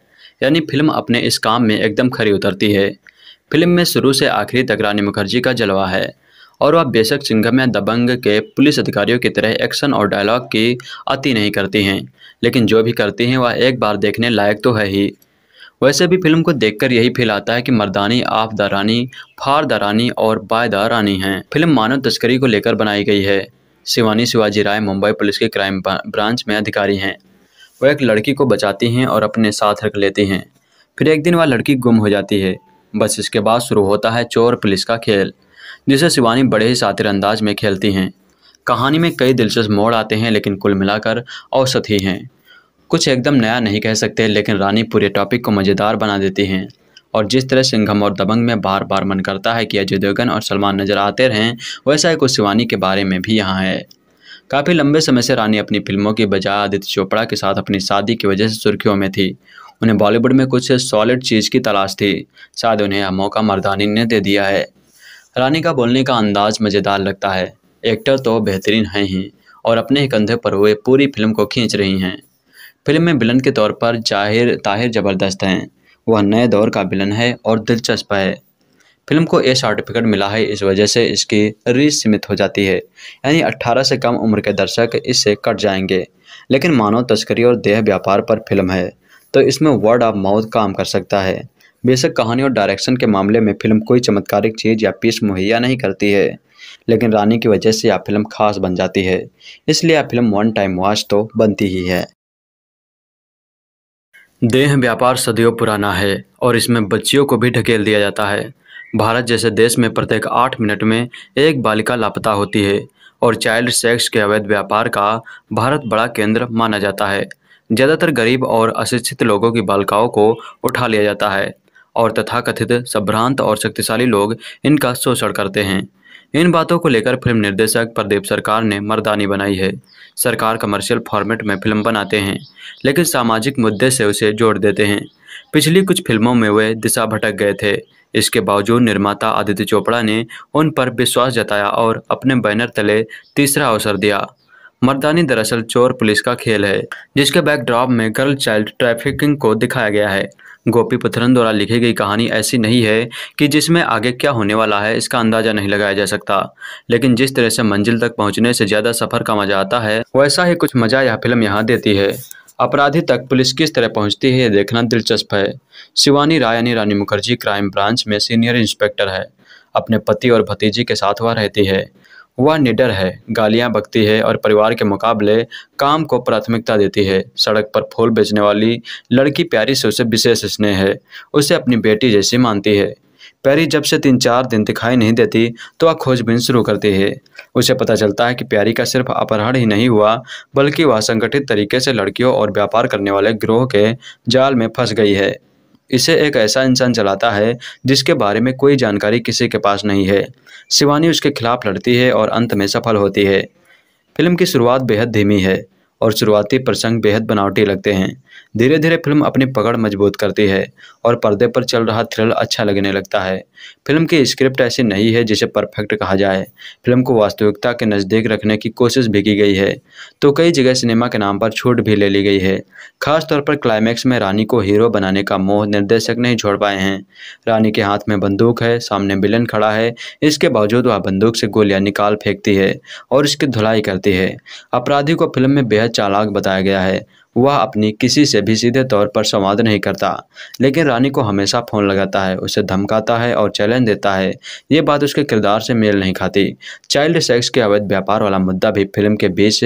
यानी फिल्म अपने इस काम में एकदम खरी उतरती है। फिल्म में शुरू से आखिरी तक रानी मुखर्जी का जलवा है और वह बेशक सिंघम या दबंग के पुलिस अधिकारियों की तरह एक्शन और डायलॉग की अति नहीं करती हैं, लेकिन जो भी करती हैं वह एक बार देखने लायक तो है ही। वैसे भी फिल्म को देखकर यही फील आता है कि मर्दानी आप द रानी, फार द रानी और बाय द रानी हैं। फिल्म मानव तस्करी को लेकर बनाई गई है। शिवानी शिवाजी राय मुंबई पुलिस के क्राइम ब्रांच में अधिकारी हैं। वो एक लड़की को बचाती हैं और अपने साथ रख लेती हैं। फिर एक दिन वह लड़की गुम हो जाती है। बस इसके बाद शुरू होता है चोर पुलिस का खेल, जिसे शिवानी बड़े ही शातिर अंदाज में खेलती हैं। कहानी में कई दिलचस्प मोड़ आते हैं, लेकिन कुल मिलाकर औसत ही हैं। कुछ एकदम नया नहीं कह सकते, लेकिन रानी पूरे टॉपिक को मज़ेदार बना देती हैं। और जिस तरह सिंघम और दबंग में बार बार मन करता है कि अजय देवगन और सलमान नजर आते रहें, वैसा ही कुछ शिवानी के बारे में भी यहाँ है। काफ़ी लंबे समय से रानी अपनी फिल्मों की बजाय आदित्य चोपड़ा के साथ अपनी शादी की वजह से सुर्खियों में थी। उन्हें बॉलीवुड में कुछ सॉलिड चीज़ की तलाश थी। शायद उन्हें यह मौका मर्दानी ने दे दिया है। रानी का बोलने का अंदाज मज़ेदार लगता है। एक्टर तो बेहतरीन हैं ही, और अपने ही कंधे पर हुए पूरी फिल्म को खींच रही हैं। फिल्म में विलन के तौर पर ताहिर ज़बरदस्त हैं। वह नए दौर का विलन है और दिलचस्प है। फिल्म को ए सर्टिफिकेट मिला है, इस वजह से इसकी रीच सीमित हो जाती है, यानी 18 से कम उम्र के दर्शक इससे कट जाएंगे। लेकिन मानव तस्करी और देह व्यापार पर फिल्म है, तो इसमें वर्ड ऑफ माउथ काम कर सकता है। बेशक कहानी और डायरेक्शन के मामले में फिल्म कोई चमत्कारिक चीज़ या पीस मुहैया नहीं करती है, लेकिन रानी की वजह से यह फिल्म खास बन जाती है। इसलिए यह फिल्म वन टाइम वॉच तो बनती ही है। देह व्यापार सदियों पुराना है और इसमें बच्चियों को भी ढकेल दिया जाता है। भारत जैसे देश में प्रत्येक 8 मिनट में एक बालिका लापता होती है और चाइल्ड सेक्स के अवैध व्यापार का भारत बड़ा केंद्र माना जाता है। ज़्यादातर गरीब और अशिक्षित लोगों की बालिकाओं को उठा लिया जाता है और तथाकथित संभ्रांत और शक्तिशाली लोग इनका शोषण करते हैं। इन बातों को लेकर फिल्म निर्देशक प्रदीप सरकार ने मर्दानी बनाई है। सरकार कमर्शियल फॉर्मेट में फिल्म बनाते हैं, लेकिन सामाजिक मुद्दे से उसे जोड़ देते हैं। पिछली कुछ फिल्मों में वे दिशा भटक गए थे। इसके बावजूद निर्माता आदित्य चोपड़ा ने उन पर विश्वास जताया और अपने बैनर तले तीसरा अवसर दिया। मर्दानी दरअसल चोर पुलिस का खेल है, जिसके बैकड्रॉप में गर्ल चाइल्ड ट्रैफिकिंग को दिखाया गया है। गोपी पुत्रन द्वारा लिखी गई कहानी ऐसी नहीं है कि जिसमें आगे क्या होने वाला है इसका अंदाजा नहीं लगाया जा सकता, लेकिन जिस तरह से मंजिल तक पहुंचने से ज़्यादा सफ़र का मजा आता है, वैसा ही कुछ मजा यह फिल्म यहाँ देती है। अपराधी तक पुलिस किस तरह पहुंचती है ये देखना दिलचस्प है। शिवानी राय यानी रानी मुखर्जी क्राइम ब्रांच में सीनियर इंस्पेक्टर है। अपने पति और भतीजी के साथ वह रहती है। वह निडर है, गालियां बकती है और परिवार के मुकाबले काम को प्राथमिकता देती है। सड़क पर फूल बेचने वाली लड़की प्यारी से उसे विशेष स्नेह है। उसे अपनी बेटी जैसी मानती है। प्यारी जब से 3-4 दिन दिखाई नहीं देती तो वह खोजबीन शुरू करती है। उसे पता चलता है कि प्यारी का सिर्फ अपहरण ही नहीं हुआ, बल्कि वह संगठित तरीके से लड़कियों और व्यापार करने वाले गिरोह के जाल में फंस गई है। इसे एक ऐसा इंसान चलाता है जिसके बारे में कोई जानकारी किसी के पास नहीं है। शिवानी उसके खिलाफ लड़ती है और अंत में सफल होती है। फिल्म की शुरुआत बेहद धीमी है और शुरुआती प्रसंग बेहद बनावटी लगते हैं। धीरे धीरे फिल्म अपनी पकड़ मजबूत करती है और पर्दे पर चल रहा थ्रिल अच्छा लगने लगता है। फिल्म की स्क्रिप्ट ऐसी नहीं है जिसे परफेक्ट कहा जाए। फिल्म को वास्तविकता के नज़दीक रखने की कोशिश भी की गई है, तो कई जगह सिनेमा के नाम पर छूट भी ले ली गई है। खासतौर पर क्लाइमैक्स में रानी को हीरो बनाने का मोह निर्देशक नहीं छोड़ पाए हैं। रानी के हाथ में बंदूक है, सामने विलन खड़ा है, इसके बावजूद वह बंदूक से गोलियां निकाल फेंकती है और इसकी धुलाई करती है। अपराधी को फिल्म में बेहद चालाक बताया गया है। वह अपनी किसी से भी सीधे तौर पर संवाद नहीं करता, लेकिन रानी को हमेशा फ़ोन लगाता है, उसे धमकाता है और चैलेंज देता है। ये बात उसके किरदार से मेल नहीं खाती। चाइल्ड सेक्स के अवैध व्यापार वाला मुद्दा भी फिल्म के बीच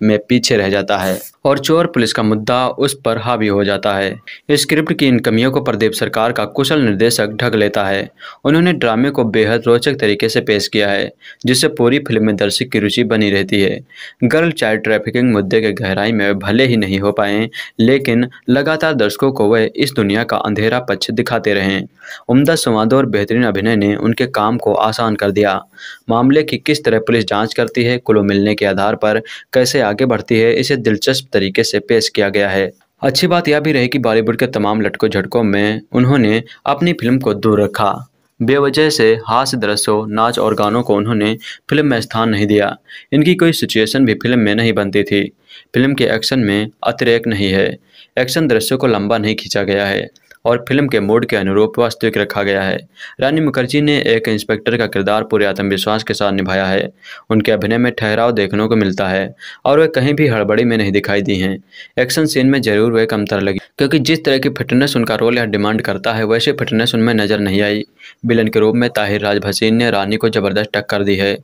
में पीछे रह जाता है और चोर पुलिस का मुद्दा उस पर हावी हो जाता है। स्क्रिप्ट की इन कमियों को प्रदीप सरकार का कुशल निर्देशक ढक लेता है। उन्होंने ड्रामे को बेहद रोचक तरीके से पेश किया है, जिससे पूरी फिल्म में दर्शक की रुचि बनी रहती है। गर्ल चाइल्ड ट्रैफिकिंग मुद्दे के गहराई में भले ही नहीं हो पाए, लेकिन लगातार दर्शकों को वह इस दुनिया का अंधेरा पक्ष दिखाते रहे। उम्दा संवादों और बेहतरीन अभिनय ने उनके काम को आसान कर दिया। मामले की किस तरह पुलिस जांच करती है, क्लू मिलने के आधार पर कैसे आगे बढ़ती है, इसे दिलचस्प तरीके से पेश किया गया है। अच्छी बात यह भी रही कि बॉलीवुड के तमाम लटकों झटकों में उन्होंने अपनी फिल्म को दूर रखा। बेवजह से हास्य दृश्यों, नाच और गानों को उन्होंने फिल्म में स्थान नहीं दिया। इनकी कोई सिचुएशन भी फिल्म में नहीं बनती थी। फिल्म के एक्शन में अतिरेक नहीं है। एक्शन दृश्यों को लंबा नहीं खींचा गया है। और फिल्म के मूड के अनुरूप वास्तविक रखा गया है। रानी मुखर्जी ने एक इंस्पेक्टर का किरदार पूरे आत्मविश्वास के साथ निभाया है। उनके अभिनय में ठहराव देखने को मिलता है और वे कहीं भी हड़बड़ी में नहीं दिखाई दी हैं। एक्शन सीन में जरूर वे कमतर लगी, क्योंकि जिस तरह की फिटनेस उनका रोल यह डिमांड करता है वैसी फिटनेस उनमें नजर नहीं आई। विलन के रूप में ताहिर राज भसीन ने रानी को जबरदस्त टक्कर दी है।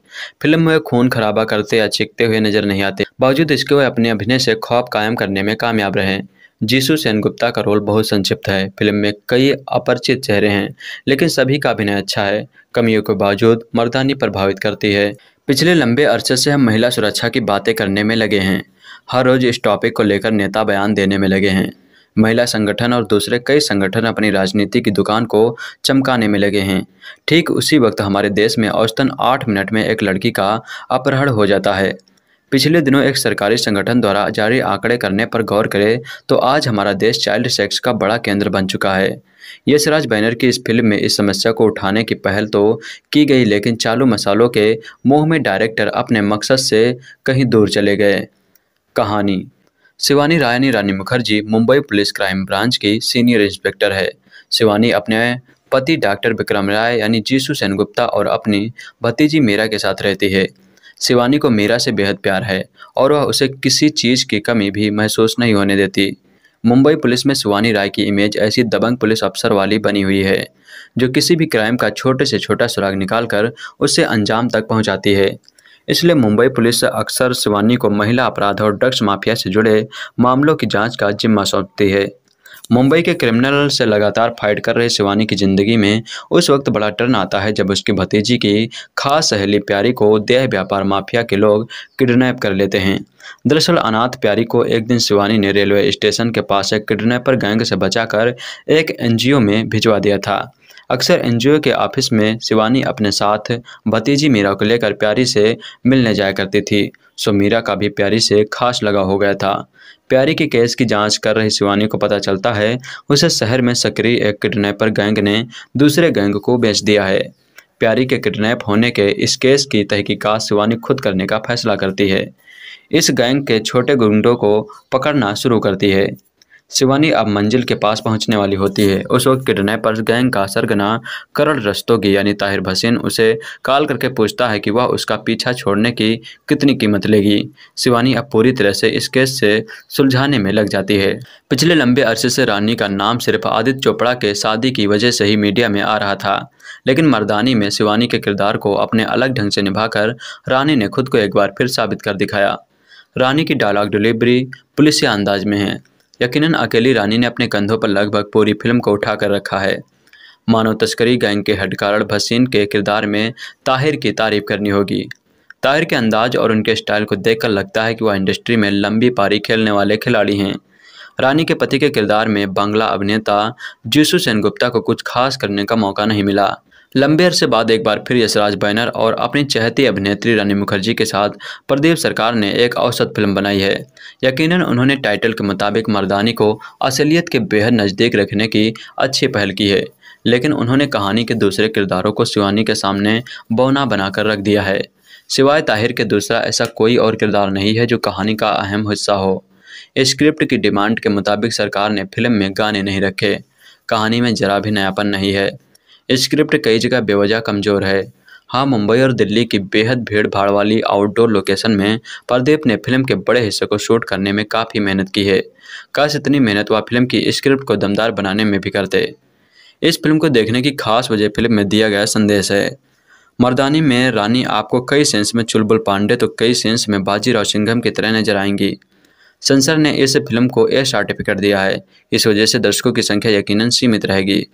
फिल्म में खून खराबा करते या चीखते हुए नजर नहीं आते, बावजूद इसके वे अपने अभिनय से खौफ कायम करने में कामयाब रहे। जीसू सेनगुप्ता का रोल बहुत संक्षिप्त है। फिल्म में कई अपरिचित चेहरे हैं, लेकिन सभी का अभिनय अच्छा है। कमियों के बावजूद मर्दानी प्रभावित करती है। पिछले लंबे अरसे से हम महिला सुरक्षा की बातें करने में लगे हैं। हर रोज इस टॉपिक को लेकर नेता बयान देने में लगे हैं। महिला संगठन और दूसरे कई संगठन अपनी राजनीति की दुकान को चमकाने में लगे हैं। ठीक उसी वक्त हमारे देश में औसतन 8 मिनट में एक लड़की का अपहरण हो जाता है। पिछले दिनों एक सरकारी संगठन द्वारा जारी आंकड़े करने पर गौर करें तो आज हमारा देश चाइल्ड सेक्स का बड़ा केंद्र बन चुका है। यशराज बैनर की इस फिल्म में इस समस्या को उठाने की पहल तो की गई, लेकिन चालू मसालों के मोह में डायरेक्टर अपने मकसद से कहीं दूर चले गए। कहानी। Shivani Rani Mukherjee Mumbai police crime branch की सीनियर इंस्पेक्टर है। शिवानी अपने पति डॉक्टर विक्रम राय यानी जीसू सेनगुप्ता और अपनी भतीजी मीरा के साथ रहती है। शिवानी को मीरा से बेहद प्यार है और वह उसे किसी चीज़ की कमी भी महसूस नहीं होने देती। मुंबई पुलिस में शिवानी राय की इमेज ऐसी दबंग पुलिस अफसर वाली बनी हुई है जो किसी भी क्राइम का छोटे से छोटा सुराग निकालकर उसे अंजाम तक पहुंचाती है। इसलिए मुंबई पुलिस अक्सर शिवानी को महिला अपराध और ड्रग्स माफिया से जुड़े मामलों की जांच का जिम्मा सौंपती है। मुंबई के क्रिमिनल से लगातार फाइट कर रहे शिवानी की जिंदगी में उस वक्त बड़ा टर्न आता है जब उसकी भतीजी की खास सहेली प्यारी को देह व्यापार माफिया के लोग किडनैप कर लेते हैं। दरअसल अनाथ प्यारी को एक दिन शिवानी ने रेलवे स्टेशन के पास एक किडनैपर गैंग से बचाकर एक एनजीओ में भिजवा दिया था। अक्सर एनजीओ के ऑफिस में शिवानी अपने साथ भतीजी मीरा को लेकर प्यारी से मिलने जाया करती थी, सो मीरा का भी प्यारी से खास लगाव हो गया था। प्यारी के केस की जांच कर रही शिवानी को पता चलता है उसे शहर में सक्रिय एक किडनैपर गैंग ने दूसरे गैंग को बेच दिया है। प्यारी के किडनैप होने के इस केस की तहकीकात शिवानी खुद करने का फैसला करती है। इस गैंग के छोटे गुंडों को पकड़ना शुरू करती है। शिवानी अब मंजिल के पास पहुंचने वाली होती है। उस वक्त किडनैपर्स गैंग का सरगना करण रस्तोगी यानी ताहिर भसीन उसे कॉल करके पूछता है कि वह उसका पीछा छोड़ने की कितनी कीमत लेगी। शिवानी अब पूरी तरह से इस केस से सुलझाने में लग जाती है। पिछले लंबे अरसे से रानी का नाम सिर्फ आदित्य चोपड़ा के शादी की वजह से ही मीडिया में आ रहा था, लेकिन मर्दानी में शिवानी के किरदार को अपने अलग ढंग से निभाकर रानी ने खुद को एक बार फिर साबित कर दिखाया। रानी की डायलॉग डिलीवरी पुलिसिया अंदाज में है। यकीनन अकेली रानी ने अपने कंधों पर लगभग पूरी फिल्म को उठा कर रखा है। मानव तस्करी गैंग के हेडकारण भसीन के किरदार में ताहिर की तारीफ करनी होगी। ताहिर के अंदाज और उनके स्टाइल को देखकर लगता है कि वह इंडस्ट्री में लंबी पारी खेलने वाले खिलाड़ी हैं। रानी के पति के किरदार में बांग्ला अभिनेता जीसू सेनगुप्ता को कुछ खास करने का मौका नहीं मिला। लंबे अरसे बाद एक बार फिर यशराज बैनर और अपनी चहेती अभिनेत्री रानी मुखर्जी के साथ प्रदीप सरकार ने एक औसत फिल्म बनाई है। यकीनन उन्होंने टाइटल के मुताबिक मर्दानी को असलियत के बेहद नज़दीक रखने की अच्छी पहल की है, लेकिन उन्होंने कहानी के दूसरे किरदारों को शिवानी के सामने बौना बनाकर रख दिया है। सिवाय ताहिर के दूसरा ऐसा कोई और किरदार नहीं है जो कहानी का अहम हिस्सा हो। स्क्रिप्ट की डिमांड के मुताबिक सरकार ने फिल्म में गाने नहीं रखे। कहानी में जरा भी नयापन नहीं है। स्क्रिप्ट कई जगह बेवजह कमज़ोर है। हाँ, मुंबई और दिल्ली की बेहद भीड़ भाड़ वाली आउटडोर लोकेशन में प्रदीप ने फिल्म के बड़े हिस्से को शूट करने में काफ़ी मेहनत की है। काश इतनी मेहनत वह फिल्म की स्क्रिप्ट को दमदार बनाने में भी करते। इस फिल्म को देखने की खास वजह फिल्म में दिया गया संदेश है। मर्दानी में रानी आपको कई सेंस में चुलबुल पांडे तो कई सेंस में बाजीराव सिंघम की तरह नजर आएंगी। सेंसर ने इस फिल्म को ए सर्टिफिकेट दिया है। इस वजह से दर्शकों की संख्या यकीनन सीमित रहेगी।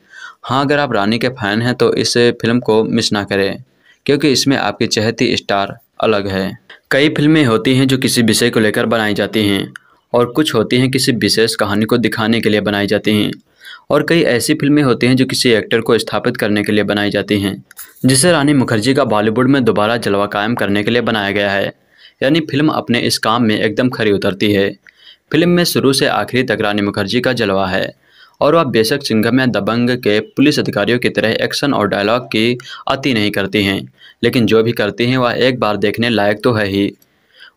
हाँ, अगर आप रानी के फैन हैं तो इस फिल्म को मिस ना करें, क्योंकि इसमें आपकी चहेती स्टार अलग है। कई फिल्में होती हैं जो किसी विषय को लेकर बनाई जाती हैं और कुछ होती हैं किसी विशेष कहानी को दिखाने के लिए बनाई जाती हैं, और कई ऐसी फिल्में होती हैं जो किसी एक्टर को स्थापित करने के लिए बनाई जाती हैं, जिसे रानी मुखर्जी का बॉलीवुड में दोबारा जलवा कायम करने के लिए बनाया गया है। यानी फिल्म अपने इस काम में एकदम खरी उतरती है। फिल्म में शुरू से आखिरी तक रानी मुखर्जी का जलवा है और वह बेशक सिंघम या दबंग के पुलिस अधिकारियों की तरह एक्शन और डायलॉग की अति नहीं करती हैं, लेकिन जो भी करती हैं वह एक बार देखने लायक तो है ही।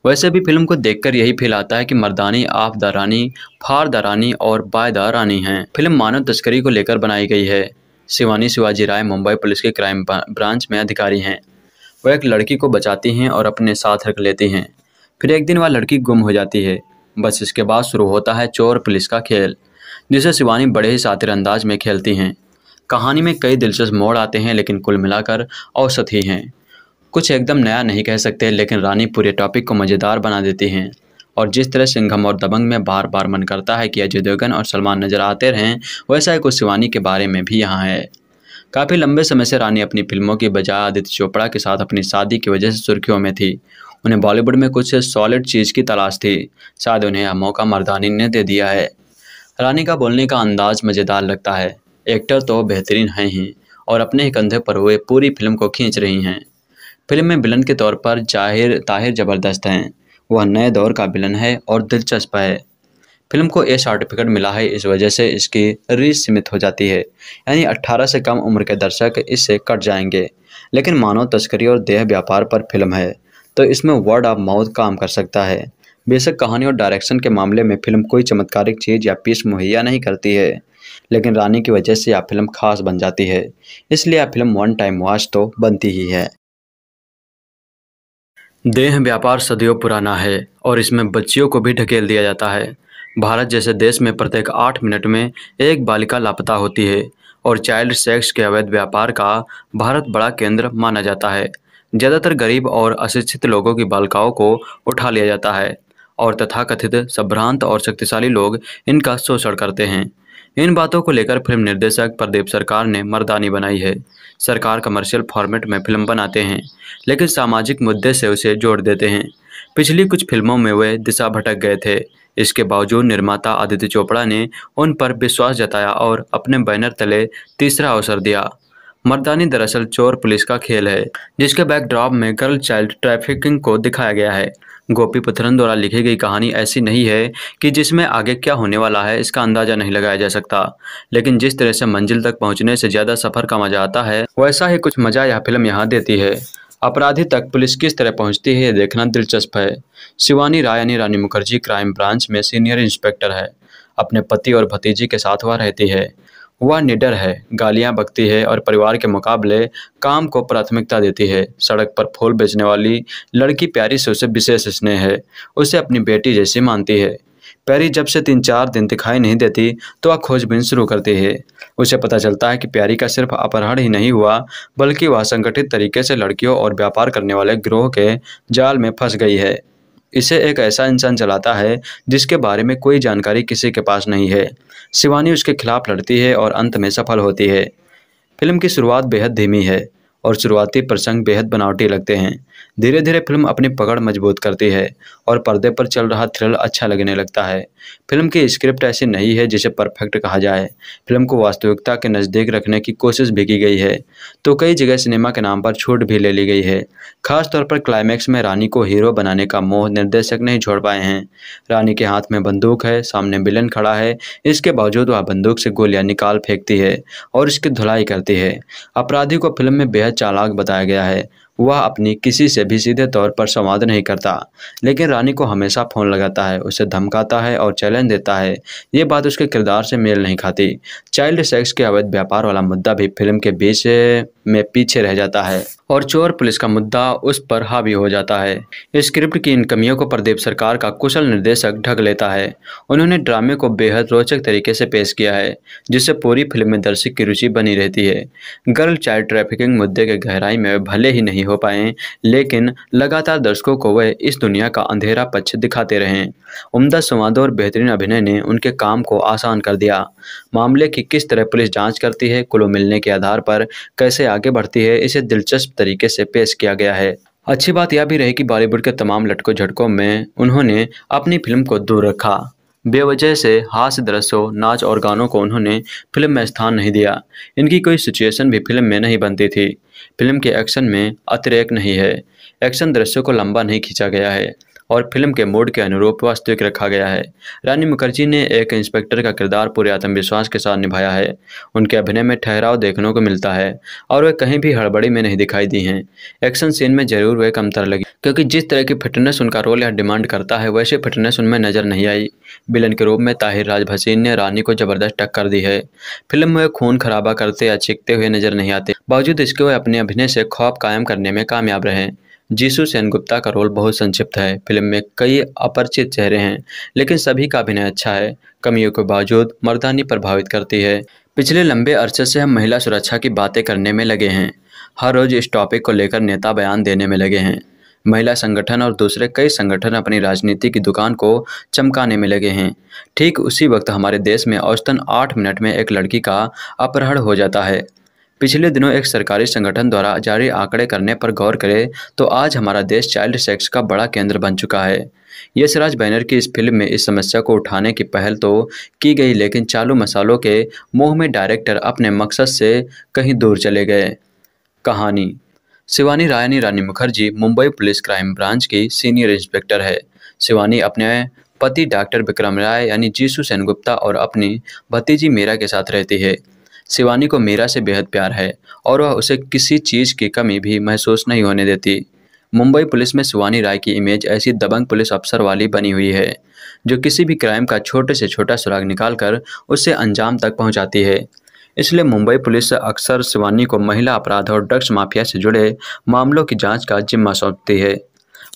वैसे भी फिल्म को देखकर यही फील आता है कि मर्दानी आप द रानी, फार द रानी और बाय द रानी हैं। फिल्म मानव तस्करी को लेकर बनाई गई है। शिवानी शिवाजी राय मुंबई पुलिस के क्राइम ब्रांच में अधिकारी हैं। वह एक लड़की को बचाती हैं और अपने साथ रख लेती हैं। फिर एक दिन वह लड़की गुम हो जाती है। बस इसके बाद शुरू होता है चोर पुलिस का खेल, जिसे शिवानी बड़े ही शातिर अंदाज में खेलती हैं। कहानी में कई दिलचस्प मोड़ आते हैं, लेकिन कुल मिलाकर औसत ही हैं। कुछ एकदम नया नहीं कह सकते, लेकिन रानी पूरे टॉपिक को मज़ेदार बना देती हैं। और जिस तरह सिंघम और दबंग में बार बार मन करता है कि अजय देवगन और सलमान नजर आते रहें, वैसा ही कुछ शिवानी के बारे में भी यहाँ है। काफ़ी लंबे समय से रानी अपनी फिल्मों की बजाय आदित्य चोपड़ा के साथ अपनी शादी की वजह से सुर्खियों में थी। उन्हें बॉलीवुड में कुछ सॉलिड चीज़ की तलाश थी। शायद उन्हें यह मौका मर्दानी ने दे दिया है। रानी का बोलने का अंदाज मज़ेदार लगता है। एक्टर तो बेहतरीन हैं ही और अपने ही कंधे पर हुए पूरी फिल्म को खींच रही हैं। फिल्म में विलन के तौर पर ताहिर ज़बरदस्त हैं। वह नए दौर का विलन है और दिलचस्प है। फिल्म को ए सर्टिफिकेट मिला है, इस वजह से इसकी रीच सीमित हो जाती है, यानी 18 से कम उम्र के दर्शक इससे कट जाएंगे। लेकिन मानव तस्करी और देह व्यापार पर फिल्म है, तो इसमें वर्ड ऑफ माउथ काम कर सकता है। बेशक कहानी और डायरेक्शन के मामले में फिल्म कोई चमत्कारिक चीज़ या पीस मुहैया नहीं करती है, लेकिन रानी की वजह से यह फिल्म खास बन जाती है। इसलिए यह फिल्म वन टाइम वॉच तो बनती ही है। देह व्यापार सदियों पुराना है और इसमें बच्चियों को भी ढकेल दिया जाता है। भारत जैसे देश में प्रत्येक 8 मिनट में एक बालिका लापता होती है और चाइल्ड सेक्स के अवैध व्यापार का भारत बड़ा केंद्र माना जाता है। ज़्यादातर गरीब और अशिक्षित लोगों की बालिकाओं को उठा लिया जाता है और तथाकथित संभ्रांत और शक्तिशाली लोग इनका शोषण करते हैं। इन बातों को लेकर फिल्म निर्देशक प्रदीप सरकार ने मर्दानी बनाई है। सरकार कमर्शियल फॉर्मेट में फिल्म बनाते हैं, लेकिन सामाजिक मुद्दे से उसे जोड़ देते हैं। पिछली कुछ फिल्मों में वे दिशा भटक गए थे। इसके बावजूद निर्माता आदित्य चोपड़ा ने उन पर विश्वास जताया और अपने बैनर तले तीसरा अवसर दिया। मर्दानी दरअसल चोर पुलिस का खेल है, जिसके बैकड्रॉप में गर्ल चाइल्ड ट्रैफिकिंग को दिखाया गया है। गोपी पुत्रन द्वारा लिखी गई कहानी ऐसी नहीं है कि जिसमें आगे क्या होने वाला है इसका अंदाजा नहीं लगाया जा सकता, लेकिन जिस तरह से मंजिल तक पहुंचने से ज़्यादा सफ़र का मजा आता है, वैसा ही कुछ मजा यह फिल्म यहाँ देती है। अपराधी तक पुलिस किस तरह पहुंचती है ये देखना दिलचस्प है। शिवानी राय यानी रानी मुखर्जी क्राइम ब्रांच में सीनियर इंस्पेक्टर है। अपने पति और भतीजी के साथ वह रहती है। वह निडर है, गालियां बकती है और परिवार के मुकाबले काम को प्राथमिकता देती है। सड़क पर फूल बेचने वाली लड़की प्यारी से उसे विशेष स्नेह है। उसे अपनी बेटी जैसी मानती है। प्यारी जब से 3-4 दिन दिखाई नहीं देती तो वह खोजबीन शुरू करती है। उसे पता चलता है कि प्यारी का सिर्फ अपहरण ही नहीं हुआ, बल्कि वह संगठित तरीके से लड़कियों और व्यापार करने वाले गिरोह के जाल में फंस गई है। इसे एक ऐसा इंसान चलाता है जिसके बारे में कोई जानकारी किसी के पास नहीं है। शिवानी उसके खिलाफ लड़ती है और अंत में सफल होती है। फिल्म की शुरुआत बेहद धीमी है और शुरुआती प्रसंग बेहद बनावटी लगते हैं। धीरे धीरे फिल्म अपनी पकड़ मजबूत करती है और पर्दे पर चल रहा थ्रिल अच्छा लगने लगता है। फिल्म की स्क्रिप्ट ऐसी नहीं है जिसे परफेक्ट कहा जाए। फिल्म को वास्तविकता के नज़दीक रखने की कोशिश भी की गई है, तो कई जगह सिनेमा के नाम पर छूट भी ले ली गई है। खासतौर पर क्लाइमैक्स में रानी को हीरो बनाने का मोह निर्देशक नहीं छोड़ पाए हैं। रानी के हाथ में बंदूक है, सामने विलन खड़ा है, इसके बावजूद वह बंदूक से गोलियां निकाल फेंकती है और इसकी धुलाई करती है। अपराधी को फिल्म में बेहद चालाक बताया गया है। वह अपनी किसी से भी सीधे तौर पर संवाद नहीं करता, लेकिन रानी को हमेशा फ़ोन लगाता है, उसे धमकाता है और चैलेंज देता है। ये बात उसके किरदार से मेल नहीं खाती। चाइल्ड सेक्स के अवैध व्यापार वाला मुद्दा भी फिल्म के बीच में पीछे रह जाता है और चोर पुलिस का मुद्दा उस पर हावी हो जाता है। स्क्रिप्ट की इन कमियों को प्रदीप सरकार का कुशल निर्देशक ढक लेता है। उन्होंने ड्रामे को बेहद रोचक तरीके से पेश किया है, जिससे पूरी फिल्म में दर्शक की रुचि बनी रहती है। गर्ल चाइल्ड ट्रैफिकिंग मुद्दे के गहराई में भले ही नहीं हो पाए, लेकिन लगातार दर्शकों को वह इस दुनिया का अंधेरा पक्ष दिखाते रहे। उम्दा संवादों और बेहतरीन अभिनय ने उनके काम को आसान कर दिया। मामले की किस तरह पुलिस जांच करती है, क्लू मिलने के आधार पर कैसे आगे बढ़ती है, इसे दिलचस्प तरीके से पेश किया गया है। अच्छी बात यह भी रही कि बॉलीवुड के तमाम लटकों झटकों में उन्होंने अपनी फिल्म को दूर रखा। बेवजह से हास्य दृश्यों, नाच और गानों को उन्होंने फिल्म में स्थान नहीं दिया। इनकी कोई सिचुएशन भी फिल्म में नहीं बनती थी। फिल्म के एक्शन में अतिरेक नहीं है। एक्शन दृश्यों को लंबा नहीं खींचा गया है और फिल्म के मूड के अनुरूप वास्तविक रखा गया है। रानी मुखर्जी ने एक इंस्पेक्टर का किरदार पूरे आत्मविश्वास के साथ निभाया है। उनके अभिनय में ठहराव देखने को मिलता है और वे कहीं भी हड़बड़ी में नहीं दिखाई दी हैं। एक्शन सीन में जरूर वे कमतर लगी, क्योंकि जिस तरह की फिटनेस उनका रोल यह डिमांड करता है वैसी फिटनेस उनमें नजर नहीं आई। विलन के रूप में ताहिर राज भसीन ने रानी को जबरदस्त टक्कर दी है। फिल्म में खून खराबा करते या चीखते हुए नजर नहीं आते, बावजूद इसके वे अपने अभिनय से खौफ कायम करने में कामयाब रहे। जीसू सेनगुप्ता का रोल बहुत संक्षिप्त है। फिल्म में कई अपरिचित चेहरे हैं, लेकिन सभी का अभिनय अच्छा है। कमियों के बावजूद मर्दानी प्रभावित करती है। पिछले लंबे अरसे से हम महिला सुरक्षा की बातें करने में लगे हैं। हर रोज इस टॉपिक को लेकर नेता बयान देने में लगे हैं। महिला संगठन और दूसरे कई संगठन अपनी राजनीति की दुकान को चमकाने में लगे हैं। ठीक उसी वक्त हमारे देश में औसतन 8 मिनट में एक लड़की का अपहरण हो जाता है। पिछले दिनों एक सरकारी संगठन द्वारा जारी आंकड़े करने पर गौर करें तो आज हमारा देश चाइल्ड सेक्स का बड़ा केंद्र बन चुका है। यशराज बैनर की इस फिल्म में इस समस्या को उठाने की पहल तो की गई, लेकिन चालू मसालों के मोह में डायरेक्टर अपने मकसद से कहीं दूर चले गए। कहानी: Shivani Rani Mukherjee Mumbai police crime branch की सीनियर इंस्पेक्टर है। शिवानी अपने पति डॉक्टर विक्रम राय यानी जीसू सेनगुप्ता और अपनी भतीजी मीरा के साथ रहती है। शिवानी को मीरा से बेहद प्यार है और वह उसे किसी चीज़ की कमी भी महसूस नहीं होने देती। मुंबई पुलिस में शिवानी राय की इमेज ऐसी दबंग पुलिस अफसर वाली बनी हुई है जो किसी भी क्राइम का छोटे से छोटा सुराग निकालकर उसे अंजाम तक पहुंचाती है। इसलिए मुंबई पुलिस अक्सर शिवानी को महिला अपराध और ड्रग्स माफिया से जुड़े मामलों की जांच का जिम्मा सौंपती है।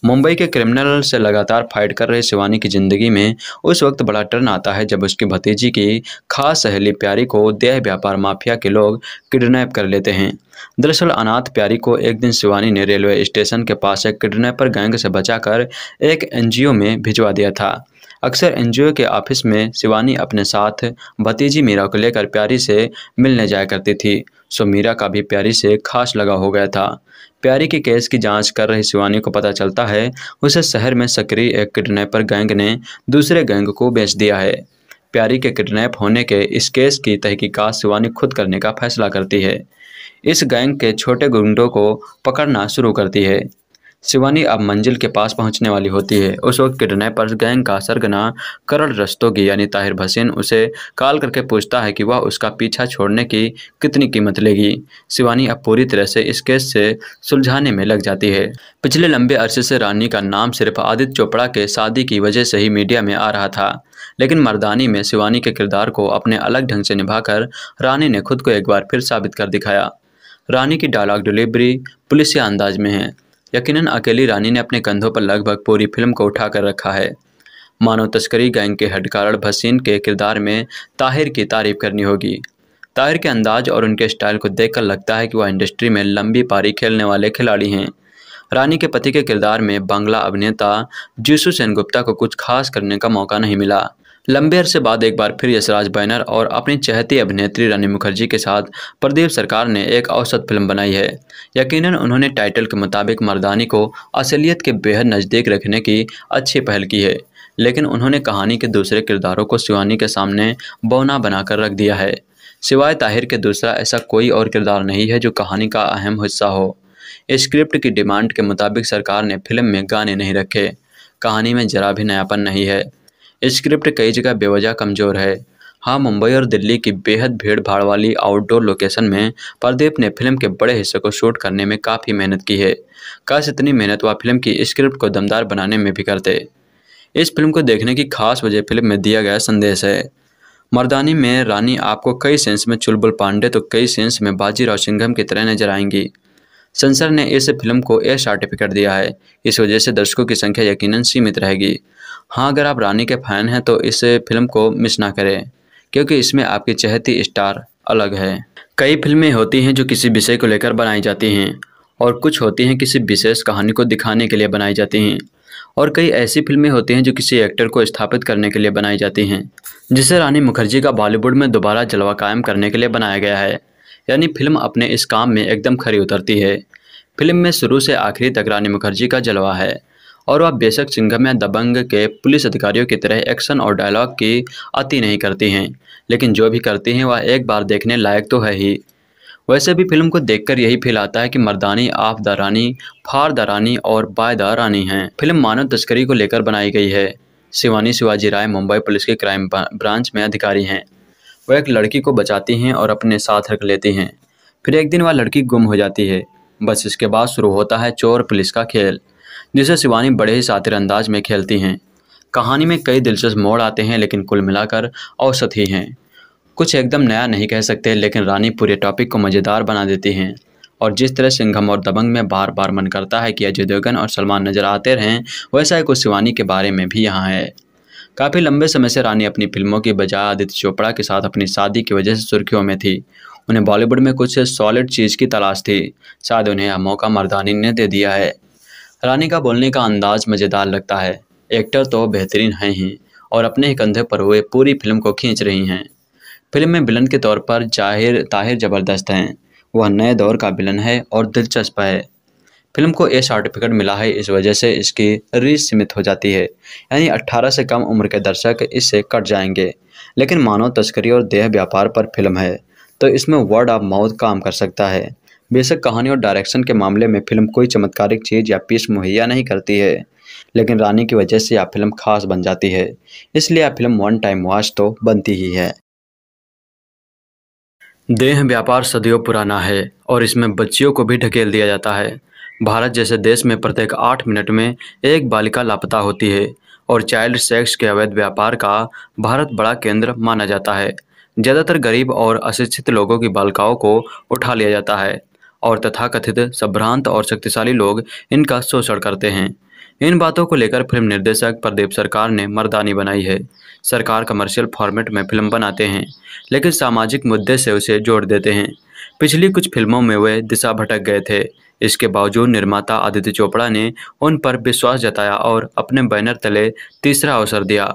मुंबई के क्रिमिनल से लगातार फाइट कर रहे शिवानी की ज़िंदगी में उस वक्त बड़ा टर्न आता है जब उसकी भतीजी की खास सहेली प्यारी को देह व्यापार माफिया के लोग किडनैप कर लेते हैं। दरअसल अनाथ प्यारी को एक दिन शिवानी ने रेलवे स्टेशन के पास एक किडनैपर गैंग से बचाकर एक एनजीओ में भिजवा दिया था। अक्सर एनजीओ के ऑफिस में शिवानी अपने साथ भतीजी मीरा को लेकर प्यारी से मिलने जाया करती थी, सो मीरा का भी प्यारी से खास लगाव हो गया था। प्यारी के केस की जांच कर रही शिवानी को पता चलता है उसे शहर में सक्रिय एक किडनैपर गैंग ने दूसरे गैंग को बेच दिया है। प्यारी के किडनैप होने के इस केस की तहकीकात शिवानी खुद करने का फैसला करती है। इस गैंग के छोटे गुंडों को पकड़ना शुरू करती है। शिवानी अब मंजिल के पास पहुंचने वाली होती है। उस वक्त किडनैपर्स गैंग का सरगना करण रस्तोगी यानी ताहिर भसीन उसे कॉल करके पूछता है कि वह उसका पीछा छोड़ने की कितनी कीमत लेगी। शिवानी अब पूरी तरह से इस केस से सुलझाने में लग जाती है। पिछले लंबे अरसे से रानी का नाम सिर्फ आदित्य चोपड़ा के शादी की वजह से ही मीडिया में आ रहा था, लेकिन मर्दानी में शिवानी के किरदार को अपने अलग ढंग से निभाकर रानी ने खुद को एक बार फिर साबित कर दिखाया। रानी की डायलॉग डिलीवरी पुलिसिया अंदाज में है। यकीनन अकेली रानी ने अपने कंधों पर लगभग पूरी फिल्म को उठा कर रखा है। मानव तस्करी गैंग के हेडकारण भसीन के किरदार में ताहिर की तारीफ करनी होगी। ताहिर के अंदाज और उनके स्टाइल को देखकर लगता है कि वह इंडस्ट्री में लंबी पारी खेलने वाले खिलाड़ी हैं। रानी के पति के किरदार में बांग्ला अभिनेता जीसू सेनगुप्ता को कुछ खास करने का मौका नहीं मिला। लंबे अरसे बाद एक बार फिर यशराज बैनर और अपनी चहेती अभिनेत्री रानी मुखर्जी के साथ प्रदीप सरकार ने एक औसत फिल्म बनाई है। यकीनन उन्होंने टाइटल के मुताबिक मर्दानी को असलियत के बेहद नज़दीक रखने की अच्छी पहल की है, लेकिन उन्होंने कहानी के दूसरे किरदारों को शिवानी के सामने बौना बनाकर रख दिया है। सिवाय ताहिर के दूसरा ऐसा कोई और किरदार नहीं है जो कहानी का अहम हिस्सा हो। स्क्रिप्ट की डिमांड के मुताबिक सरकार ने फिल्म में गाने नहीं रखे। कहानी में जरा भी नयापन नहीं है। स्क्रिप्ट कई जगह बेवजह कमज़ोर है। हाँ, मुंबई और दिल्ली की बेहद भीड़ भाड़ वाली आउटडोर लोकेशन में प्रदीप ने फिल्म के बड़े हिस्से को शूट करने में काफ़ी मेहनत की है। काश इतनी मेहनत वह फिल्म की स्क्रिप्ट को दमदार बनाने में भी करते। इस फिल्म को देखने की खास वजह फिल्म में दिया गया संदेश है। मर्दानी में रानी आपको कई सेंस में चुलबुल पांडे तो कई सेंस में बाजीराव सिंघम की तरह नजर आएंगी। सेंसर ने इस फिल्म को ए सर्टिफिकेट दिया है। इस वजह से दर्शकों की संख्या यकीनन सीमित रहेगी। हाँ, अगर आप रानी के फैन हैं तो इस फिल्म को मिस ना करें, क्योंकि इसमें आपकी चहेती स्टार अलग है। कई फिल्में होती हैं जो किसी विषय को लेकर बनाई जाती हैं और कुछ होती हैं किसी विशेष कहानी को दिखाने के लिए बनाई जाती हैं, और कई ऐसी फिल्में होती हैं जो किसी एक्टर को स्थापित करने के लिए बनाई जाती हैं, जिसे रानी मुखर्जी का बॉलीवुड में दोबारा जलवा कायम करने के लिए बनाया गया है। यानी फिल्म अपने इस काम में एकदम खरी उतरती है। फिल्म में शुरू से आखिरी तक रानी मुखर्जी का जलवा है और वह बेशक सिंघम या दबंग के पुलिस अधिकारियों की तरह एक्शन और डायलॉग की अति नहीं करती हैं, लेकिन जो भी करती हैं वह एक बार देखने लायक तो है ही। वैसे भी फिल्म को देखकर यही फील आता है कि मर्दानी आप द रानी, फार द रानी और बाय द रानी हैं। फिल्म मानव तस्करी को लेकर बनाई गई है। शिवानी शिवाजी राय मुंबई पुलिस के क्राइम ब्रांच में अधिकारी हैं। वह एक लड़की को बचाती हैं और अपने साथ रख लेती हैं। फिर एक दिन वह लड़की गुम हो जाती है। बस इसके बाद शुरू होता है चोर पुलिस का खेल, जिसे शिवानी बड़े ही शातिर अंदाज में खेलती हैं। कहानी में कई दिलचस्प मोड़ आते हैं, लेकिन कुल मिलाकर औसत ही हैं। कुछ एकदम नया नहीं कह सकते, लेकिन रानी पूरे टॉपिक को मज़ेदार बना देती हैं। और जिस तरह सिंघम और दबंग में बार बार मन करता है कि अजय देवगन और सलमान नजर आते रहें, वैसा ही कुछ शिवानी के बारे में भी यहाँ है। काफ़ी लंबे समय से रानी अपनी फिल्मों की बजाय आदित्य चोपड़ा के साथ अपनी शादी की वजह से सुर्खियों में थी। उन्हें बॉलीवुड में कुछ सॉलिड चीज़ की तलाश थी। शायद उन्हें यह मौका मर्दानी ने दे दिया है। रानी का बोलने का अंदाज मज़ेदार लगता है। एक्टर तो बेहतरीन हैं ही और अपने ही कंधे पर हुए पूरी फिल्म को खींच रही हैं। फिल्म में विलन के तौर पर ताहिर ज़बरदस्त हैं। वह नए दौर का विलन है और दिलचस्प है। फिल्म को ए सर्टिफिकेट मिला है, इस वजह से इसकी रीच सीमित हो जाती है, यानी 18 से कम उम्र के दर्शक इससे कट जाएंगे। लेकिन मानव तस्करी और देह व्यापार पर फिल्म है, तो इसमें वर्ड ऑफ माउथ काम कर सकता है। बेशक कहानी और डायरेक्शन के मामले में फिल्म कोई चमत्कारिक चीज़ या पीस मुहैया नहीं करती है, लेकिन रानी की वजह से यह फिल्म खास बन जाती है। इसलिए यह फिल्म वन टाइम वॉच तो बनती ही है। देह व्यापार सदियों पुराना है और इसमें बच्चियों को भी ढकेल दिया जाता है। भारत जैसे देश में प्रत्येक 8 मिनट में एक बालिका लापता होती है और चाइल्ड सेक्स के अवैध व्यापार का भारत बड़ा केंद्र माना जाता है। ज़्यादातर गरीब और अशिक्षित लोगों की बालिकाओं को उठा लिया जाता है और तथाकथित संभ्रांत और शक्तिशाली लोग इनका शोषण करते हैं। इन बातों को लेकर फिल्म निर्देशक प्रदीप सरकार ने मर्दानी बनाई है। सरकार कमर्शियल फॉर्मेट में फिल्म बनाते हैं, लेकिन सामाजिक मुद्दे से उसे जोड़ देते हैं। पिछली कुछ फिल्मों में वे दिशा भटक गए थे। इसके बावजूद निर्माता आदित्य चोपड़ा ने उन पर विश्वास जताया और अपने बैनर तले तीसरा अवसर दिया।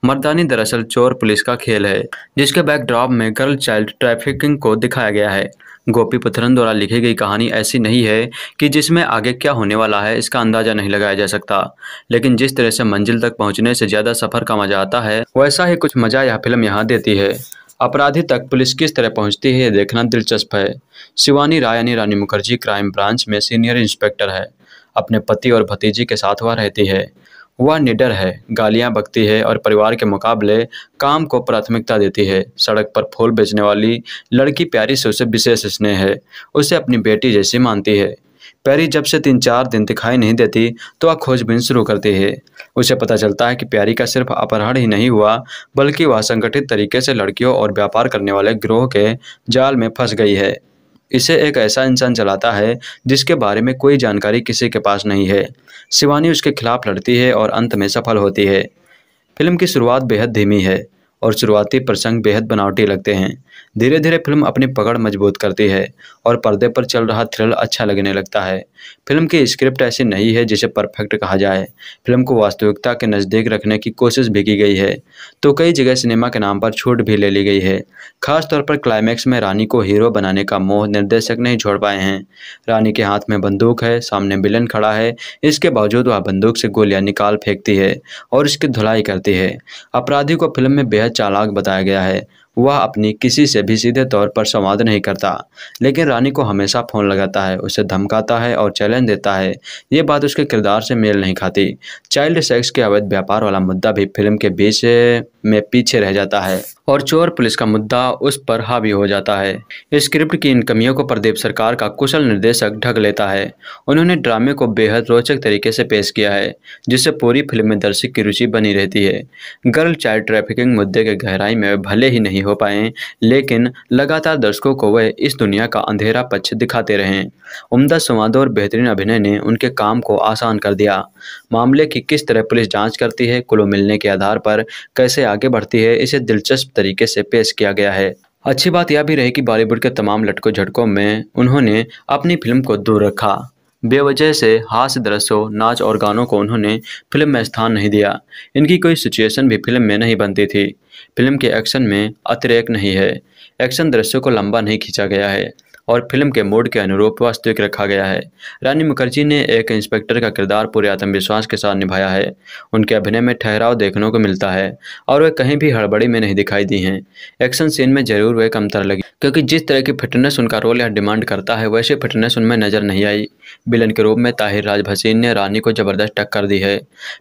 मर्दानी दरअसल चोर पुलिस का खेल है, जिसके बैकड्रॉप में गर्ल चाइल्ड ट्रैफिकिंग को दिखाया गया है। गोपी पुत्रन द्वारा लिखी गई कहानी ऐसी नहीं है कि जिसमें आगे क्या होने वाला है इसका अंदाजा नहीं लगाया जा सकता, लेकिन जिस तरह से मंजिल तक पहुंचने से ज़्यादा सफ़र का मजा आता है, वैसा ही कुछ मजा यह फिल्म यहाँ देती है। अपराधी तक पुलिस किस तरह पहुंचती है ये देखना दिलचस्प है। शिवानी राय यानी रानी मुखर्जी क्राइम ब्रांच में सीनियर इंस्पेक्टर है। अपने पति और भतीजी के साथ वह रहती है। वह निडर है, गालियां बकती है और परिवार के मुकाबले काम को प्राथमिकता देती है। सड़क पर फूल बेचने वाली लड़की प्यारी से उसे विशेष स्नेह है। उसे अपनी बेटी जैसी मानती है। प्यारी जब से 3-4 दिन दिखाई नहीं देती तो वह खोजबीन शुरू करती है। उसे पता चलता है कि प्यारी का सिर्फ अपहरण ही नहीं हुआ, बल्कि वह संगठित तरीके से लड़कियों और व्यापार करने वाले गिरोह के जाल में फंस गई है। इसे एक ऐसा इंसान चलाता है जिसके बारे में कोई जानकारी किसी के पास नहीं है। शिवानी उसके खिलाफ लड़ती है और अंत में सफल होती है। फिल्म की शुरुआत बेहद धीमी है और शुरुआती प्रसंग बेहद बनावटी लगते हैं। धीरे धीरे फिल्म अपनी पकड़ मजबूत करती है और पर्दे पर चल रहा थ्रिल अच्छा लगने लगता है। फिल्म की स्क्रिप्ट ऐसी नहीं है जिसे परफेक्ट कहा जाए। फिल्म को वास्तविकता के नज़दीक रखने की कोशिश भी की गई है, तो कई जगह सिनेमा के नाम पर छूट भी ले ली गई है। खासतौर पर क्लाइमैक्स में रानी को हीरो बनाने का मोह निर्देशक नहीं छोड़ पाए हैं। रानी के हाथ में बंदूक है, सामने विलन खड़ा है, इसके बावजूद वह बंदूक से गोलियां निकाल फेंकती है और इसकी धुलाई करती है। अपराधी को फिल्म में बेहद चालाक बताया गया है। वह अपनी किसी से भी सीधे तौर पर संवाद नहीं करता, लेकिन रानी को हमेशा फ़ोन लगाता है, उसे धमकाता है और चैलेंज देता है। ये बात उसके किरदार से मेल नहीं खाती। चाइल्ड सेक्स के अवैध व्यापार वाला मुद्दा भी फिल्म के बीच में पीछे रह जाता है और चोर पुलिस का मुद्दा उस पर हावी हो जाता है। स्क्रिप्ट की इन कमियों को प्रदीप सरकार का कुशल निर्देशक ढक लेता है। उन्होंने ड्रामे को बेहद रोचक तरीके से पेश किया है, जिससे पूरी फिल्म में दर्शक की रुचि बनी रहती है। गर्ल चाइल्ड ट्रैफिकिंग मुद्दे के गहराई में भले ही नहीं हो पाए, लेकिन लगातार दर्शकों को वह इस दुनिया का अंधेरा पक्ष दिखाते रहे। उम्दा संवादों और बेहतरीन अभिनय ने उनके काम को आसान कर दिया। मामले की किस तरह पुलिस जांच करती है, क्लू मिलने के आधार पर कैसे आगे बढ़ती है, इसे दिलचस्प तरीके से पेश किया गया है। अच्छी बात यह भी रही कि बॉलीवुड के तमाम लटकों झटकों में उन्होंने अपनी फिल्म को दूर रखा। बेवजह से हास्य दृश्यों, नाच और गानों को उन्होंने फिल्म में स्थान नहीं दिया। इनकी कोई सिचुएशन भी फिल्म में नहीं बनती थी। फिल्म के एक्शन में अतिरेक नहीं है। एक्शन दृश्यों को लंबा नहीं खींचा गया है। और फिल्म के मूड के अनुरूप वास्तविक रखा गया है। रानी मुखर्जी ने एक इंस्पेक्टर का किरदार पूरे आत्मविश्वास के साथ निभाया है। उनके अभिनय में ठहराव देखने को मिलता है और वे कहीं भी हड़बड़ी में नहीं दिखाई दी हैं। एक्शन सीन में जरूर वे कमतर लगी, क्योंकि जिस तरह की फिटनेस उनका रोल यहाँ डिमांड करता है वैसी फिटनेस उनमें नजर नहीं आई। विलन के रूप में ताहिर राज भसीन ने रानी को जबरदस्त टक्कर दी है।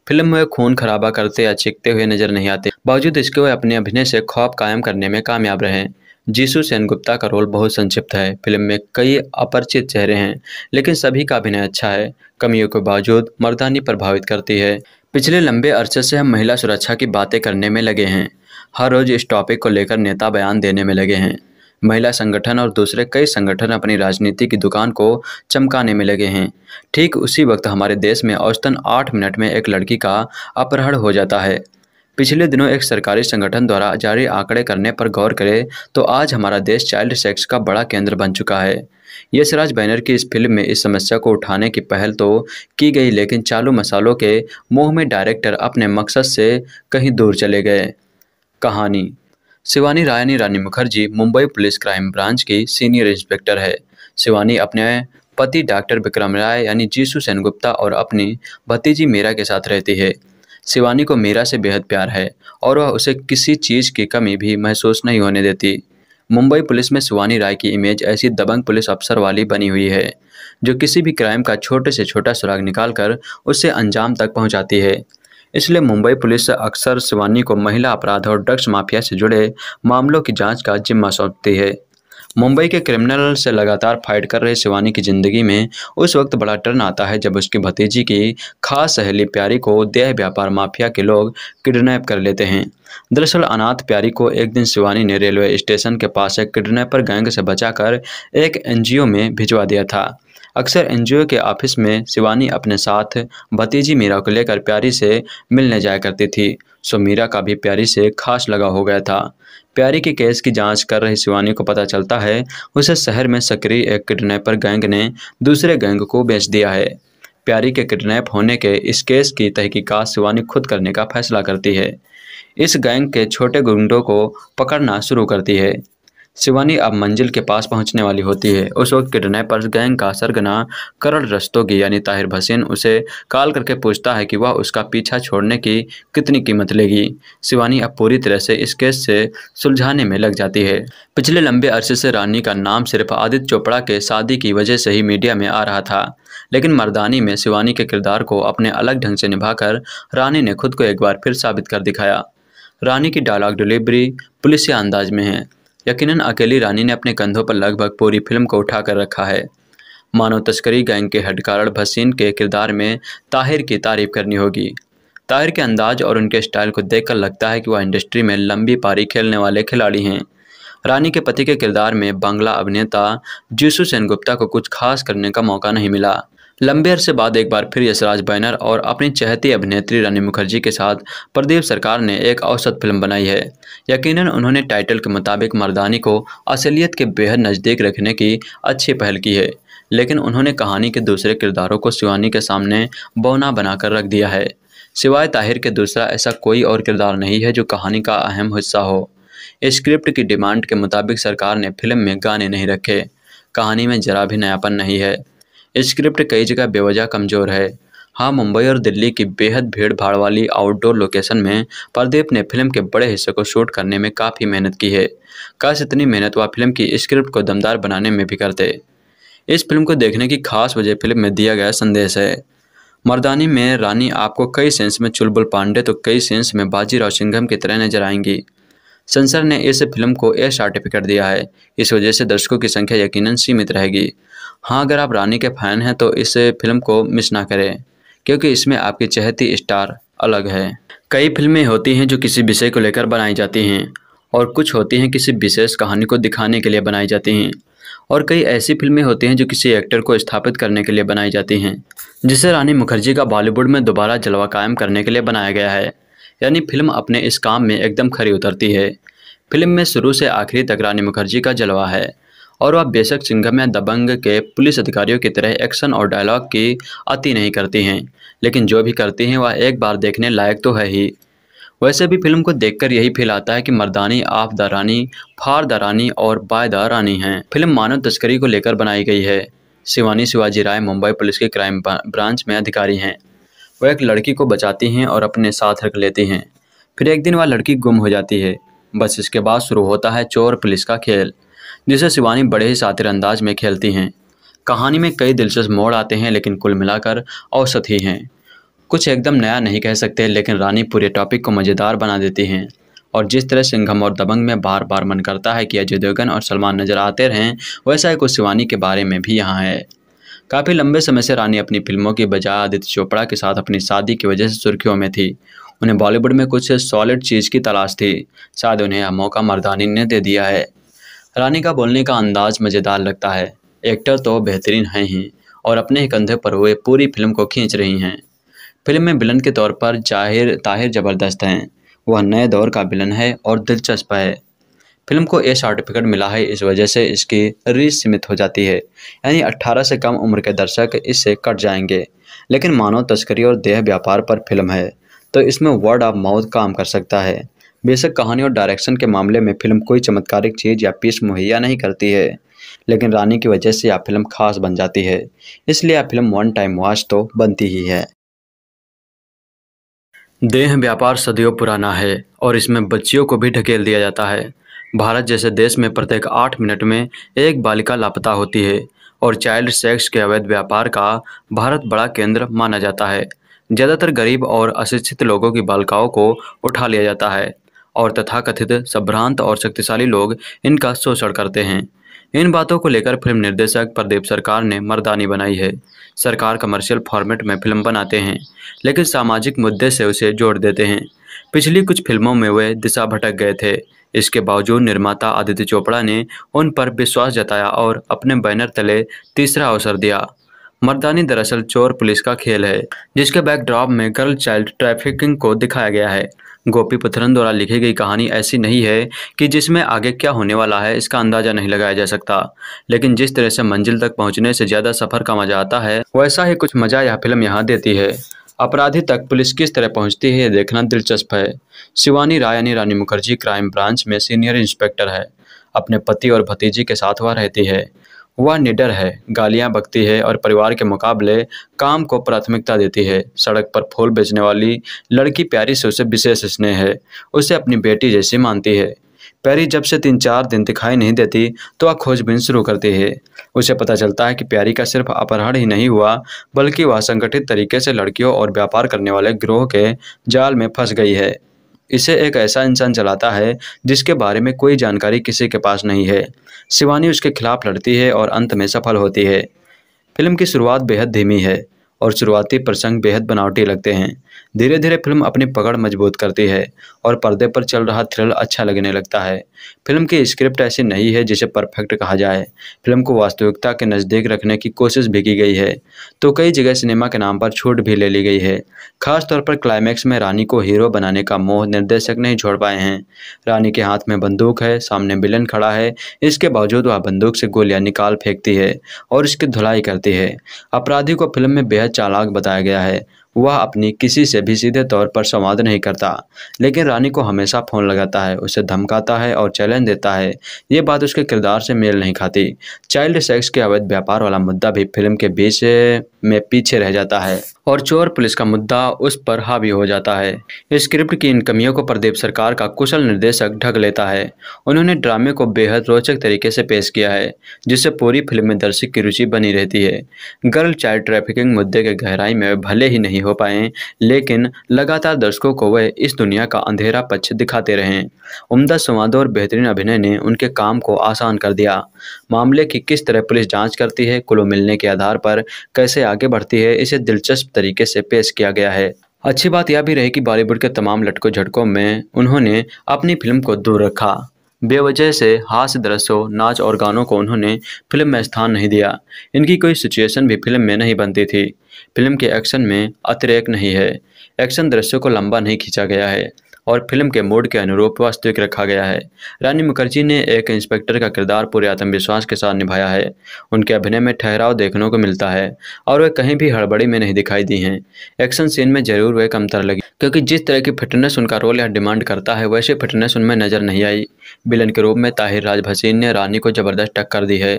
फिल्म में खून खराबा करते या चीखते हुए नजर नहीं आते, बावजूद इसके वे अपने अभिनय से खौफ कायम करने में कामयाब रहे। जीसू सेनगुप्ता का रोल बहुत संक्षिप्त है। फिल्म में कई अपरिचित चेहरे हैं, लेकिन सभी का अभिनय अच्छा है। कमियों के बावजूद मर्दानी प्रभावित करती है। पिछले लंबे अरसे से हम महिला सुरक्षा की बातें करने में लगे हैं। हर रोज इस टॉपिक को लेकर नेता बयान देने में लगे हैं। महिला संगठन और दूसरे कई संगठन अपनी राजनीति की दुकान को चमकाने में लगे हैं। ठीक उसी वक्त हमारे देश में औसतन 8 मिनट में एक लड़की का अपहरण हो जाता है। पिछले दिनों एक सरकारी संगठन द्वारा जारी आंकड़े करने पर गौर करें तो आज हमारा देश चाइल्ड सेक्स का बड़ा केंद्र बन चुका है। यशराज बैनर की इस फिल्म में इस समस्या को उठाने की पहल तो की गई, लेकिन चालू मसालों के मोह में डायरेक्टर अपने मकसद से कहीं दूर चले गए। कहानी। Shivani Rani Mukherjee Mumbai police crime branch की सीनियर इंस्पेक्टर है। शिवानी अपने पति डॉक्टर विक्रम राय यानी जीसू सेनगुप्ता और अपनी भतीजी मीरा के साथ रहती है। शिवानी को मीरा से बेहद प्यार है और वह उसे किसी चीज़ की कमी भी महसूस नहीं होने देती। मुंबई पुलिस में शिवानी राय की इमेज ऐसी दबंग पुलिस अफसर वाली बनी हुई है जो किसी भी क्राइम का छोटे से छोटा सुराग निकालकर उसे अंजाम तक पहुंचाती है। इसलिए मुंबई पुलिस अक्सर शिवानी को महिला अपराध और ड्रग्स माफिया से जुड़े मामलों की जांच का जिम्मा सौंपती है। मुंबई के क्रिमिनल से लगातार फाइट कर रहे शिवानी की जिंदगी में उस वक्त बड़ा टर्न आता है जब उसकी भतीजी की खास सहेली प्यारी को देह व्यापार माफिया के लोग किडनैप कर लेते हैं। दरअसल अनाथ प्यारी को एक दिन शिवानी ने रेलवे स्टेशन के पास एक किडनैपर गैंग से बचाकर एक एनजीओ में भिजवा दिया था। अक्सर एनजीओ के ऑफिस में शिवानी अपने साथ भतीजी मीरा को लेकर प्यारी से मिलने जाया करती थी, सो मीरा का भी प्यारी से खास लगाव हो गया था। प्यारी के केस की जांच कर रही शिवानी को पता चलता है उसे शहर में सक्रिय एक किडनैपर गैंग ने दूसरे गैंग को बेच दिया है। प्यारी के किडनैप होने के इस केस की तहकीकात शिवानी खुद करने का फैसला करती है। इस गैंग के छोटे गुंडों को पकड़ना शुरू करती है। शिवानी अब मंजिल के पास पहुंचने वाली होती है। उस वक्त किडनैपर्स गैंग का सरगना करण रस्तोगी यानी ताहिर भसीन उसे कॉल करके पूछता है कि वह उसका पीछा छोड़ने की कितनी कीमत लेगी। शिवानी अब पूरी तरह से इस केस से सुलझाने में लग जाती है। पिछले लंबे अरसे से रानी का नाम सिर्फ आदित्य चोपड़ा के शादी की वजह से ही मीडिया में आ रहा था, लेकिन मर्दानी में शिवानी के किरदार को अपने अलग ढंग से निभाकर रानी ने खुद को एक बार फिर साबित कर दिखाया। रानी की डायलॉग डिलीवरी पुलिसिया अंदाज में है। यकीनन अकेली रानी ने अपने कंधों पर लगभग पूरी फिल्म को उठा कर रखा है। मानव तस्करी गैंग के हेडकारण भसीन के किरदार में ताहिर की तारीफ करनी होगी। ताहिर के अंदाज और उनके स्टाइल को देखकर लगता है कि वह इंडस्ट्री में लंबी पारी खेलने वाले खिलाड़ी हैं। रानी के पति के किरदार में बांग्ला अभिनेता जीसू सेनगुप्ता को कुछ खास करने का मौका नहीं मिला। लंबे अरसे बाद एक बार फिर यशराज बैनर और अपनी चहेती अभिनेत्री रानी मुखर्जी के साथ प्रदीप सरकार ने एक औसत फिल्म बनाई है। यकीनन उन्होंने टाइटल के मुताबिक मर्दानी को असलियत के बेहद नज़दीक रखने की अच्छी पहल की है, लेकिन उन्होंने कहानी के दूसरे किरदारों को शिवानी के सामने बौना बनाकर रख दिया है। सिवाय ताहिर के दूसरा ऐसा कोई और किरदार नहीं है जो कहानी का अहम हिस्सा हो। स्क्रिप्ट की डिमांड के मुताबिक सरकार ने फिल्म में गाने नहीं रखे। कहानी में जरा भी नयापन नहीं है। स्क्रिप्ट कई जगह बेवजह कमज़ोर है। हाँ, मुंबई और दिल्ली की बेहद भीड़ भाड़ वाली आउटडोर लोकेशन में प्रदीप ने फिल्म के बड़े हिस्से को शूट करने में काफ़ी मेहनत की है। काश इतनी मेहनत वह फिल्म की स्क्रिप्ट को दमदार बनाने में भी करते। इस फिल्म को देखने की खास वजह फिल्म में दिया गया संदेश है। मर्दानी में रानी आपको कई सेंस में चुलबुल पांडे तो कई सेंस में बाजीराव सिंघम की तरह नजर आएंगी। सेंसर ने इस फिल्म को ए सर्टिफिकेट दिया है। इस वजह से दर्शकों की संख्या यकीनन सीमित रहेगी। हाँ, अगर आप रानी के फैन हैं तो इस फिल्म को मिस ना करें, क्योंकि इसमें आपकी चहेती स्टार अलग है। कई फिल्में होती हैं जो किसी विषय को लेकर बनाई जाती हैं और कुछ होती हैं किसी विशेष कहानी को दिखाने के लिए बनाई जाती हैं, और कई ऐसी फिल्में होती हैं जो किसी एक्टर को स्थापित करने के लिए बनाई जाती हैं, जिसे रानी मुखर्जी का बॉलीवुड में दोबारा जलवा कायम करने के लिए बनाया गया है। यानी फिल्म अपने इस काम में एकदम खरी उतरती है। फिल्म में शुरू से आखिरी तक रानी मुखर्जी का जलवा है और वह बेशक सिंघम या दबंग के पुलिस अधिकारियों की तरह एक्शन और डायलॉग की अति नहीं करती हैं, लेकिन जो भी करती हैं वह एक बार देखने लायक तो है ही। वैसे भी फिल्म को देखकर यही फील आता है कि मर्दानी आप द रानी, फार द रानी और बाय द रानी हैं। फिल्म मानव तस्करी को लेकर बनाई गई है। शिवानी शिवाजी राय मुंबई पुलिस के क्राइम ब्रांच में अधिकारी हैं। वो एक लड़की को बचाती हैं और अपने साथ रख लेती हैं। फिर एक दिन वह लड़की गुम हो जाती है। बस इसके बाद शुरू होता है चोर पुलिस का खेल, जिसे शिवानी बड़े ही शातिर अंदाज में खेलती हैं। कहानी में कई दिलचस्प मोड़ आते हैं, लेकिन कुल मिलाकर औसत ही हैं। कुछ एकदम नया नहीं कह सकते, लेकिन रानी पूरे टॉपिक को मज़ेदार बना देती हैं। और जिस तरह सिंघम और दबंग में बार बार मन करता है कि अजय देवगन और सलमान नजर आते रहें, वैसा ही कुछ शिवानी के बारे में भी यहाँ है। काफ़ी लंबे समय से रानी अपनी फिल्मों की बजाय आदित्य चोपड़ा के साथ अपनी शादी की वजह से सुर्खियों में थी। उन्हें बॉलीवुड में कुछ सॉलिड चीज़ की तलाश थी। शायद उन्हें यह मौका मर्दानी ने दे दिया है। रानी का बोलने का अंदाज मज़ेदार लगता है। एक्टर तो बेहतरीन हैं ही, और अपने ही कंधे पर हुए पूरी फिल्म को खींच रही हैं। फिल्म में विलन के तौर पर ताहिर ज़बरदस्त हैं। वह नए दौर का विलन है और दिलचस्प है। फिल्म को ए सर्टिफिकेट मिला है, इस वजह से इसकी रीच सीमित हो जाती है, यानी 18 से कम उम्र के दर्शक इससे कट जाएंगे। लेकिन मानव तस्करी और देह व्यापार पर फिल्म है, तो इसमें वर्ड ऑफ माउथ काम कर सकता है। बेशक कहानी और डायरेक्शन के मामले में फिल्म कोई चमत्कारिक चीज़ या पीस मुहैया नहीं करती है, लेकिन रानी की वजह से यह फिल्म खास बन जाती है। इसलिए यह फिल्म वन टाइम वॉच तो बनती ही है। देह व्यापार सदियों पुराना है और इसमें बच्चियों को भी ढकेल दिया जाता है। भारत जैसे देश में प्रत्येक 8 मिनट में एक बालिका लापता होती है और चाइल्ड सेक्स के अवैध व्यापार का भारत बड़ा केंद्र माना जाता है। ज़्यादातर गरीब और अशिक्षित लोगों की बालिकाओं को उठा लिया जाता है और तथाकथित संभ्रांत और शक्तिशाली लोग इनका शोषण करते हैं। इन बातों को लेकर फिल्म निर्देशक प्रदीप सरकार ने मर्दानी बनाई है। सरकार कमर्शियल फॉर्मेट में फिल्म बनाते हैं, लेकिन सामाजिक मुद्दे से उसे जोड़ देते हैं। पिछली कुछ फिल्मों में वे दिशा भटक गए थे। इसके बावजूद निर्माता आदित्य चोपड़ा ने उन पर विश्वास जताया और अपने बैनर तले तीसरा अवसर दिया। मर्दानी दरअसल चोर पुलिस का खेल है, जिसके बैकड्रॉप में गर्ल चाइल्ड ट्रैफिकिंग को दिखाया गया है। गोपी पुथरन द्वारा लिखी गई कहानी ऐसी नहीं है कि जिसमें आगे क्या होने वाला है इसका अंदाजा नहीं लगाया जा सकता, लेकिन जिस तरह से मंजिल तक पहुंचने से ज़्यादा सफ़र का मजा आता है, वैसा ही कुछ मजा यह फिल्म यहाँ देती है। अपराधी तक पुलिस किस तरह पहुंचती है ये देखना दिलचस्प है। शिवानी राय यानी रानी मुखर्जी क्राइम ब्रांच में सीनियर इंस्पेक्टर है। अपने पति और भतीजी के साथ वह रहती है। वह निडर है, गालियां बकती है और परिवार के मुकाबले काम को प्राथमिकता देती है। सड़क पर फूल बेचने वाली लड़की प्यारी से उसे विशेष स्नेह है। उसे अपनी बेटी जैसी मानती है। प्यारी जब से 3-4 दिन दिखाई नहीं देती तो वह खोजबीन शुरू करती है। उसे पता चलता है कि प्यारी का सिर्फ अपहरण ही नहीं हुआ, बल्कि वह संगठित तरीके से लड़कियों और व्यापार करने वाले गिरोह के जाल में फंस गई है। इसे एक ऐसा इंसान चलाता है जिसके बारे में कोई जानकारी किसी के पास नहीं है। शिवानी उसके खिलाफ लड़ती है और अंत में सफल होती है। फिल्म की शुरुआत बेहद धीमी है और शुरुआती प्रसंग बेहद बनावटी लगते हैं। धीरे धीरे फिल्म अपनी पकड़ मजबूत करती है और पर्दे पर चल रहा थ्रिल अच्छा लगने लगता है। फिल्म की स्क्रिप्ट ऐसी नहीं है जिसे परफेक्ट कहा जाए। फिल्म को वास्तविकता के नज़दीक रखने की कोशिश भी की गई है, तो कई जगह सिनेमा के नाम पर छूट भी ले ली गई है। खासतौर पर क्लाइमैक्स में रानी को हीरो बनाने का मोह निर्देशक नहीं छोड़ पाए हैं। रानी के हाथ में बंदूक है, सामने विलन खड़ा है, इसके बावजूद वह बंदूक से गोलियां निकाल फेंकती है और इसकी धुलाई करती है। अपराधी को फिल्म में बेहद चालाक बताया गया है। वह अपनी किसी से भी सीधे तौर पर संवाद नहीं करता, लेकिन रानी को हमेशा फ़ोन लगाता है, उसे धमकाता है और चैलेंज देता है। ये बात उसके किरदार से मेल नहीं खाती। चाइल्ड सेक्स के अवैध व्यापार वाला मुद्दा भी फिल्म के बीच में पीछे रह जाता है और चोर पुलिस का मुद्दा उस पर हावी हो जाता है। स्क्रिप्ट की इन कमियों को प्रदीप सरकार का कुशल निर्देशक ढक लेता है। उन्होंने ड्रामे को बेहद रोचक तरीके से पेश किया है, जिससे पूरी फिल्म में दर्शक की रुचि बनी रहती है। गर्ल चाइल्ड ट्रैफिकिंग मुद्दे के गहराई में भले ही नहीं हो पाए, लेकिन लगातार दर्शकों को वह इस दुनिया का अंधेरा पक्ष दिखाते रहे। उम्दा संवादों और बेहतरीन अभिनय ने उनके काम को आसान कर दिया। मामले की किस तरह पुलिस जांच करती है, क्लू मिलने के आधार पर कैसे आगे बढ़ती है, इसे दिलचस्प तरीके से पेश किया गया है। अच्छी बात यह भी रही कि बॉलीवुड के तमाम लटकों झटकों में उन्होंने अपनी फिल्म को दूर रखा। बेवजह से हास्य दृश्यों, नाच और गानों को उन्होंने फिल्म में स्थान नहीं दिया। इनकी कोई सिचुएशन भी फिल्म में नहीं बनती थी। फिल्म के एक्शन में अतिरेक नहीं है। एक्शन दृश्यों को लंबा नहीं खींचा गया है और फिल्म के मूड के अनुरूप वास्तविक रखा गया है। रानी मुखर्जी ने एक इंस्पेक्टर का किरदार पूरे आत्मविश्वास के साथ निभाया है। उनके अभिनय में ठहराव देखने को मिलता है और वे कहीं भी हड़बड़ी में नहीं दिखाई दी हैं। एक्शन सीन में जरूर वे कमतर लगी, क्योंकि जिस तरह की फिटनेस उनका रोल यह डिमांड करता है वैसी फिटनेस उनमें नजर नहीं आई। विलन के रूप में ताहिर राज भसीन ने रानी को जबरदस्त टक्कर दी है।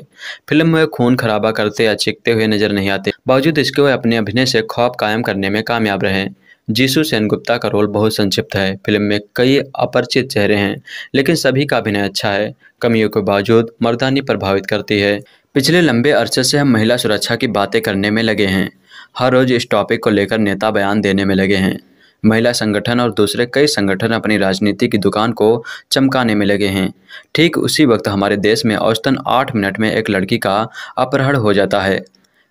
फिल्म में खून खराबा करते या चीखते हुए नजर नहीं आते, बावजूद इसके वे अपने अभिनय से खौफ कायम करने में कामयाब रहे। जीसू सेनगुप्ता का रोल बहुत संक्षिप्त है। फिल्म में कई अपरिचित चेहरे हैं, लेकिन सभी का अभिनय अच्छा है। कमियों के बावजूद मर्दानी प्रभावित करती है। पिछले लंबे अरसे से हम महिला सुरक्षा की बातें करने में लगे हैं। हर रोज इस टॉपिक को लेकर नेता बयान देने में लगे हैं। महिला संगठन और दूसरे कई संगठन अपनी राजनीति की दुकान को चमकाने में लगे हैं। ठीक उसी वक्त हमारे देश में औसतन 8 मिनट में एक लड़की का अपहरण हो जाता है।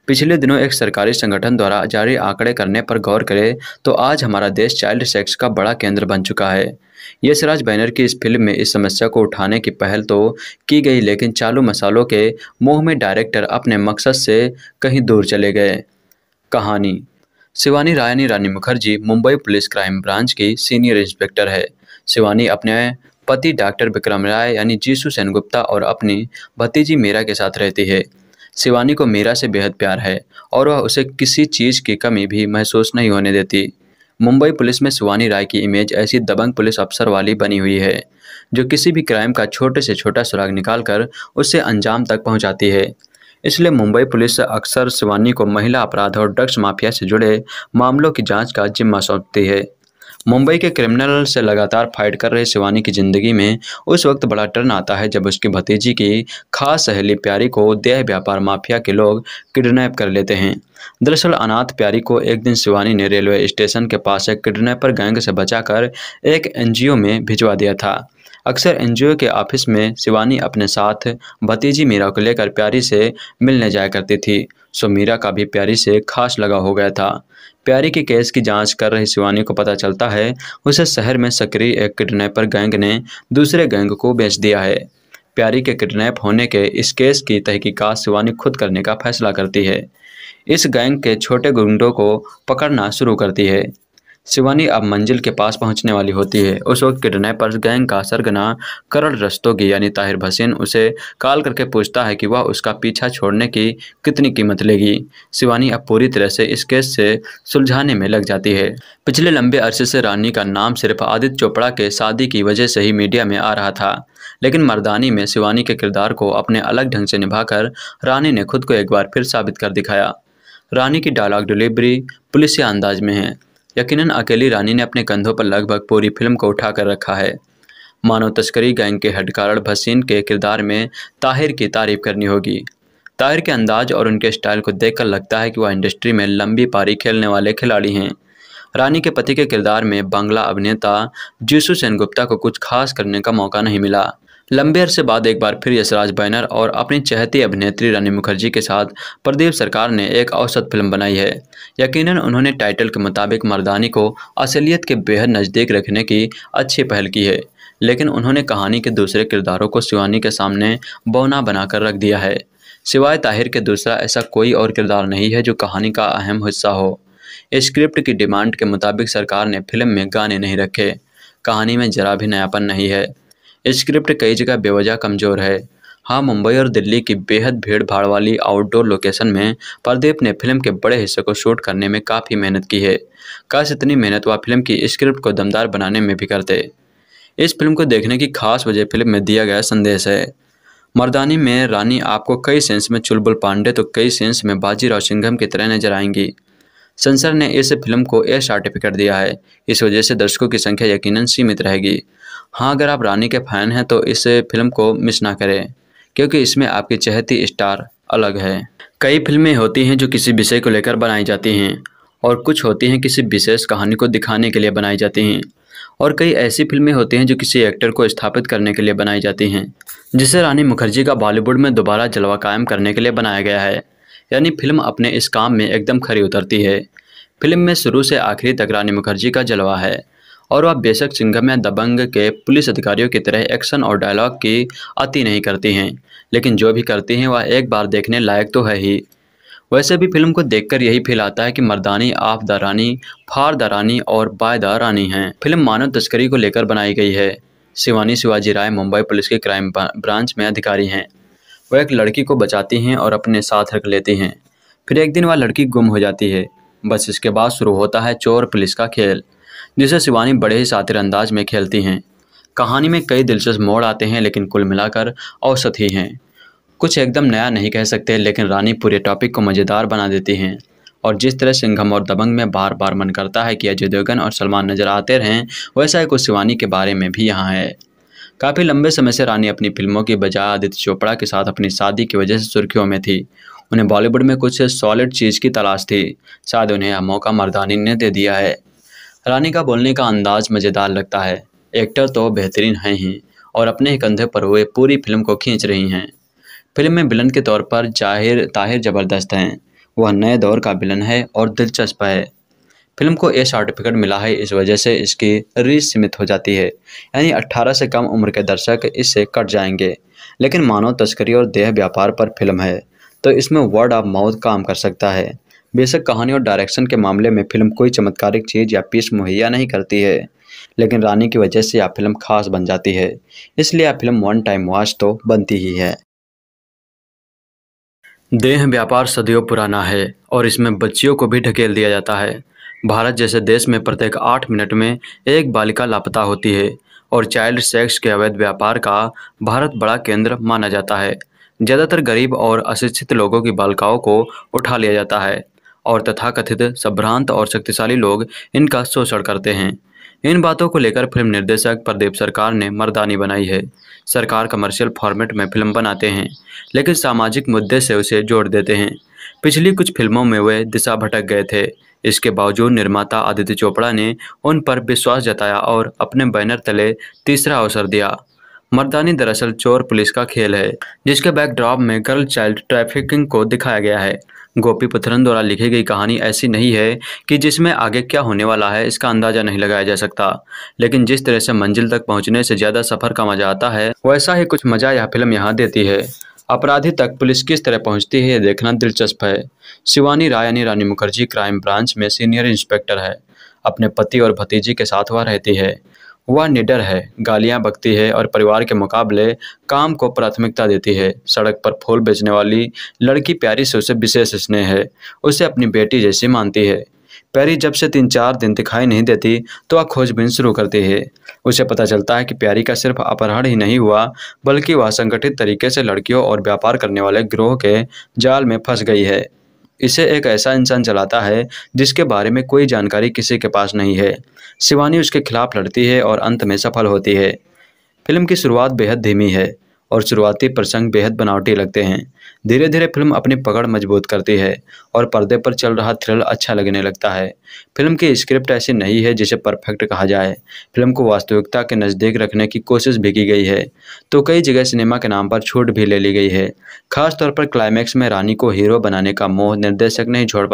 पिछले दिनों एक सरकारी संगठन द्वारा जारी आंकड़े करने पर गौर करें तो आज हमारा देश चाइल्ड सेक्स का बड़ा केंद्र बन चुका है। यशराज बैनर की इस फिल्म में इस समस्या को उठाने की पहल तो की गई, लेकिन चालू मसालों के मोह में डायरेक्टर अपने मकसद से कहीं दूर चले गए। कहानी। Shivani Rani Mukherjee Mumbai police crime branch की सीनियर इंस्पेक्टर है। शिवानी अपने पति डॉक्टर विक्रम राय यानी जीसू सेनगुप्ता और अपनी भतीजी मीरा के साथ रहती है। शिवानी को मीरा से बेहद प्यार है और वह उसे किसी चीज़ की कमी भी महसूस नहीं होने देती। मुंबई पुलिस में शिवानी राय की इमेज ऐसी दबंग पुलिस अफसर वाली बनी हुई है जो किसी भी क्राइम का छोटे से छोटा सुराग निकालकर उसे अंजाम तक पहुंचाती है। इसलिए मुंबई पुलिस अक्सर शिवानी को महिला अपराध और ड्रग्स माफिया से जुड़े मामलों की जांच का जिम्मा सौंपती है। मुंबई के क्रिमिनल से लगातार फाइट कर रहे शिवानी की जिंदगी में उस वक्त बड़ा टर्न आता है जब उसकी भतीजी की खास सहेली प्यारी को देह व्यापार माफिया के लोग किडनैप कर लेते हैं। दरअसल अनाथ प्यारी को एक दिन शिवानी ने रेलवे स्टेशन के पास एक किडनैपर गैंग से बचाकर एक एनजीओ में भिजवा दिया था। अक्सर एनजीओ के ऑफिस में शिवानी अपने साथ भतीजी मीरा को लेकर प्यारी से मिलने जाया करती थी, सो मीरा का भी प्यारी से खास लगाव हो गया था। प्यारी के केस की जांच कर रही शिवानी को पता चलता है उसे शहर में सक्रिय एक किडनैपर गैंग ने दूसरे गैंग को बेच दिया है। प्यारी के किडनैप होने के इस केस की तहकीकात शिवानी खुद करने का फैसला करती है। इस गैंग के छोटे गुंडों को पकड़ना शुरू करती है। शिवानी अब मंजिल के पास पहुंचने वाली होती है। उस वक्त किडनैपर्स गैंग का सरगना करण रस्तोगी यानी ताहिर भसीन उसे कॉल करके पूछता है कि वह उसका पीछा छोड़ने की कितनी कीमत लेगी। शिवानी अब पूरी तरह से इस केस से सुलझाने में लग जाती है। पिछले लंबे अरसे से रानी का नाम सिर्फ आदित्य चोपड़ा के शादी की वजह से ही मीडिया में आ रहा था, लेकिन मर्दानी में शिवानी के किरदार को अपने अलग ढंग से निभाकर रानी ने खुद को एक बार फिर साबित कर दिखाया। रानी की डायलॉग डिलीवरी पुलिसिया अंदाज में है। यकीनन अकेली रानी ने अपने कंधों पर लगभग पूरी फिल्म को उठा कर रखा है। मानव तस्करी गैंग के हेडकारण भसीन के किरदार में ताहिर की तारीफ करनी होगी। ताहिर के अंदाज और उनके स्टाइल को देखकर लगता है कि वह इंडस्ट्री में लंबी पारी खेलने वाले खिलाड़ी हैं। रानी के पति के किरदार में बांग्ला अभिनेता जीसू सेनगुप्ता को कुछ खास करने का मौका नहीं मिला। लंबे अरसे बाद एक बार फिर यशराज बैनर और अपनी चहेती अभिनेत्री रानी मुखर्जी के साथ प्रदीप सरकार ने एक औसत फिल्म बनाई है। यकीनन उन्होंने टाइटल के मुताबिक मर्दानी को असलियत के बेहद नज़दीक रखने की अच्छी पहल की है, लेकिन उन्होंने कहानी के दूसरे किरदारों को शिवानी के सामने बौना बनाकर रख दिया है। सिवाय ताहिर के दूसरा ऐसा कोई और किरदार नहीं है जो कहानी का अहम हिस्सा हो। स्क्रिप्ट की डिमांड के मुताबिक सरकार ने फिल्म में गाने नहीं रखे। कहानी में जरा भी नयापन नहीं है। स्क्रिप्ट कई जगह बेवजह कमज़ोर है। हाँ, मुंबई और दिल्ली की बेहद भीड़ भाड़ वाली आउटडोर लोकेशन में प्रदीप ने फिल्म के बड़े हिस्से को शूट करने में काफ़ी मेहनत की है। काश इतनी मेहनत वह फिल्म की स्क्रिप्ट को दमदार बनाने में भी करते। इस फिल्म को देखने की खास वजह फिल्म में दिया गया संदेश है। मर्दानी में रानी आपको कई सेंस में चुलबुल पांडे तो कई सेंस में बाजीराव सिंघम की तरह नजर आएंगी। सेंसर ने इस फिल्म को ए सर्टिफिकेट दिया है, इस वजह से दर्शकों की संख्या यकीनन सीमित रहेगी। हाँ, अगर आप रानी के फैन हैं तो इस फिल्म को मिस ना करें, क्योंकि इसमें आपकी चहेती स्टार अलग है। कई फिल्में होती हैं जो किसी विषय को लेकर बनाई जाती हैं और कुछ होती हैं किसी विशेष कहानी को दिखाने के लिए बनाई जाती हैं, और कई ऐसी फिल्में होती हैं जो किसी एक्टर को स्थापित करने के लिए बनाई जाती हैं, जिसे रानी मुखर्जी का बॉलीवुड में दोबारा जलवा कायम करने के लिए बनाया गया है। यानी फिल्म अपने इस काम में एकदम खरी उतरती है। फिल्म में शुरू से आखिरी तक रानी मुखर्जी का जलवा है और वह बेशक सिंघम या दबंग के पुलिस अधिकारियों की तरह एक्शन और डायलॉग की अति नहीं करती हैं, लेकिन जो भी करती हैं वह एक बार देखने लायक तो है ही। वैसे भी फिल्म को देखकर यही फील आता है कि मर्दानी आप द रानी, फार द रानी और बाय द रानी हैं। फिल्म मानव तस्करी को लेकर बनाई गई है। शिवानी शिवाजी राय मुंबई पुलिस के क्राइम ब्रांच में अधिकारी हैं। वह एक लड़की को बचाती हैं और अपने साथ रख लेती हैं। फिर एक दिन वह लड़की गुम हो जाती है। बस इसके बाद शुरू होता है चोर पुलिस का खेल, जिसे शिवानी बड़े ही शातिर अंदाज में खेलती हैं। कहानी में कई दिलचस्प मोड़ आते हैं, लेकिन कुल मिलाकर औसत ही हैं। कुछ एकदम नया नहीं कह सकते, लेकिन रानी पूरे टॉपिक को मज़ेदार बना देती हैं। और जिस तरह सिंघम और दबंग में बार बार मन करता है कि अजय देवगन और सलमान नजर आते रहें, वैसा ही कुछ शिवानी के बारे में भी यहाँ है। काफ़ी लंबे समय से रानी अपनी फिल्मों की बजाय आदित्य चोपड़ा के साथ अपनी शादी की वजह से सुर्खियों में थी। उन्हें बॉलीवुड में कुछ सॉलिड चीज़ की तलाश थी। शायद उन्हें यह मौका मर्दानी ने दे दिया है। रानी का बोलने का अंदाज मज़ेदार लगता है। एक्टर तो बेहतरीन हैं ही और अपने ही कंधे पर हुए पूरी फिल्म को खींच रही हैं। फिल्म में विलन के तौर पर ताहिर ज़बरदस्त हैं। वह नए दौर का विलन है और दिलचस्प है। फिल्म को ए सर्टिफिकेट मिला है, इस वजह से इसकी रीच सीमित हो जाती है, यानी 18 से कम उम्र के दर्शक इससे कट जाएंगे। लेकिन मानव तस्करी और देह व्यापार पर फिल्म है, तो इसमें वर्ड ऑफ माउथ काम कर सकता है। बेशक कहानी और डायरेक्शन के मामले में फिल्म कोई चमत्कारिक चीज़ या पीस मुहैया नहीं करती है, लेकिन रानी की वजह से यह फिल्म खास बन जाती है। इसलिए यह फिल्म वन टाइम वॉच तो बनती ही है। देह व्यापार सदियों पुराना है और इसमें बच्चियों को भी ढकेल दिया जाता है। भारत जैसे देश में प्रत्येक 8 मिनट में एक बालिका लापता होती है और चाइल्ड सेक्स के अवैध व्यापार का भारत बड़ा केंद्र माना जाता है। ज़्यादातर गरीब और अशिक्षित लोगों की बालिकाओं को उठा लिया जाता है और तथाकथित संभ्रांत और शक्तिशाली लोग इनका शोषण करते हैं। इन बातों को लेकर फिल्म निर्देशक प्रदीप सरकार ने मर्दानी बनाई है। सरकार कमर्शियल फॉर्मेट में फिल्म बनाते हैं, लेकिन सामाजिक मुद्दे से उसे जोड़ देते हैं। पिछली कुछ फिल्मों में वे दिशा भटक गए थे। इसके बावजूद निर्माता आदित्य चोपड़ा ने उन पर विश्वास जताया और अपने बैनर तले तीसरा अवसर दिया। मर्दानी दरअसल चोर पुलिस का खेल है, जिसके बैकड्रॉप में गर्ल चाइल्ड ट्रैफिकिंग को दिखाया गया है। गोपी पुत्रन द्वारा लिखी गई कहानी ऐसी नहीं है कि जिसमें आगे क्या होने वाला है इसका अंदाजा नहीं लगाया जा सकता, लेकिन जिस तरह से मंजिल तक पहुंचने से ज़्यादा सफ़र का मजा आता है, वैसा ही कुछ मजा यह फिल्म यहाँ देती है। अपराधी तक पुलिस किस तरह पहुंचती है ये देखना दिलचस्प है। शिवानी राय यानी रानी मुखर्जी क्राइम ब्रांच में सीनियर इंस्पेक्टर है। अपने पति और भतीजी के साथ वह रहती है। वह निडर है, गालियां बकती है और परिवार के मुकाबले काम को प्राथमिकता देती है। सड़क पर फूल बेचने वाली लड़की प्यारी से उसे विशेष स्नेह है। उसे अपनी बेटी जैसी मानती है। प्यारी जब से 3-4 दिन दिखाई नहीं देती तो वह खोजबीन शुरू करती है। उसे पता चलता है कि प्यारी का सिर्फ अपहरण ही नहीं हुआ, बल्कि वह संगठित तरीके से लड़कियों और व्यापार करने वाले गिरोह के जाल में फंस गई है। इसे एक ऐसा इंसान चलाता है जिसके बारे में कोई जानकारी किसी के पास नहीं है। शिवानी उसके खिलाफ लड़ती है और अंत में सफल होती है। फिल्म की शुरुआत बेहद धीमी है और शुरुआती प्रसंग बेहद बनावटी लगते हैं। धीरे धीरे फिल्म अपनी पकड़ मजबूत करती है और पर्दे पर चल रहा थ्रिल अच्छा लगने लगता है। फिल्म की स्क्रिप्ट ऐसी नहीं है जिसे परफेक्ट कहा जाए। फिल्म को वास्तविकता के नज़दीक रखने की कोशिश भी की गई है, तो कई जगह सिनेमा के नाम पर छूट भी ले ली गई है। खासतौर पर क्लाइमैक्स में रानी को हीरो बनाने का मोह निर्देशक नहीं छोड़